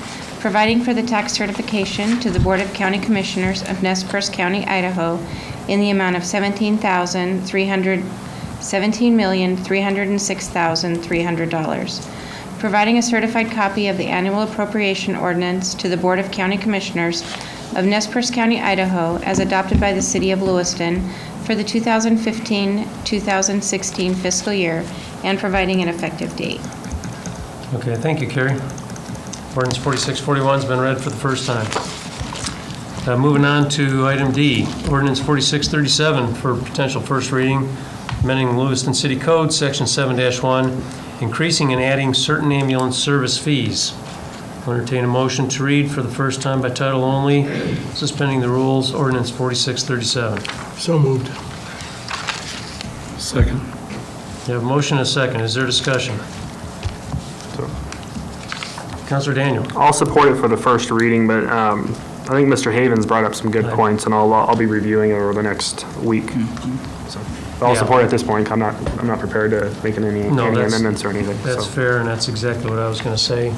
providing for the tax certification to the Board of County Commissioners of Nez Perce County, Idaho, in the amount of $17,306,300, providing a certified copy of the annual appropriation ordinance to the Board of County Commissioners of Nez Perce County, Idaho, as adopted by the City of Lewiston for the 2015-2016 fiscal year, and providing an effective date. Okay, thank you, Carrie. Ordinance 4641 has been read for the first time. Moving on to item D, ordinance 4637 for potential first reading, amending Lewiston City Code, section 7-1, increasing and adding certain ambulance service fees. I'll entertain a motion to read for the first time by title only, suspending the rules, ordinance 4637. So moved. Second. You have a motion and a second. Is there discussion? Counselor Daniel. I'll support it for the first reading, but I think Mr. Havens brought up some good points, and I'll be reviewing it over the next week. So I'll support it at this point. I'm not prepared to make any amendments or anything. That's fair, and that's exactly what I was going to say.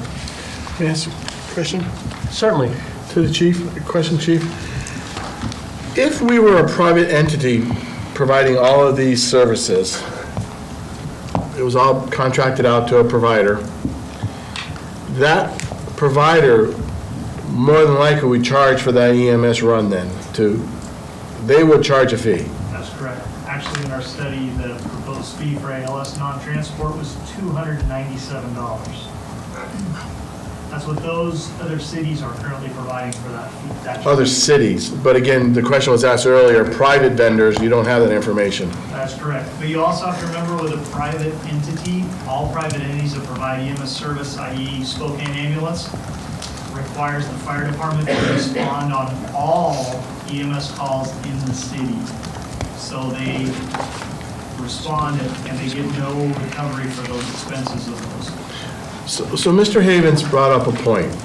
May I ask a question? Certainly. To the chief, a question, chief. If we were a private entity providing all of these services, it was all contracted out to a provider, that provider more than likely would charge for that EMS run then, they would charge a fee. That's correct. Actually, in our study, the proposed fee for ALS non-transport was $297. That's what those other cities are currently providing for that. Other cities, but again, the question was asked earlier, private vendors, you don't have that information. That's correct. But you also have to remember with a private entity, all private entities that provide EMS service, i.e. Spokane Ambulance, requires the fire department to respond on all EMS calls in the city. So they respond and they get no recovery for those expenses of those. So Mr. Havens brought up a point.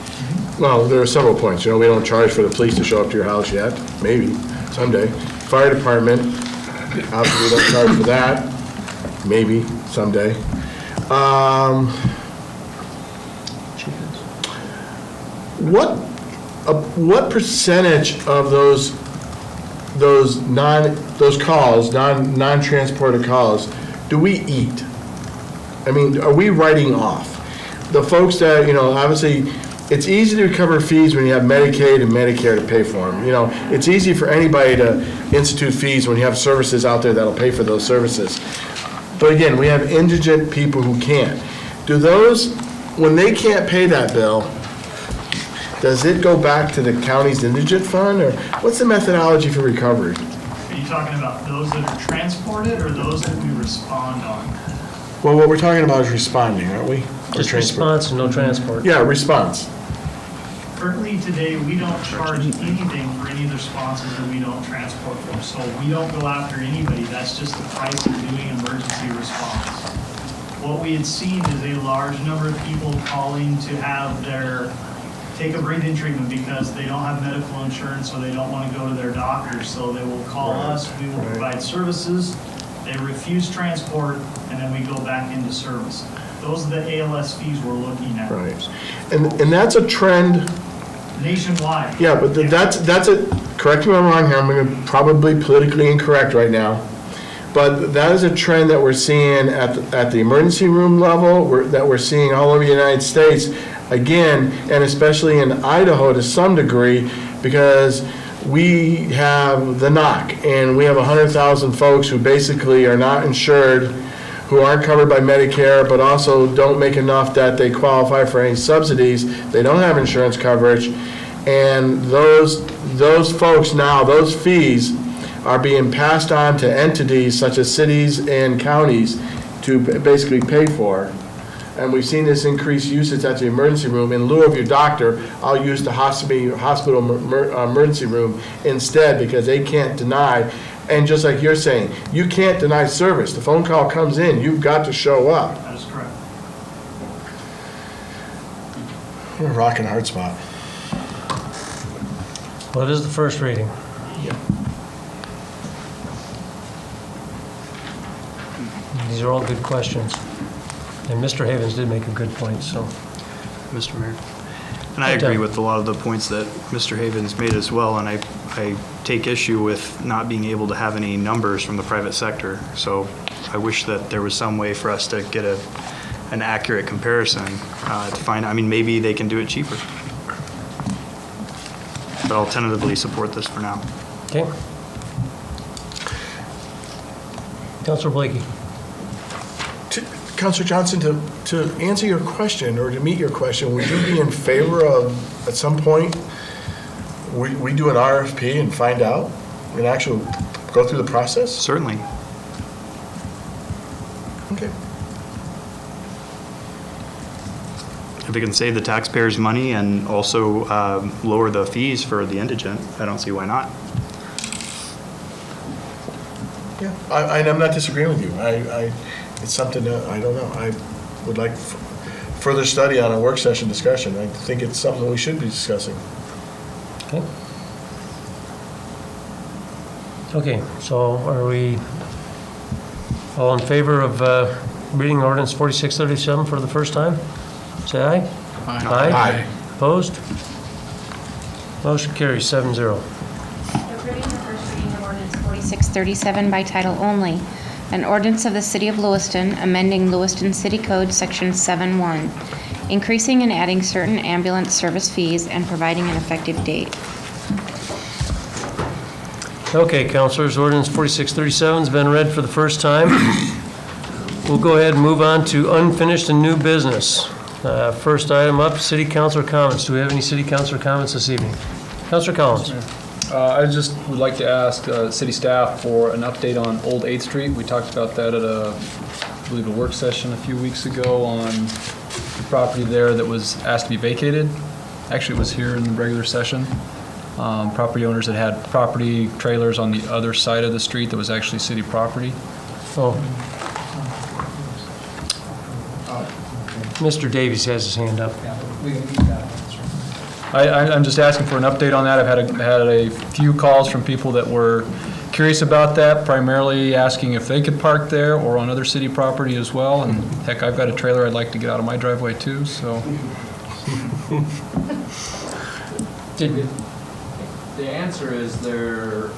Well, there are several points. We don't charge for the police to show up to your house yet. Maybe, someday. Fire department, obviously we don't charge for that. Maybe, someday. What percentage of those calls, non-transported calls, do we eat? I mean, are we writing off? The folks that, obviously, it's easy to recover fees when you have Medicaid and Medicare to pay for them. It's easy for anybody to institute fees when you have services out there that'll pay for those services. But again, we have indigent people who can't. Do those, when they can't pay that bill, does it go back to the county's indigent fund, or what's the methodology for recovery? Are you talking about those that are transported or those that we respond on? Well, what we're talking about is responding, aren't we? Just response and no transport. Yeah, response. Currently today, we don't charge anything for any of the responses that we don't transport for. So we don't go after anybody. That's just the price of doing emergency response. What we had seen is a large number of people calling to have take a breathing treatment because they don't have medical insurance or they don't want to go to their doctors. So they will call us, we will provide services, they refuse transport, and then we go back into service. Those are the ALS fees we're looking at. Right. And that's a trend. Nationwide. Yeah, but that's a, correct me if I'm wrong here, I'm going to probably politically incorrect right now, but that is a trend that we're seeing at the emergency room level, that we're seeing all over the United States, again, and especially in Idaho to some degree, because we have the NOC, and we have 100,000 folks who basically are not insured, who aren't covered by Medicare, but also don't make enough that they qualify for any subsidies. They don't have insurance coverage, and those folks now, those fees are being passed on to entities such as cities and counties to basically pay for. And we've seen this increased usage at the emergency room. In lieu of your doctor, I'll use the hospital emergency room instead, because they can't deny. And just like you're saying, you can't deny service. The phone call comes in, you've got to show up. That is correct. We're a rock and hard spot. Well, it is the first reading. Yeah. These are all good questions. And Mr. Havens did make a good point, so. Mr. Mayor. And I agree with a lot of the points that Mr. Havens made as well, and I take issue with not being able to have any numbers from the private sector. So I wish that there was some way for us to get an accurate comparison to find, maybe they can do it cheaper. But I'll tentatively support this for now. Okay. Councilor Blakey. Councilor Johnson, to answer your question or to meet your question, would you be in favor of, at some point, we do an RFP and find out and actually go through the process? Certainly. Okay. if it can save the taxpayers money and also lower the fees for the indigent, I don't see why not. Yeah, I'm not disagreeing with you. It's something that, I don't know, I would like further study on a work session discussion. I think it's something we should be discussing. Okay. Okay, so are we all in favor of reading ordinance 4637 for the first time? Say aye. Aye. Aye. Opposed? Motion carries 7-0. Approving the first reading of ordinance 4637 by title only. An ordinance of the City of Lewiston amending Lewiston City Code Section 7-1, increasing and adding certain ambulance service fees and providing an effective date. Okay, councilors, ordinance 4637's been read for the first time. We'll go ahead and move on to unfinished and new business. First item up, city councilor comments. Do we have any city councilor comments this evening? Councilor Collins. I just would like to ask city staff for an update on Old 8th Street. We talked about that at I believe a work session a few weeks ago on the property there that was asked to be vacated. Actually, it was here in the regular session. Property owners that had property trailers on the other side of the street that was actually city property. Oh. Mr. Davies has his hand up. I'm just asking for an update on that. I've had a few calls from people that were curious about that, primarily asking if they could park there or on other city property as well. And heck, I've got a trailer I'd like to get out of my driveway too, so. The answer is there's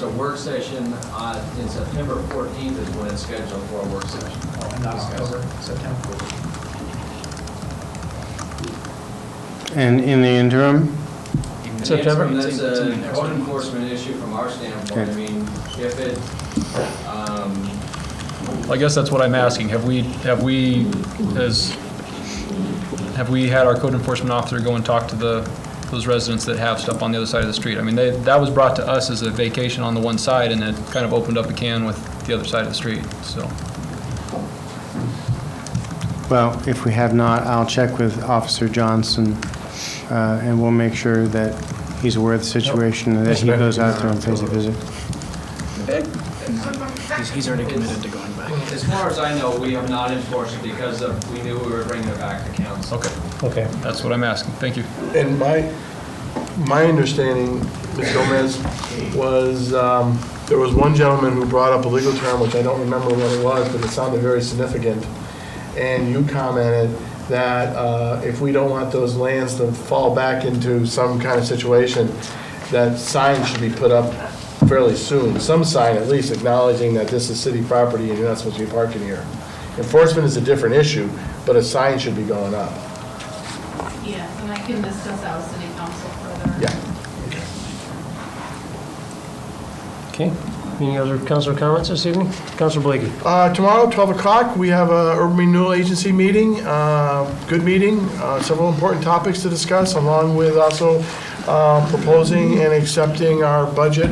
a work session in September 14th is when it's scheduled for a work session. Not October, September. And in the interim? September? That's a code enforcement issue from our standpoint. Okay. I mean, if it, I guess that's what I'm asking. Have we had our code enforcement officer go and talk to those residents that have stuff on the other side of the street? I mean, that was brought to us as a vacation on the one side, and it kind of opened up a can with the other side of the street, so. Well, if we have not, I'll check with Officer Johnson, and we'll make sure that he's aware of the situation and that he goes out there and pays a visit. He's already committed to going back. as far as I know, we have not enforced it because we knew we were bringing it back to council. Okay. Okay. That's what I'm asking. Thank you. And my understanding, Ms. Gomez, was there was one gentleman who brought up a legal term, which I don't remember what it was, but it sounded very significant. And you commented that if we don't want those lands to fall back into some kind of situation, that signs should be put up fairly soon. Some sign at least acknowledging that this is city property and you're not supposed to be parking here. Enforcement is a different issue, but a sign should be going up. Yes, and I can discuss that with city council further. Yeah. Okay. Any other councilor comments this evening? Councilor Blakey. Tomorrow, 12 o'clock, we have a Urban Renewal Agency meeting, good meeting, several important topics to discuss, along with also proposing and accepting our budget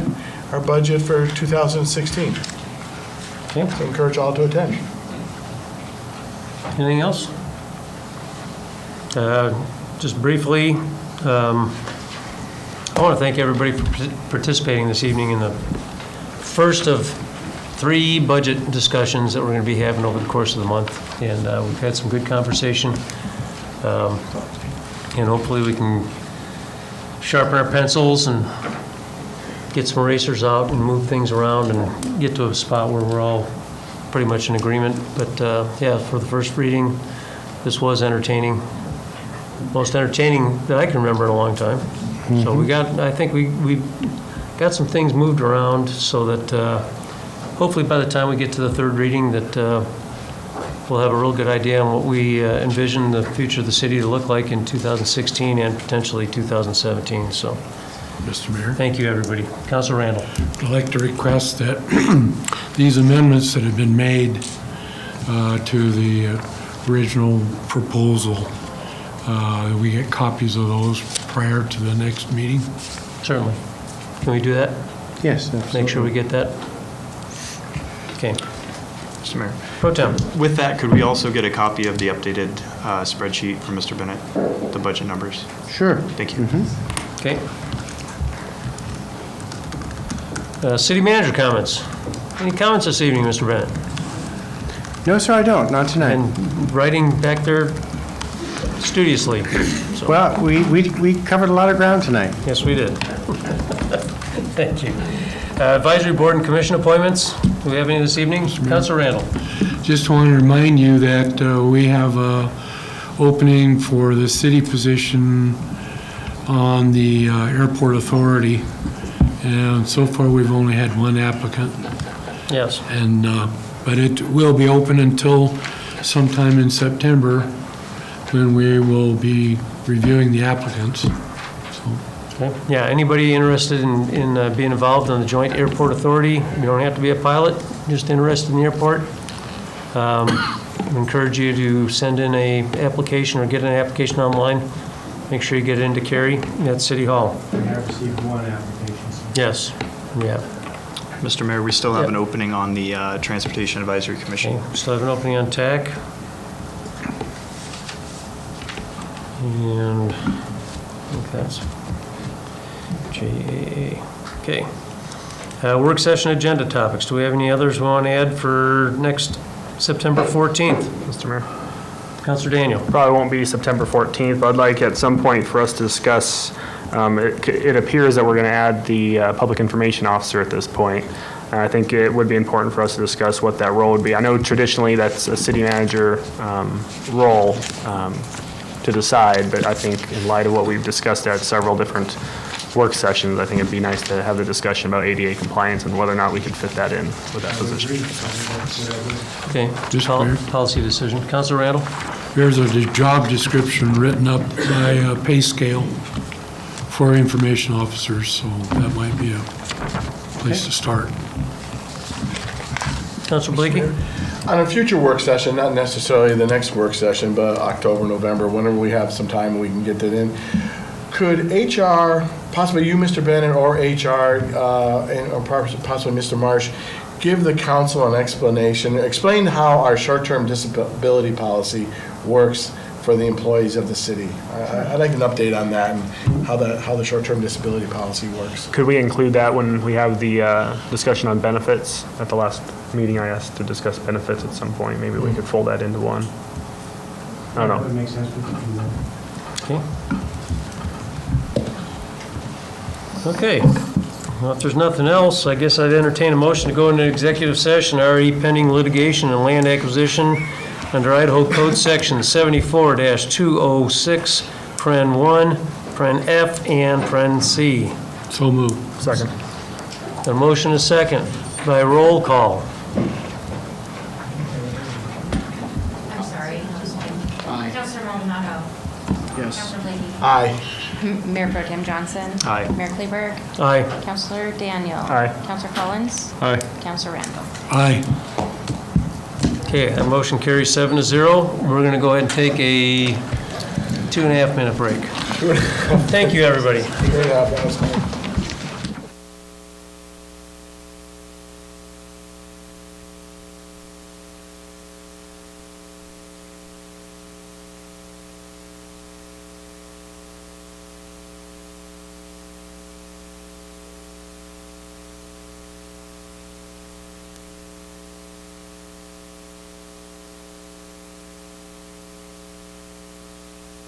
for 2016. Okay. So encourage all to attend. Anything else? Just briefly, I want to thank everybody for participating this evening in the first of 3 budget discussions that we're going to be having over the course of the month. And we've had some good conversation. And hopefully we can sharpen our pencils and get some erasers out and move things around and get to a spot where we're all pretty much in agreement. But yeah, for the first reading, this was entertaining. Most entertaining that I can remember in a long time. Mm-hmm. So I think we got some things moved around so that hopefully by the time we get to the third reading that we'll have a real good idea on what we envision the future of the city to look like in 2016 and potentially 2017. So, Mr. Mayor? Thank you, everybody. Councilor Randall. I'd like to request that these amendments that have been made to the original proposal, we get copies of those prior to the next meeting. Certainly. Can we do that? Yes, absolutely. Make sure we get that? Okay. Mr. Mayor. Pro Tem. With that, could we also get a copy of the updated spreadsheet from Mr. Bennett, the budget numbers? Sure. Thank you. Okay. City manager comments. Any comments this evening, Mr. Bennett? No, sir, I don't. Not tonight. And writing back there studiously. So. Well, we covered a lot of ground tonight. Yes, we did. Thank you. Advisory board and commission appointments. Do we have any this evening? Councilor Randall. Just want to remind you that we have a opening for the city position on the airport authority. And so far, we've only had one applicant. Yes. And, but it will be open until sometime in September, when we will be reviewing the applicants. Okay. Yeah, anybody interested in being involved in the Joint Airport Authority, you don't have to be a pilot, just interested in the airport. We encourage you to send in a application or get an application online. Make sure you get it into Carrie at City Hall. We have received one application. Yes, yeah. Mr. Mayor, we still have an opening on the Transportation Advisory Commission. Okay. Still have an opening on TAC. And I think that's JAA. Okay. Work session agenda topics. Do we have any others we want to add for next September 14th? Mr. Mayor. Councilor Daniel. Probably won't be September 14th, but I'd like at some point for us to discuss, it appears that we're going to add the public information officer at this point. And I think it would be important for us to discuss what that role would be. I know traditionally that's a city manager role to decide, but I think in light of what we've discussed at several different work sessions, I think it'd be nice to have the discussion about ADA compliance and whether or not we could fit that in with that position. Okay, Just policy decision. Councilor Randall? There's a job description written up by a pay scale for information officers, so that might be a place to start. Councilor Blakey? On a future work session, not necessarily the next work session, but October, November, whenever we have some time, we can get that in. Could HR, possibly you, Mr. Bennett, or HR, or possibly Mr. Marsh, give the council an explanation, explain how our short-term disability policy works for the employees of the city? I'd like an update on that and how the short-term disability policy works. Could we include that when we have the discussion on benefits? At the last meeting, I asked to discuss benefits at some point. Maybe we could fold that into one. I don't know. That would make sense. We could do that. Okay. Okay. Well, if there's nothing else, I guess I'd entertain a motion to go into executive session, RE pending litigation and land acquisition under Idaho Code Section 74-206, Pren 1, Pren F, and Pren C. So moved. Second. The motion is second by roll call. I'm sorry. Aye. Councilor Maldonado. Yes. Councilor Blakey. Aye. Mayor Pro Tem Johnson. Aye. Mayor Kleberg. Aye. Councilor Daniel. Aye. Councilor Collins. Aye. Councilor Randall. Aye. Okay, that motion carries 7-0. We're going to go ahead and take a 2.5 minute break. Thank you, everybody. 2.5 minutes.